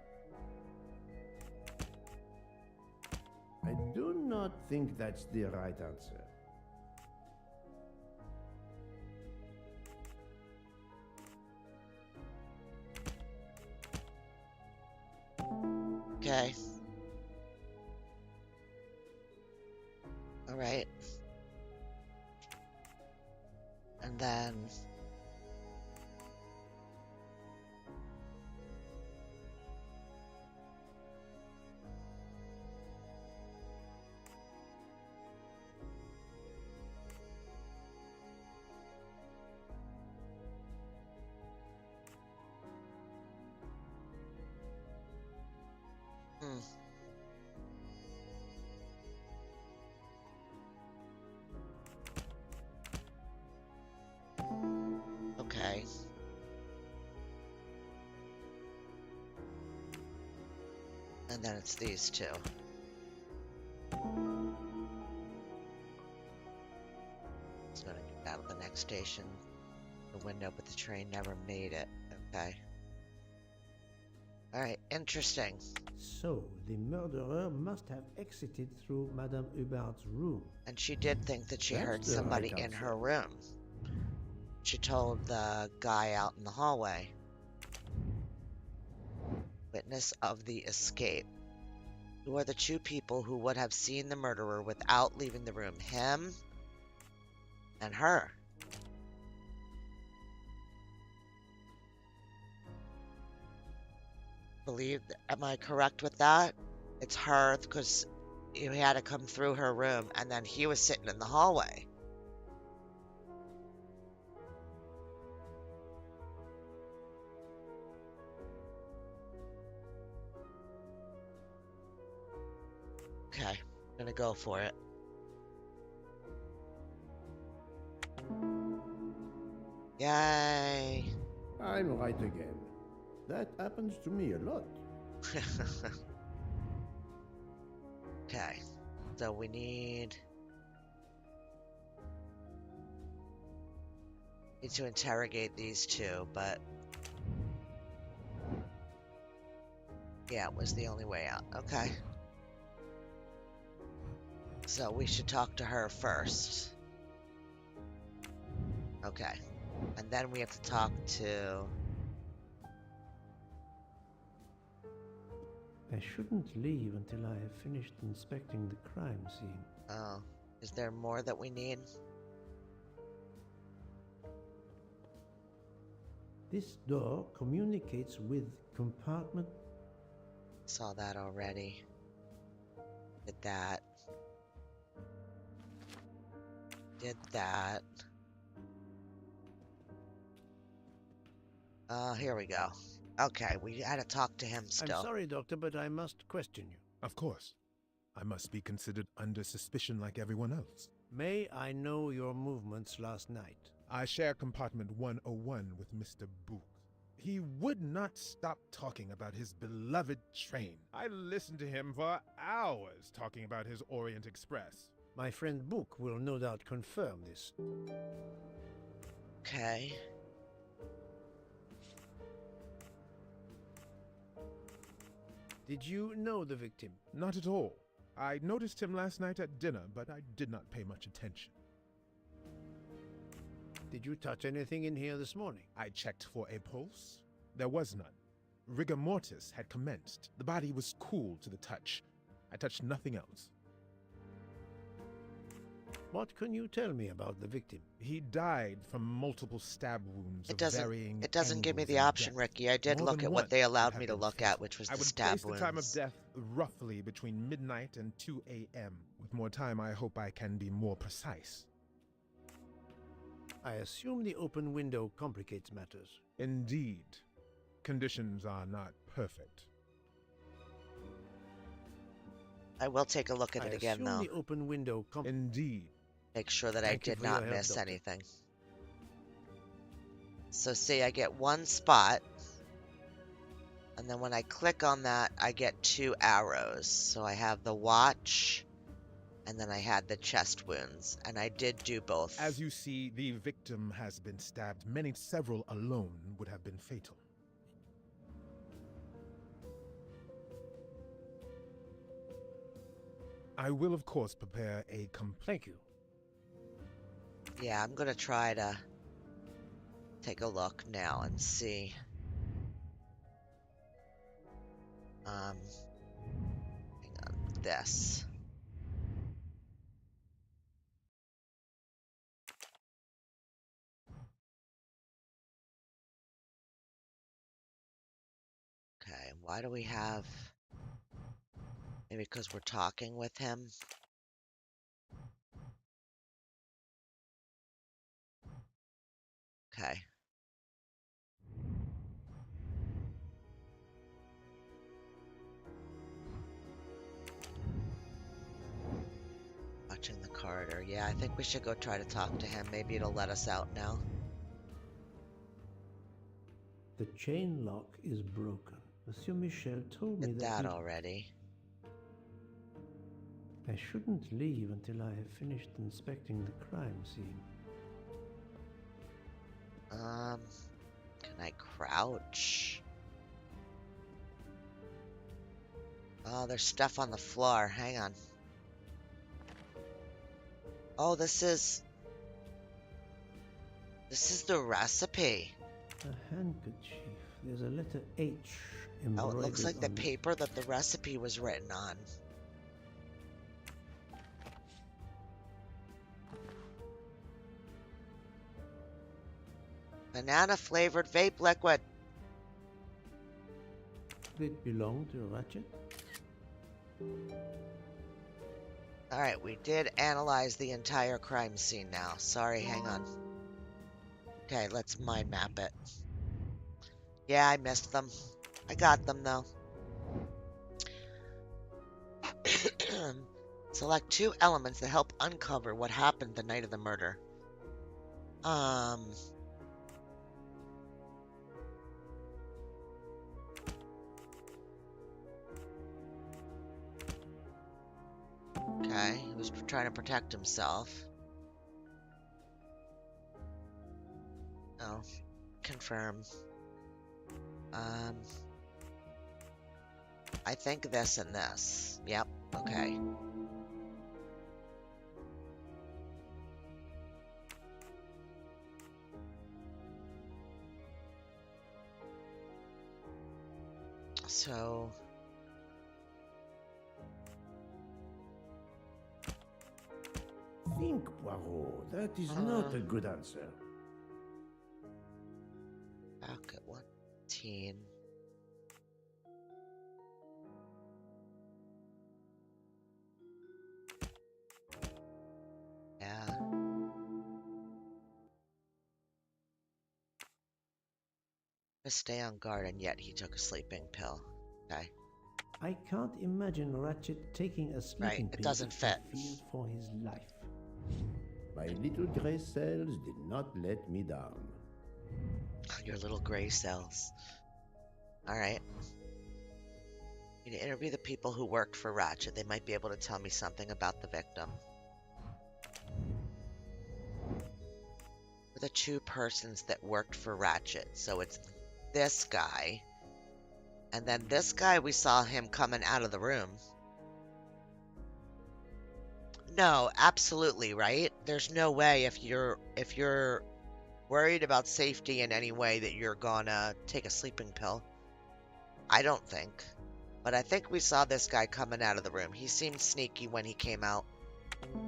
I do not think that's the right answer. Okay. All right. And then And then it's these two. It's gonna get out of the next station. The window, but the train never made it. Okay. Alright, interesting. So, the murderer must have exited through Madame Hubbard's room. And she did think that she That's heard the somebody right in answer. her room. She told the guy out in the hallway. Witness of the escape. Who are the two people who would have seen the murderer without leaving the room? Him and her. Am I correct with that? It's her, because he had to come through her room, and then he was sitting in the hallway. Okay, I'm gonna go for it. Yay! I'm right again. That happens to me a lot. Okay, so we need to interrogate these two, but yeah, it was the only way out. Okay. So we should talk to her first. Okay. And then we have to talk to... I shouldn't leave until I have finished inspecting the crime scene. Oh, is there more that we need? This door communicates with compartment... Saw that already. Did that. Did that. Here we go. Okay, we had to talk to him still. I'm sorry, Doctor, but I must question you. Of course. I must be considered under suspicion like everyone else. May I know your movements last night? I share compartment 101 with Mr. Book. He would not stop talking about his beloved train. I listened to him for hours talking about his Orient Express. My friend Book will no doubt confirm this. Okay. Did you know the victim? Not at all. I noticed him last night at dinner, but I did not pay much attention. Did you touch anything in here this morning? I checked for a pulse. There was none. Rigor mortis had commenced. The body was cool to the touch. I touched nothing else. What can you tell me about the victim? He died from multiple stab wounds of varying It doesn't give me angles the and option, depth. Ricky. I did More look than at one what they allowed would me have to been look fatal. at, which was I the would stab place wounds. the time of death roughly between midnight and 2 a.m. With more time, I hope I can be more precise. I assume the open window complicates matters. Indeed. Conditions are not perfect. I will take a look at it again, though. The open window Indeed. Make sure that Thank I you did for your not help, miss Doctor. anything. So see, I get one spot. And then when I click on that, I get 2 arrows. So I have the watch, and then I had the chest wounds. And I did do both. As you see, the victim has been stabbed. Several alone would have been fatal. I will, of course, prepare a complaint. Thank you. Yeah, I'm going to try to take a look now and see. Hang on, this. Okay, why do we have... Maybe because we're talking with him? Okay. Watching the corridor. Yeah, I think we should go try to talk to him. Maybe it'll let us out now. The chain lock is broken. Monsieur Michel told me Did that that he... already. I shouldn't leave until I have finished inspecting the crime scene. Can I crouch? Oh, there's stuff on the floor. Hang on. Oh, this is the recipe. A handkerchief. There's a letter H embroidered Oh, it looks like the on paper that the recipe was written on. Banana flavored vape liquid. Did it belong to Ratchet? Alright, we did analyze the entire crime scene now. Sorry, hang on. Okay, let's mind map it. Yeah, I missed them. I got them, though. Select 2 elements that help uncover what happened the night of the murder. Okay, he was trying to protect himself. Oh, confirm. I think this and this. Yep, okay. So... Think, Poirot. That is not a good answer. Back at 118. Yeah. Stay on guard, and yet he took a sleeping pill. Okay. I can't imagine Ratchet taking a sleeping pill. It doesn't fit. He feared for his life. My little gray cells did not let me down. Your little gray cells. Alright. I need to interview the people who worked for Ratchet. They might be able to tell me something about the victim. The 2 persons that worked for Ratchet. So it's this guy. And then this guy, we saw him coming out of the room. No, absolutely, right? There's no way if you're worried about safety in any way that you're gonna take a sleeping pill. I don't think. But I think we saw this guy coming out of the room. He seemed sneaky when he came out.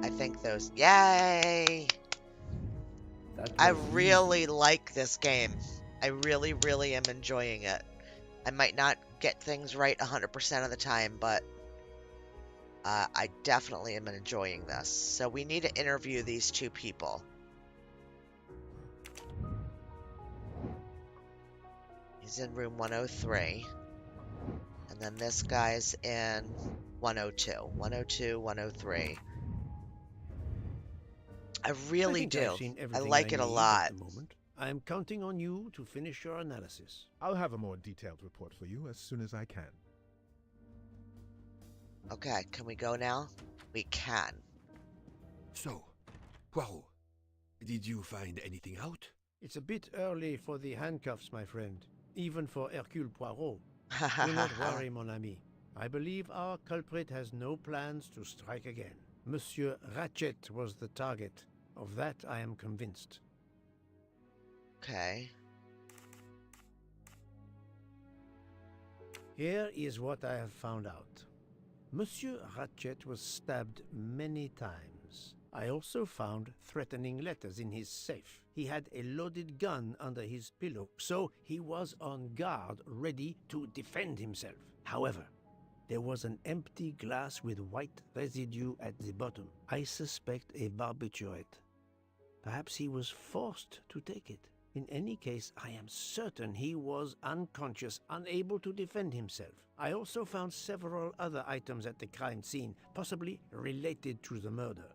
I think those... Yay! I really like this game. I really, really am enjoying it. I might not get things right 100% of the time, but I definitely am enjoying this. So we need to interview these 2 people. He's in room 103. And then this guy's in 102. 102, 103. I really do. I like it a lot. I'm counting on you to finish your analysis. I'll have a more detailed report for you as soon as I can. Okay, can we go now? We can. So, Poirot, did you find anything out? It's a bit early for the handcuffs, my friend. Even for Hercule Poirot. Do not worry, mon ami. I believe our culprit has no plans to strike again. Monsieur Ratchet was the target. Of that I am convinced. Okay. Here is what I have found out. Monsieur Ratchet was stabbed many times. I also found threatening letters in his safe. He had a loaded gun under his pillow, so he was on guard, ready to defend himself. However, there was an empty glass with white residue at the bottom. I suspect a barbiturate. Perhaps he was forced to take it. In any case, I am certain he was unconscious, unable to defend himself. I also found several other items at the crime scene, possibly related to the murder.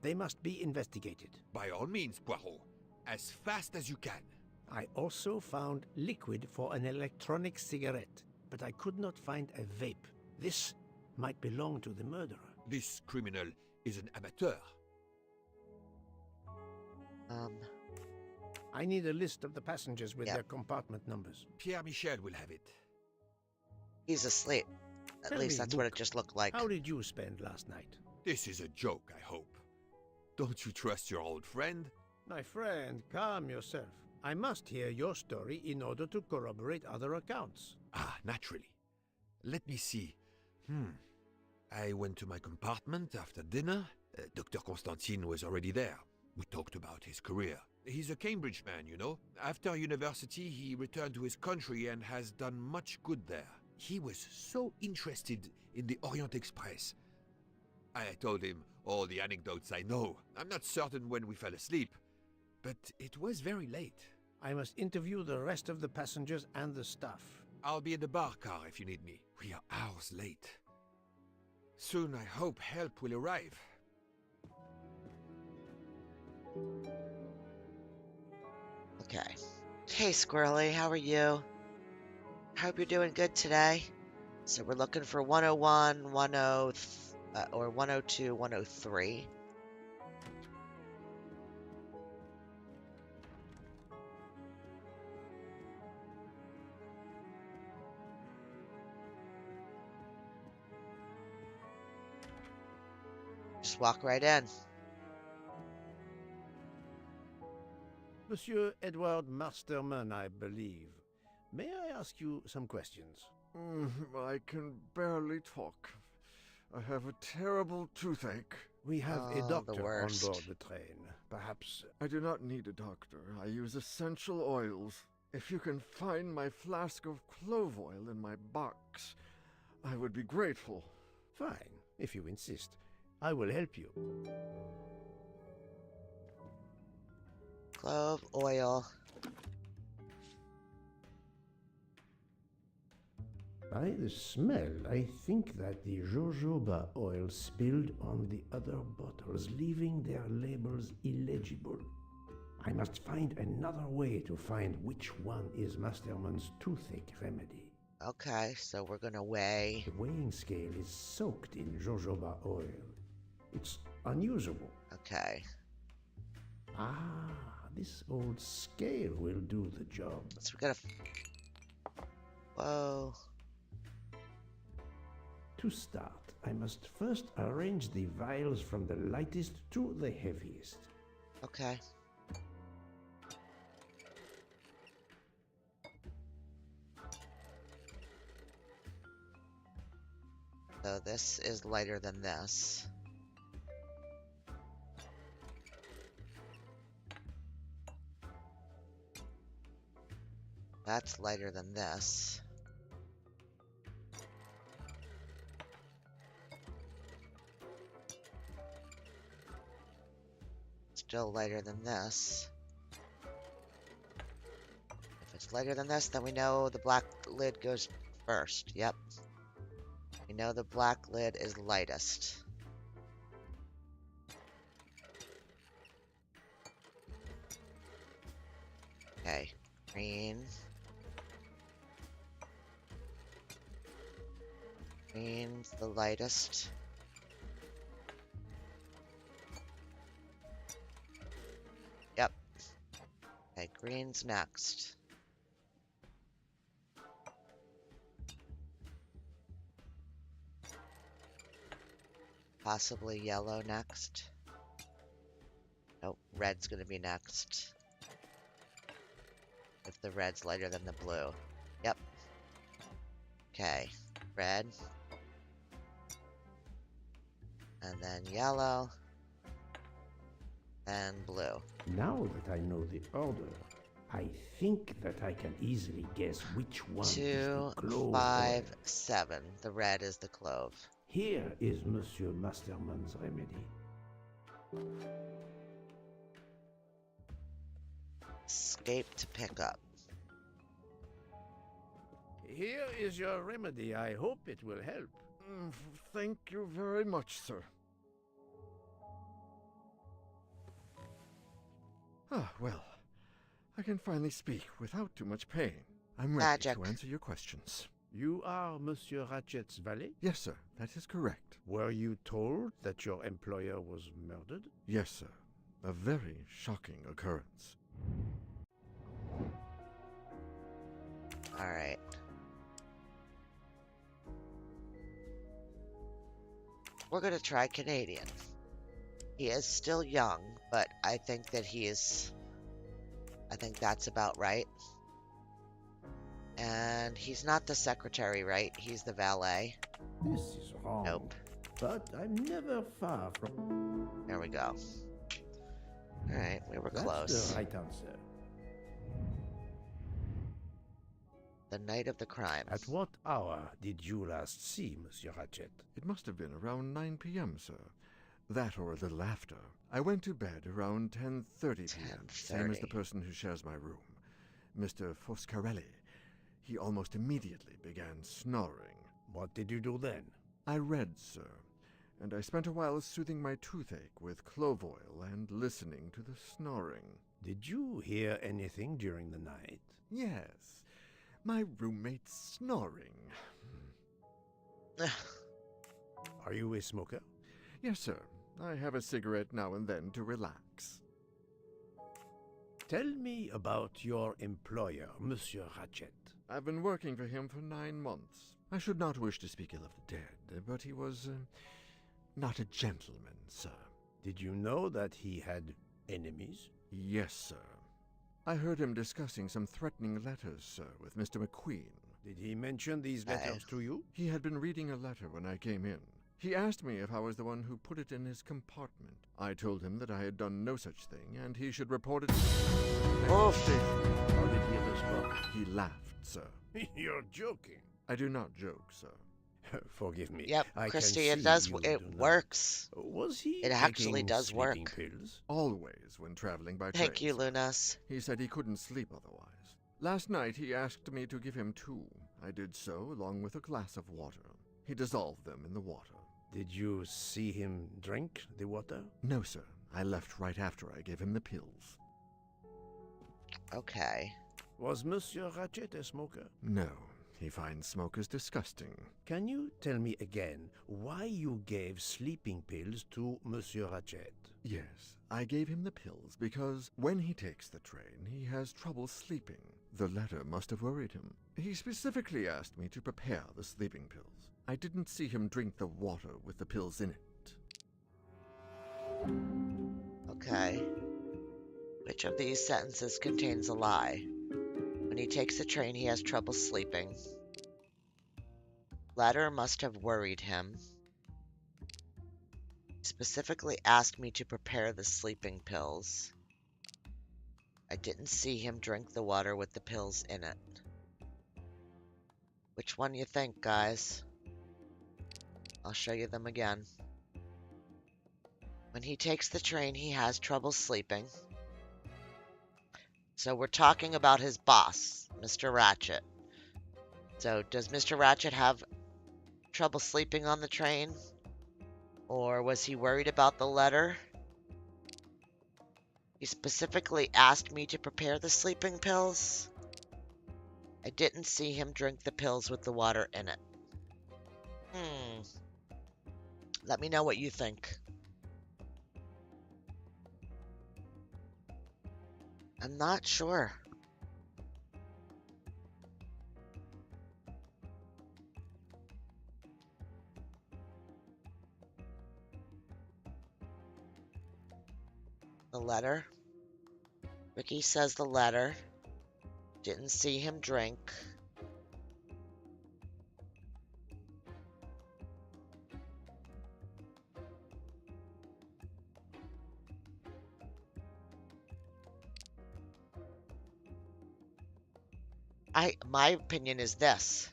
They must be investigated. By all means, Poirot. As fast as you can. I also found liquid for an electronic cigarette, but I could not find a vape. This might belong to the murderer. This criminal is an amateur. I need a list of the passengers with their compartment numbers. Pierre Michel will have it. He's asleep. At Tell least me, that's what it Book, just looked like. How did you spend last night? This is a joke, I hope. Don't you trust your old friend? My friend, calm yourself. I must hear your story in order to corroborate other accounts. Ah, naturally. Let me see. I went to my compartment after dinner. Dr. Constantine was already there. We talked about his career. He's a Cambridge man, you know. After university, he returned to his country and has done much good there. He was so interested in the Orient Express. I told him all the anecdotes I know. I'm not certain when we fell asleep, but it was very late. I must interview the rest of the passengers and the staff. I'll be in the bar car if you need me. We are hours late. Soon I hope help will arrive. Okay. Hey, Squirrely, how are you? Hope you're doing good today. So we're looking for 101, or 102, 103. Just walk right in. Monsieur Edward Masterman, I believe. May I ask you some questions? I can barely talk. I have a terrible toothache. We have a doctor on worst. board the train. Perhaps... I do not need a doctor. I use essential oils. If you can find my flask of clove oil in my box, I would be grateful. Fine, if you insist. I will help you. Clove oil. By the smell, I think that the jojoba oil spilled on the other bottles, leaving their labels illegible. I must find another way to find which one is Masterman's toothache remedy. Okay, so we're gonna weigh. The weighing scale is soaked in jojoba oil. It's unusable. Okay. Ah, this old scale will do the job. So we gotta. Whoa. To start, I must first arrange the vials from the lightest to the heaviest. Okay. So this is lighter than this. That's lighter than this. Still lighter than this. If it's lighter than this, then we know the black lid goes first. Yep. We know the black lid is lightest. Okay. Green. Green's the lightest. Yep. Okay, green's next. Possibly yellow next. Nope, red's gonna be next. If the red's lighter than the blue. Yep. Okay, red. And then yellow. And blue. Now that I know the order, I think that I can easily guess which one is 2, the clove 5, oil. 7. The red is the clove. Here is Monsieur Masterman's remedy. Escape to pick up. Here is your remedy. I hope it will help. Thank you very much, sir. Ah, well, I can finally speak without too much pain. I'm ready Magic. to answer your questions. You are Monsieur Ratchet's valet? Yes, sir. That is correct. Were you told that your employer was murdered? Yes, sir. A very shocking occurrence. All right. We're going to try Canadian. He is still young, but I think that I think that's about right. And he's not the secretary, right? He's the valet. This is wrong. Nope. But I'm never far from... There we go. All right, we were That's close. the right answer. The night of the crime. At what hour did you last see Monsieur Ratchet? It must have been around 9 p.m., sir. That or a little after. I went to bed around 10:30 p.m., same as the person who shares my room, Mr. Foscarelli. He almost immediately began snoring. What did you do then? I read, sir, and I spent a while soothing my toothache with clove oil and listening to the snoring. Did you hear anything during the night? Yes, my roommate snoring. Are you a smoker? Yes, sir. I have a cigarette now and then to relax. Tell me about your employer, Monsieur Ratchet. I've been working for him for 9 months. I should not wish to speak ill of the dead, but he was not a gentleman, sir. Did you know that he had enemies? Yes, sir. I heard him discussing some threatening letters, sir, with Mr. McQueen. Did he mention these letters to you? He had been reading a letter when I came in. He asked me if I was the one who put it in his compartment. I told him that I had done no such thing, and he should report it to the How did he respond? He laughed, sir. You're joking. I do not joke, sir. Forgive me. Yep, I Christy, can it see does. you It do not. works. Was he It actually taking does sleeping work. pills? Always when traveling by train. Thank you, Lunas. He said he couldn't sleep otherwise. Last night he asked me to give him 2. I did so, along with a glass of water. He dissolved them in the water. Did you see him drink the water? No, sir. I left right after I gave him the pills. Okay. Was Monsieur Ratchet a smoker? No. He finds smokers disgusting. Can you tell me again why you gave sleeping pills to Monsieur Ratchet? Yes, I gave him the pills because when he takes the train, he has trouble sleeping. The letter must have worried him. He specifically asked me to prepare the sleeping pills. I didn't see him drink the water with the pills in it. Okay. Which of these sentences contains a lie? When he takes the train, he has trouble sleeping. Letter must have worried him. Specifically asked me to prepare the sleeping pills. I didn't see him drink the water with the pills in it. Which one you think, guys? I'll show you them again. When he takes the train, he has trouble sleeping. So we're talking about his boss, Mr. Ratchet. So does Mr. Ratchet have trouble sleeping on the train? Or was he worried about the letter? He specifically asked me to prepare the sleeping pills. I didn't see him drink the pills with the water in it. Let me know what you think. I'm not sure. The letter. Ricky says the letter. Didn't see him drink. My opinion is this.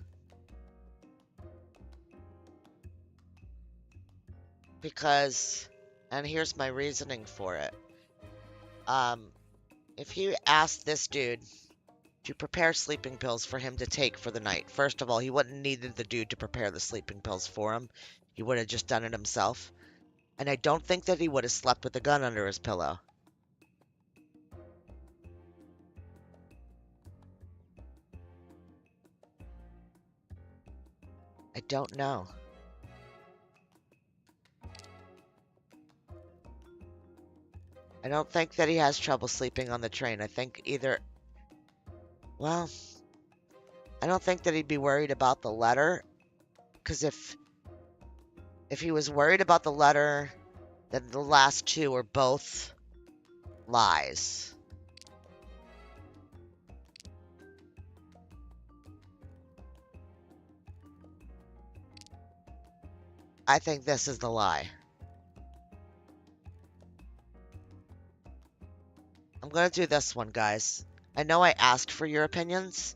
Because, and here's my reasoning for it. If you asked this dude to prepare sleeping pills for him to take for the night, first of all, he wouldn't needed the dude to prepare the sleeping pills for him. He would have just done it himself. And I don't think that he would have slept with a gun under his pillow. don't know. I don't think that he has trouble sleeping on the train. I think either... Well, I don't think that he'd be worried about the letter, because if he was worried about the letter, then the last two are both lies. I think this is the lie. I'm going to do this one, guys. I know I asked for your opinions.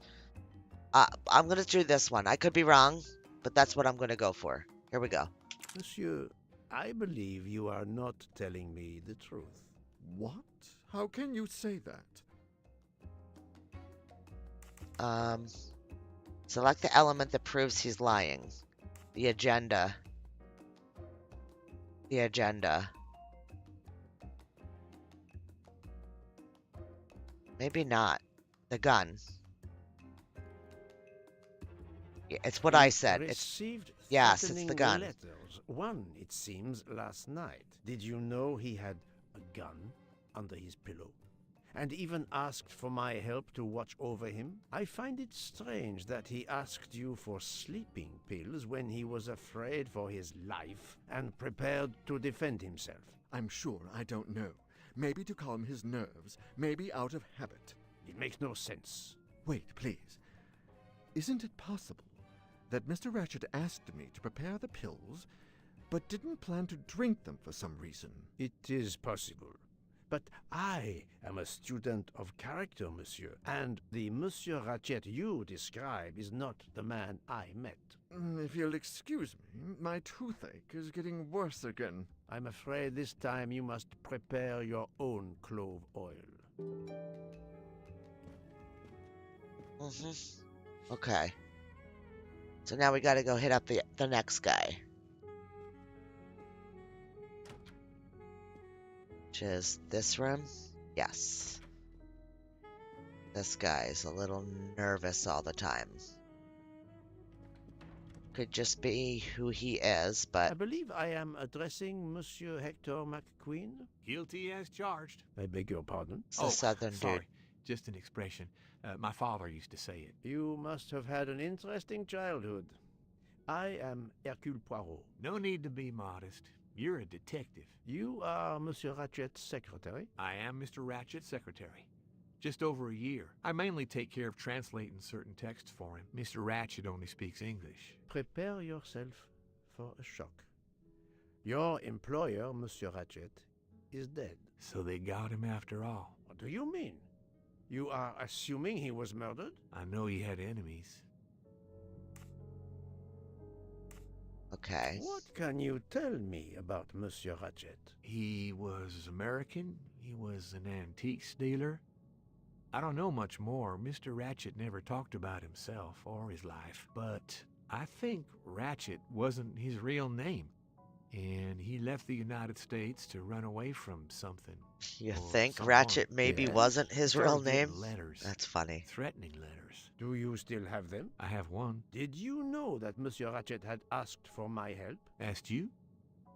I'm going to do this one. I could be wrong, but that's what I'm going to go for. Here we go. Monsieur, I believe you are not telling me the truth. What? How can you say that? Select the element that proves he's lying. The agenda. The agenda. Maybe not. The gun. Yeah, it's what I said. Received yes, it's the gun. Letters. One, it seems, last night. Did you know he had a gun under his pillow? And even asked for my help to watch over him? I find it strange that he asked you for sleeping pills when he was afraid for his life and prepared to defend himself. I'm sure I don't know. Maybe to calm his nerves, maybe out of habit. It makes no sense. Wait, please. Isn't it possible that Mr. Ratchet asked me to prepare the pills, but didn't plan to drink them for some reason? It is possible. But I am a student of character, monsieur, and the Monsieur Ratchet you describe is not the man I met. If you'll excuse me, my toothache is getting worse again. I'm afraid this time you must prepare your own clove oil. Okay. So now we gotta go hit up the next guy. Which is this room? Yes. This guy's a little nervous all the time. Could just be who he is, but... I believe I am addressing Monsieur Hector McQueen. Guilty as charged. I beg your pardon? It's a southern sorry. dude. Just an expression. My father used to say it. You must have had an interesting childhood. I am Hercule Poirot. No need to be modest. You're a detective. You are Monsieur Ratchet's secretary? I am Mr. Ratchet's secretary. Just over a year. I mainly take care of translating certain texts for him. Mr. Ratchet only speaks English. Prepare yourself for a shock. Your employer, Monsieur Ratchet, is dead. So they got him after all. What do you mean? You are assuming he was murdered? I know he had enemies. Okay. What can you tell me about Monsieur Ratchet? He was American. He was an antiques dealer. I don't know much more. Mr. Ratchet never talked about himself or his life. But I think Ratchet wasn't his real name. And he left the United States to run away from something. You think Ratchet maybe wasn't his real name? Letters. That's funny. Threatening letters. Do you still have them? I have one. Did you know that Monsieur Ratchet had asked for my help? Asked you?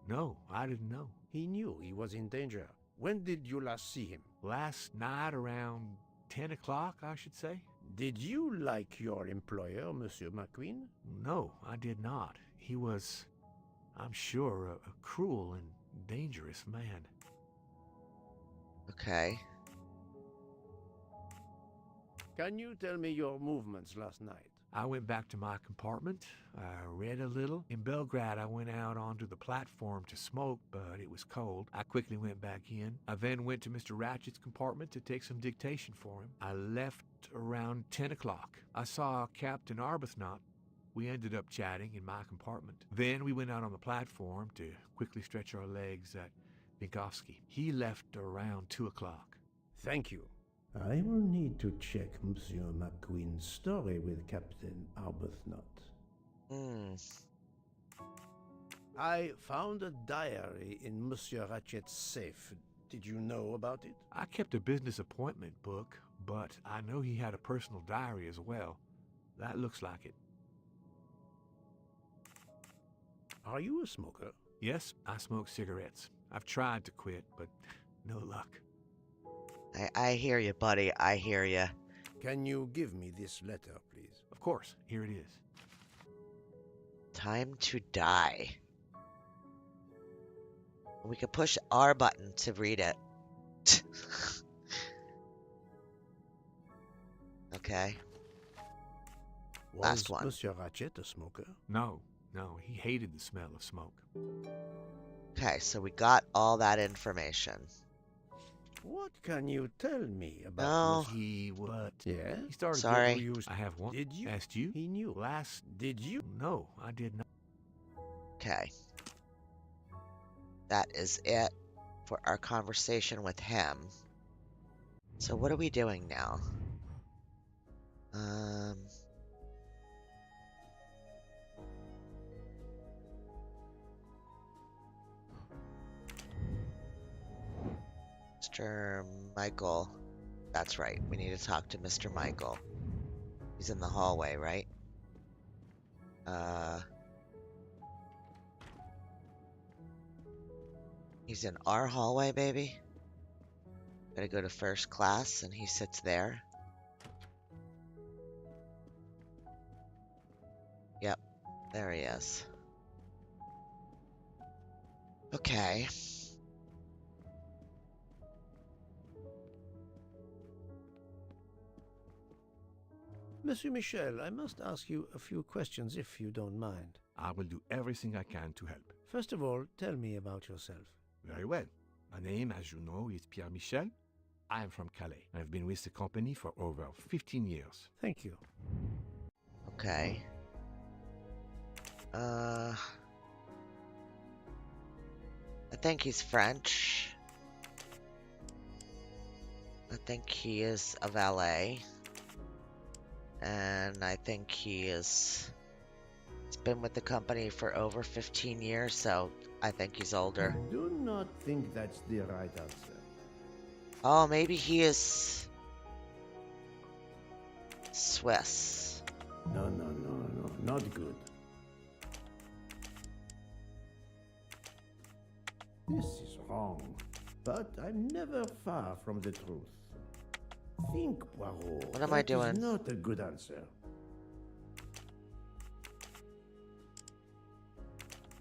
No, I didn't know. He knew he was in danger. When did you last see him? Last night around 10 o'clock, I should say. Did you like your employer, Monsieur McQueen? No, I did not. He was, I'm sure, a cruel and dangerous man. Okay. Can you tell me your movements last night? I went back to my compartment. I read a little. In Belgrade, I went out onto the platform to smoke, but it was cold. I quickly went back in. I then went to Mr. Ratchet's compartment to take some dictation for him. I left around 10 o'clock. I saw Captain Arbuthnot. We ended up chatting in my compartment. Then we went out on the platform to quickly stretch our legs at Binkovsky. He left around 2 o'clock. Thank you. I will need to check Monsieur McQueen's story with Captain Arbuthnot. I found a diary in Monsieur Ratchet's safe. Did you know about it? I kept a business appointment book, but I know he had a personal diary as well. That looks like it. Are you a smoker? Yes, I smoke cigarettes. I've tried to quit, but no luck. I hear you, buddy. I hear you. Can you give me this letter, please? Of course, here it is. Time to die. We can push R button to read it. Okay. Last Was one. Monsieur Ratchet a smoker? No, he hated the smell of smoke. Okay, so we got all that information. What can you tell me about No. Monsieur? He what? Yeah? He started Sorry. to use. I have one. Did you? Asked you? He knew. Last. Did you? No, I did not. Okay. That is it for our conversation with him. So what are we doing now? Mr. Michael. That's right. We need to talk to Mr. Michael. He's in the hallway, right? He's in our hallway, baby. Gotta go to first class, and he sits there. Yep, there he is. Okay. Monsieur Michel, I must ask you a few questions if you don't mind. I will do everything I can to help. First of all, tell me about yourself. Very well. My name, as you know, is Pierre Michel. I am from Calais. I've been with the company for over 15 years. Thank you. Okay. I think he's French. I think he is a valet. And I think he's been with the company for over 15 years, so I think he's older. I do not think that's the right answer. Oh, maybe he is Swiss. No, not good. This is wrong, but I'm never far from the truth. Think, Poirot. What am I doing? That is not a good answer.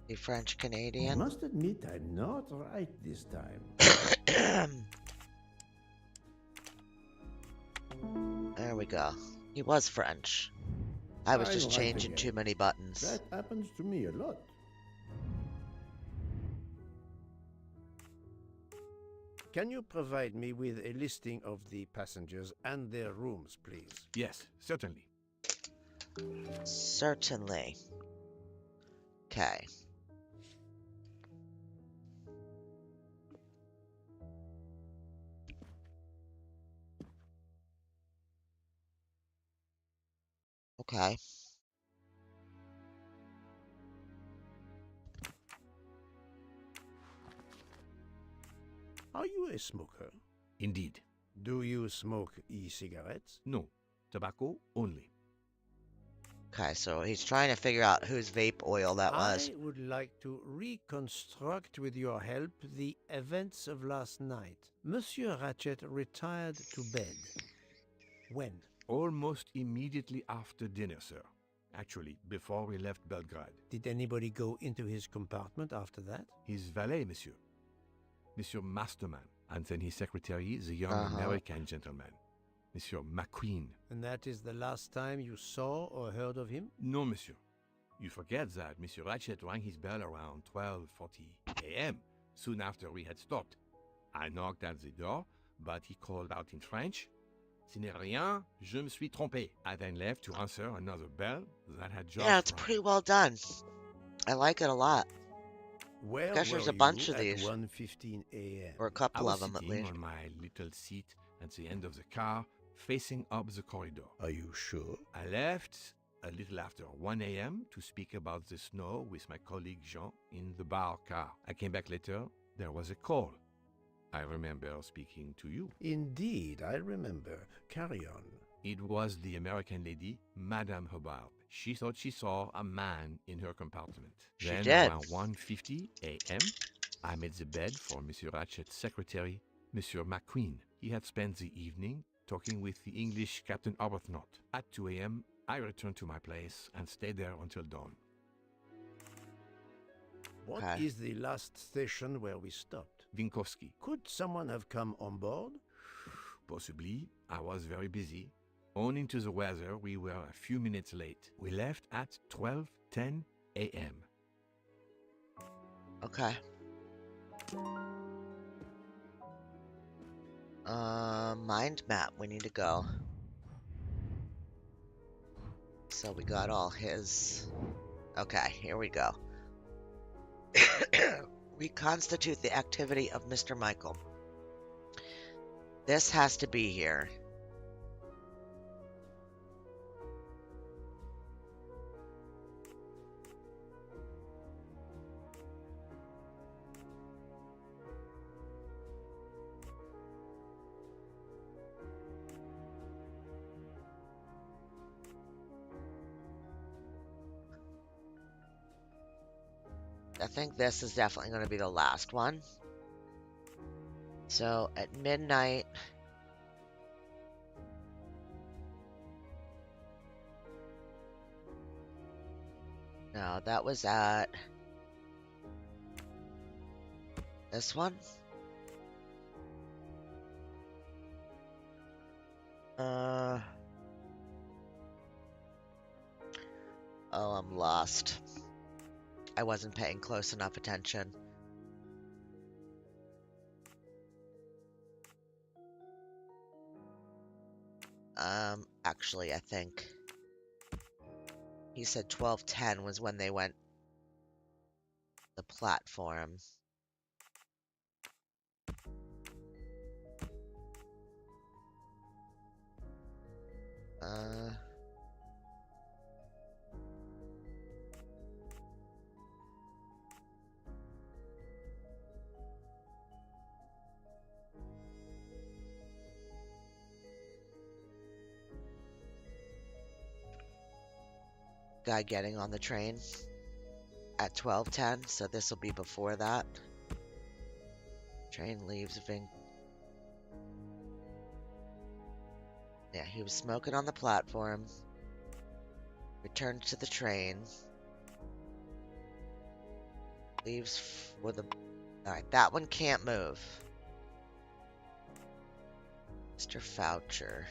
The French I Canadian. must admit I'm not right this time. There we go. He was French. I was just I'm right changing again. too many buttons. That happens to me a lot. Can you provide me with a listing of the passengers and their rooms, please? Yes, certainly. Certainly. Okay. Okay. Are you a smoker? Indeed. Do you smoke e-cigarettes? No. Tobacco only. Okay, so he's trying to figure out whose vape oil that was. I would like to reconstruct with your help the events of last night. Monsieur Ratchet retired to bed. When? Almost immediately after dinner, sir. Actually, before we left Belgrade. Did anybody go into his compartment after that? His valet, monsieur. Monsieur Masterman. And then his secretary, the young American gentleman. Monsieur McQueen. And that is the last time you saw or heard of him? No, monsieur. You forget that Monsieur Ratchet rang his bell around 12:40 a.m., soon after we had stopped. I knocked at the door, but he called out in French, "Ce n'est rien, je me suis trompé." I then left to answer another bell that had just Yeah, it's rung. pretty well done. I like it a lot. Where Gosh, there's were a bunch you of these. at 1:15 a.m.? Or a I couple was of them at sitting least. on my little seat at the end of the car, facing up the corridor. Are you sure? I left a little after 1 a.m. to speak about the snow with my colleague Jean in the bar car. I came back later. There was a call. I remember speaking to you. Indeed, I remember. Carry on. It was the American lady, Madame Hubbard. She thought she saw a man in her compartment. She Then, did. around 1:50 a.m., I made the bed for Monsieur Ratchet's secretary, Monsieur McQueen. He had spent the evening talking with the English Captain Arbuthnot. At 2 a.m., I returned to my place and stayed there until dawn. What is the last station where we stopped? Winkowski. Could someone have come on board? Possibly. I was very busy. Owing to the weather, we were a few minutes late. We left at 12:10 a.m. Okay. Mind map. We need to go. So we got all his... Okay, here we go. Reconstitute the activity of Mr. Michael. This has to be here. I think this is definitely going to be the last one. So at midnight, no, that was at this one. Oh, I'm lost. I wasn't paying close enough attention. Actually, I think he said 12:10 was when they went the platform. Guy getting on the train at 12:10, so this will be before that. Train leaves Yeah, he was smoking on the platform. Returned to the train. Leaves with a... Alright, that one can't move. Mr. Foucher.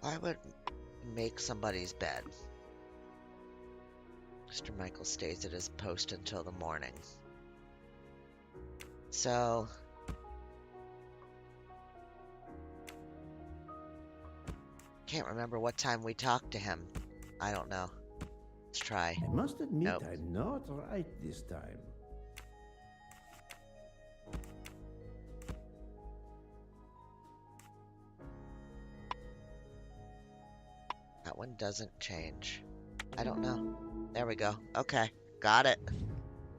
I would make somebody's bed. Mr. Michael stays at his post until the morning. So... Can't remember what time we talked to him. I don't know. Let's try. I must admit Nope. I'm not right this time. That one doesn't change. I don't know. There we go. Okay. Got it.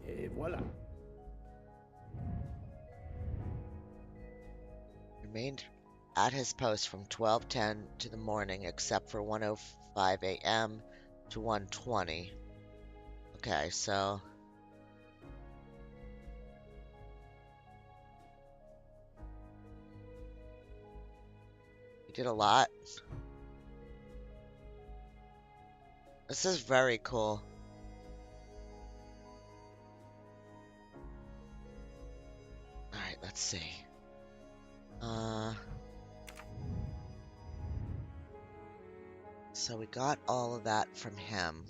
Et voilà. Remained at his post from 12:10 to the morning, except for 1:05 a.m. to 1:20. Okay, so... He did a lot. This is very cool. Alright, let's see. So we got all of that from him.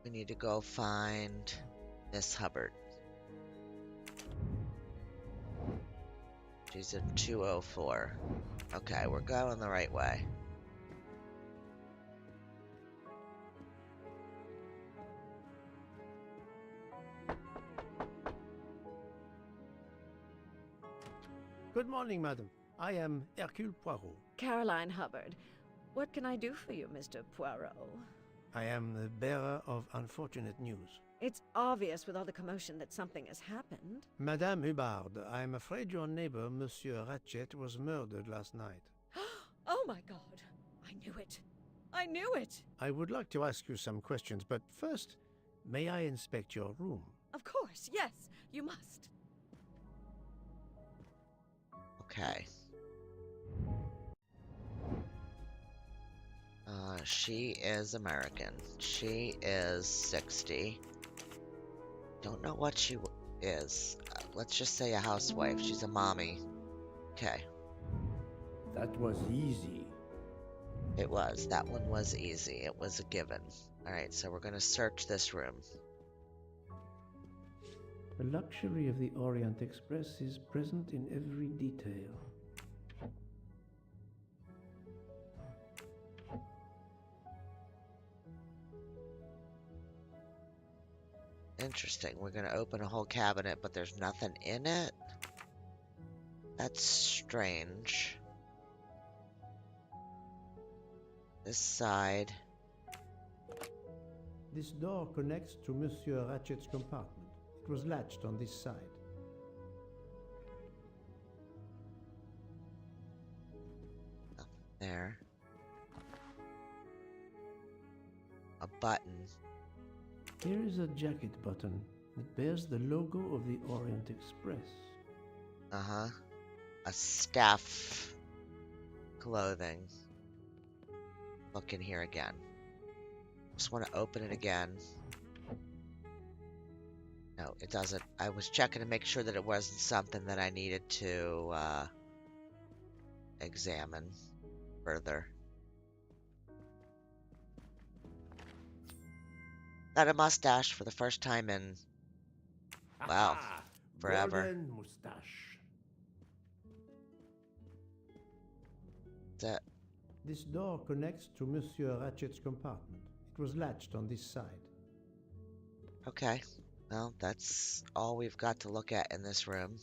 We need to go find Miss Hubbard. She's in 204. Okay, we're going the right way. Good morning, madam. I am Hercule Poirot. Caroline Hubbard. What can I do for you, Mr. Poirot? I am the bearer of unfortunate news. It's obvious with all the commotion that something has happened. Madame Hubbard, I'm afraid your neighbor, Monsieur Ratchet, was murdered last night. Oh my God! I knew it! I knew it! I would like to ask you some questions, but first, may I inspect your room? Of course, yes, you must. Okay. She is American. She is 60. Don't know what she is. Let's just say a housewife. She's a mommy. Okay. That was easy. It was. That one was easy. It was a given. Alright, so we're going to search this room. The luxury of the Orient Express is present in every detail. Interesting. We're going to open a whole cabinet, but there's nothing in it? That's strange. This side. This door connects to Monsieur Ratchet's compartment. It was latched on this side. Nothing there. A button. Here is a jacket button that bears the logo of the Orient Express. Uh-huh. A staff clothing. Look in here again. Just want to open it again. No, it doesn't. I was checking to make sure that it wasn't something that I needed to examine further. Got a mustache for the first time in, wow, forever. Golden mustache. That. This door connects to Monsieur Ratchet's compartment. It was latched on this side. Okay. Well, that's all we've got to look at in this room.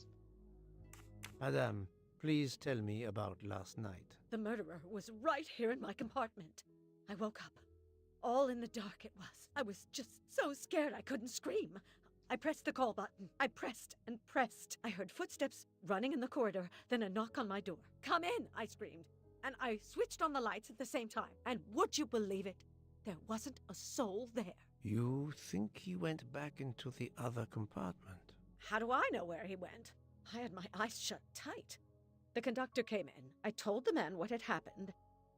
Madame, please tell me about last night. The murderer was right here in my compartment. I woke up. All in the dark it was. I was just so scared I couldn't scream. I pressed the call button. I pressed and pressed. I heard footsteps running in the corridor, then a knock on my door. "Come in," I screamed. And I switched on the lights at the same time. And would you believe it? There wasn't a soul there. You think he went back into the other compartment? How do I know where he went? I had my eyes shut tight. The conductor came in. I told the man what had happened,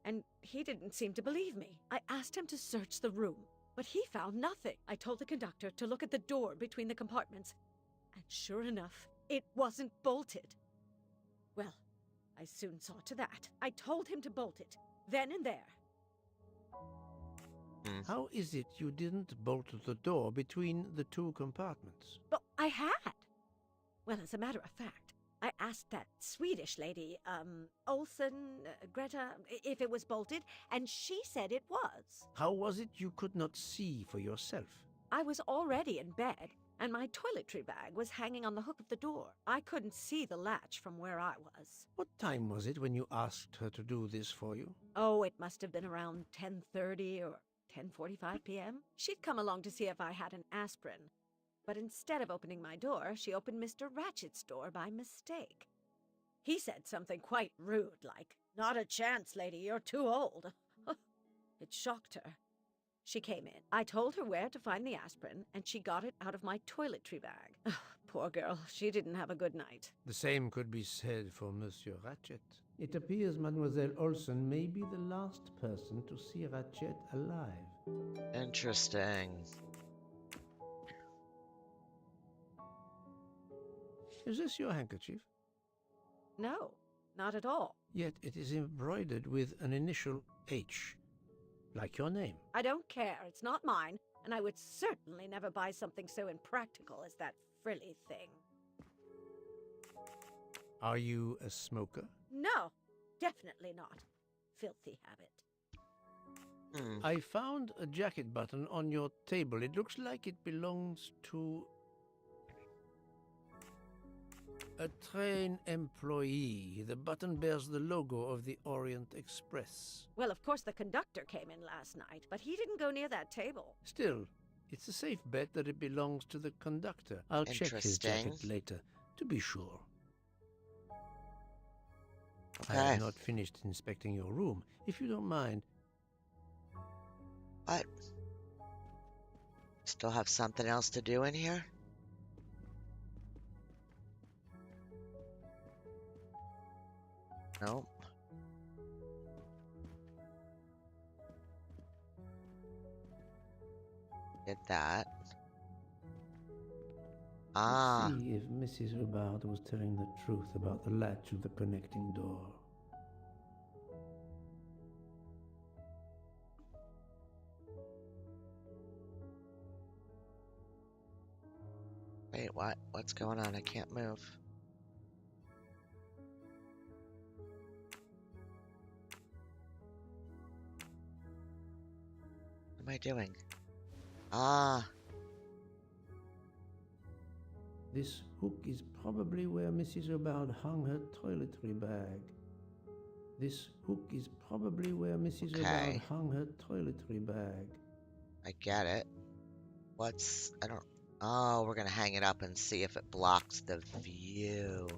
and he didn't seem to believe me. I asked him to search the room, but he found nothing. I told the conductor to look at the door between the compartments, and sure enough, it wasn't bolted. Well, I soon saw to that. I told him to bolt it, then and there. How is it you didn't bolt the door between the two compartments? But I had. Well, as a matter of fact, I asked that Swedish lady, Greta, if it was bolted, and she said it was. How was it you could not see for yourself? I was already in bed, and my toiletry bag was hanging on the hook of the door. I couldn't see the latch from where I was. What time was it when you asked her to do this for you? Oh, it must have been around 10:30 or 10:45 p.m. She'd come along to see if I had an aspirin. But instead of opening my door, she opened Mr. Ratchet's door by mistake. He said something quite rude, like, "Not a chance, lady, you're too old." It shocked her. She came in. I told her where to find the aspirin, and she got it out of my toiletry bag. Poor girl, she didn't have a good night. The same could be said for Monsieur Ratchet. It appears Mademoiselle Olsen may be the last person to see Ratchet alive. Interesting. Is this your handkerchief? No, not at all. Yet it is embroidered with an initial H, like your name. I don't care. It's not mine, and I would certainly never buy something so impractical as that frilly thing. Are you a smoker? No, definitely not. Filthy habit. I found a jacket button on your table. It looks like it belongs to... A train employee. The button bears the logo of the Orient Express. Well, of course the conductor came in last night, but he didn't go near that table. Still, it's a safe bet that it belongs to the conductor. I'll check his jacket later, to be sure. Okay. I have not finished inspecting your room, if you don't mind. What? Still have something else to do in here? Nope. Did that. Ah. Let's see if Mrs. Hubbard was telling the truth about the latch of the connecting door. Wait, what? What's going on? I can't move. What am I doing? Ah. This hook is probably where Mrs. Hubbard hung her toiletry bag. This hook is probably where Mrs. Hubbard hung her toiletry bag. I get it. I don't... Oh, we're gonna hang it up and see if it blocks the view.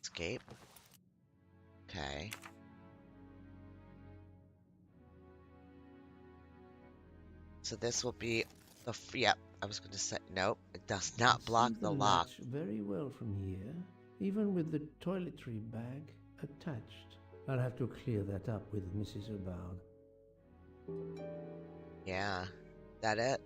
Escape. Okay. So this will be the... Yep, I was gonna say... Nope, it does not block the lock. Latch very well from here, even with the toiletry bag attached. I'll have to clear that up with Mrs. Hubbard. Yeah. That it?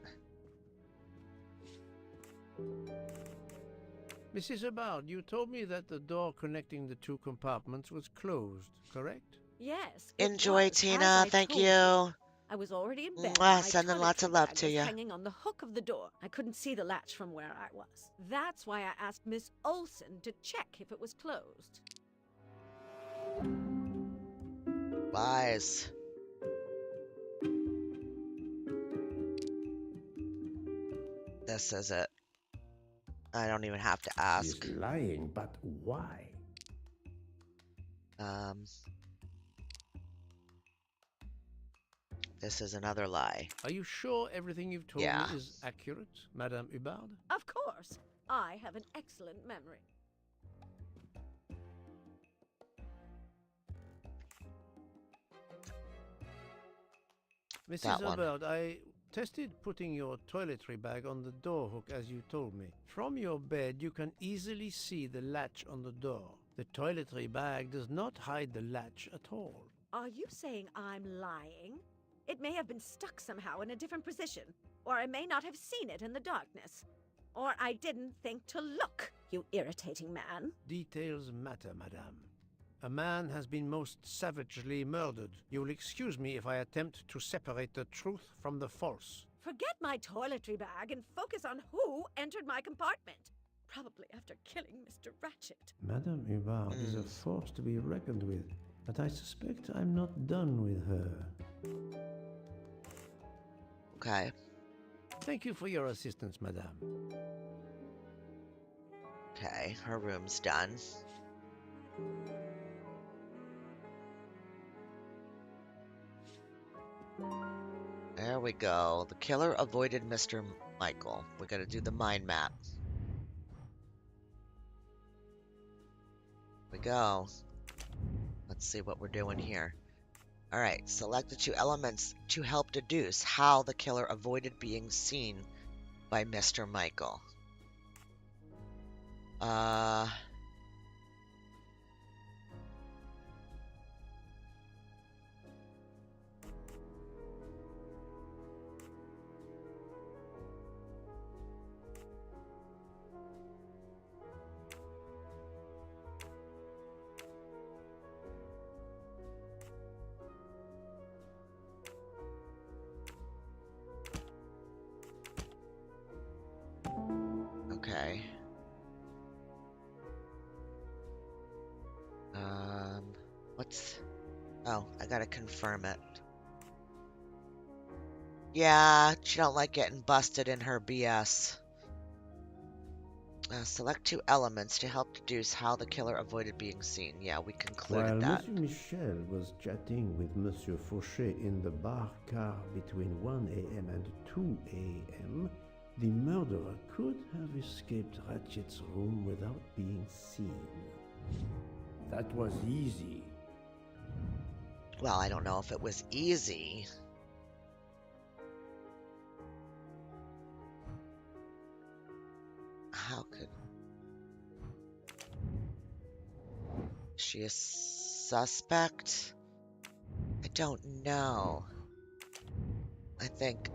Mrs. Hubbard, you told me that the door connecting the two compartments was closed, correct? Yes. Enjoy, Tina. Thank you. I was already in bed. Mwah, sending lots of love to you. Hanging on the hook of the door. I couldn't see the latch from where I was. That's why I asked Miss Olsen to check if it was closed. Lies. This is it. I don't even have to ask. She's lying, but why? This is another lie. Are you sure everything you've told me is accurate, Madame Hubbard? Of course. I have an excellent memory. Mrs. Hubbard, I tested putting your toiletry bag on the door hook as you told me. From your bed, you can easily see the latch on the door. The toiletry bag does not hide the latch at all. Are you saying I'm lying? It may have been stuck somehow in a different position, or I may not have seen it in the darkness. Or I didn't think to look, you irritating man. Details matter, madame. A man has been most savagely murdered. You will excuse me if I attempt to separate the truth from the false. Forget my toiletry bag and focus on who entered my compartment. Probably after killing Mr. Ratchet. Madame Hubbard is a force to be reckoned with, but I suspect I'm not done with her. Okay. Thank you for your assistance, madame. Okay, her room's done. There we go. The killer avoided Mr. Michael. We gotta do the mind map. We go. Let's see what we're doing here. Alright, select the two elements to help deduce how the killer avoided being seen by Mr. Michael. Okay. Oh, I gotta confirm it. Yeah, she don't like getting busted in her BS. Select two elements to help deduce how the killer avoided being seen. Yeah, we concluded While that. Monsieur Michel was chatting with Monsieur Fauchet in the bar car between 1 a.m. and 2 a.m., the murderer could have escaped Ratchet's room without being seen. That was easy. Well, I don't know if it was easy. How could she a suspect? I don't know. I think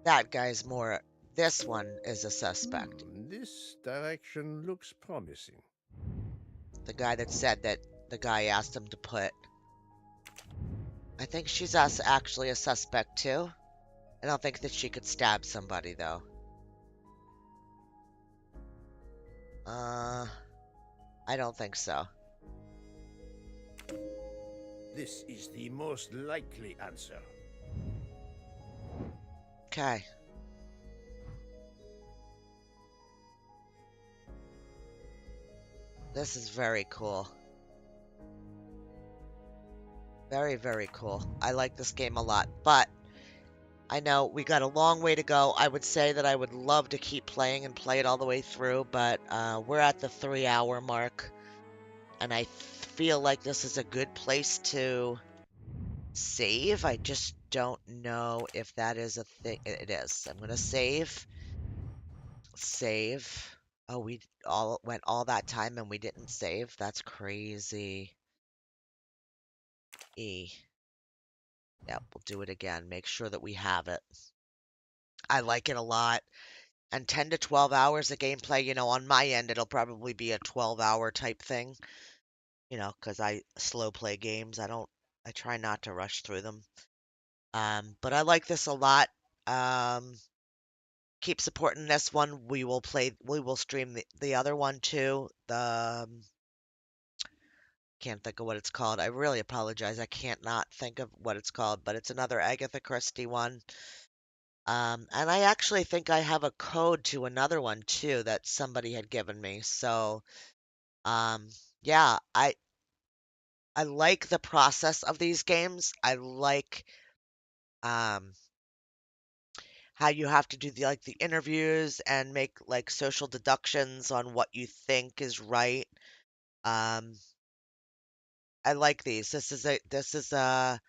that guy's more. This one is a suspect. This direction looks promising. The guy that said that the guy asked him to put. I think she's actually a suspect too. I don't think that she could stab somebody though. I don't think so. This is the most likely answer. Okay. This is very cool. Very, very cool. I like this game a lot, but I know we got a long way to go. I would say that I would love to keep playing and play it all the way through, but we're at the 3-hour mark, and I feel like this is a good place to save. I just don't know if that is a thing. It is. I'm going to save. Save. Oh, we all went all that time and we didn't save. That's crazy. E. Yep, we'll do it again. Make sure that we have it. I like it a lot. And 10 to 12 hours of gameplay, on my end, it'll probably be a 12-hour type thing, because I slow play games. I try not to rush through them. But I like this a lot. Keep supporting this one. We will stream the other one too. Can't think of what it's called. I really apologize. I can't not think of what it's called, but it's another Agatha Christie one. And I actually think I have a code to another one too that somebody had given me. So, yeah, I like the process of these games. I like um how you have to do the interviews and make like social deductions on what you think is right. Um, I like these. This is a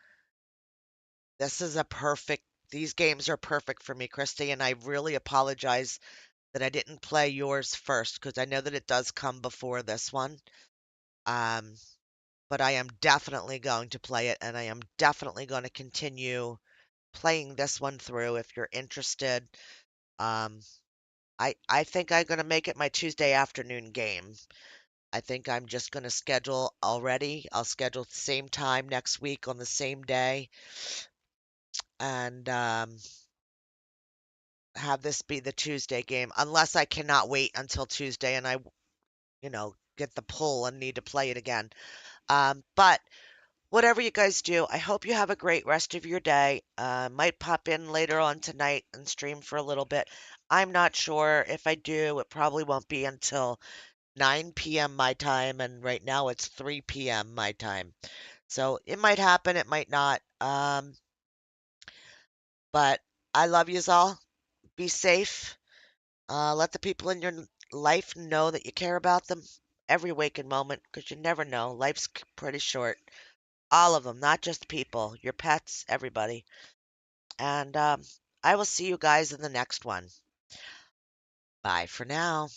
perfect. These games are perfect for me, Christy, and I really apologize that I didn't play yours first because I know that it does come before this one. Um, but I am definitely going to play it, and I am definitely going to continue playing this one through if you're interested. Um, I think I'm gonna make it my Tuesday afternoon game. I think I'm just gonna schedule already. I'll schedule the same time next week on the same day, and have this be the Tuesday game, unless I cannot wait until Tuesday and I, get the pull and need to play it again. But whatever you guys do, I hope you have a great rest of your day. Might pop in later on tonight and stream for a little bit. I'm not sure. If I do, it probably won't be until 9 p.m. my time, and right now it's 3 p.m. my time. So it might happen, it might not. But I love yous all. Be safe. Let the people in your life know that you care about them every waking moment, because you never know. Life's pretty short. All of them, not just people, your pets, everybody. And I will see you guys in the next one. Bye for now.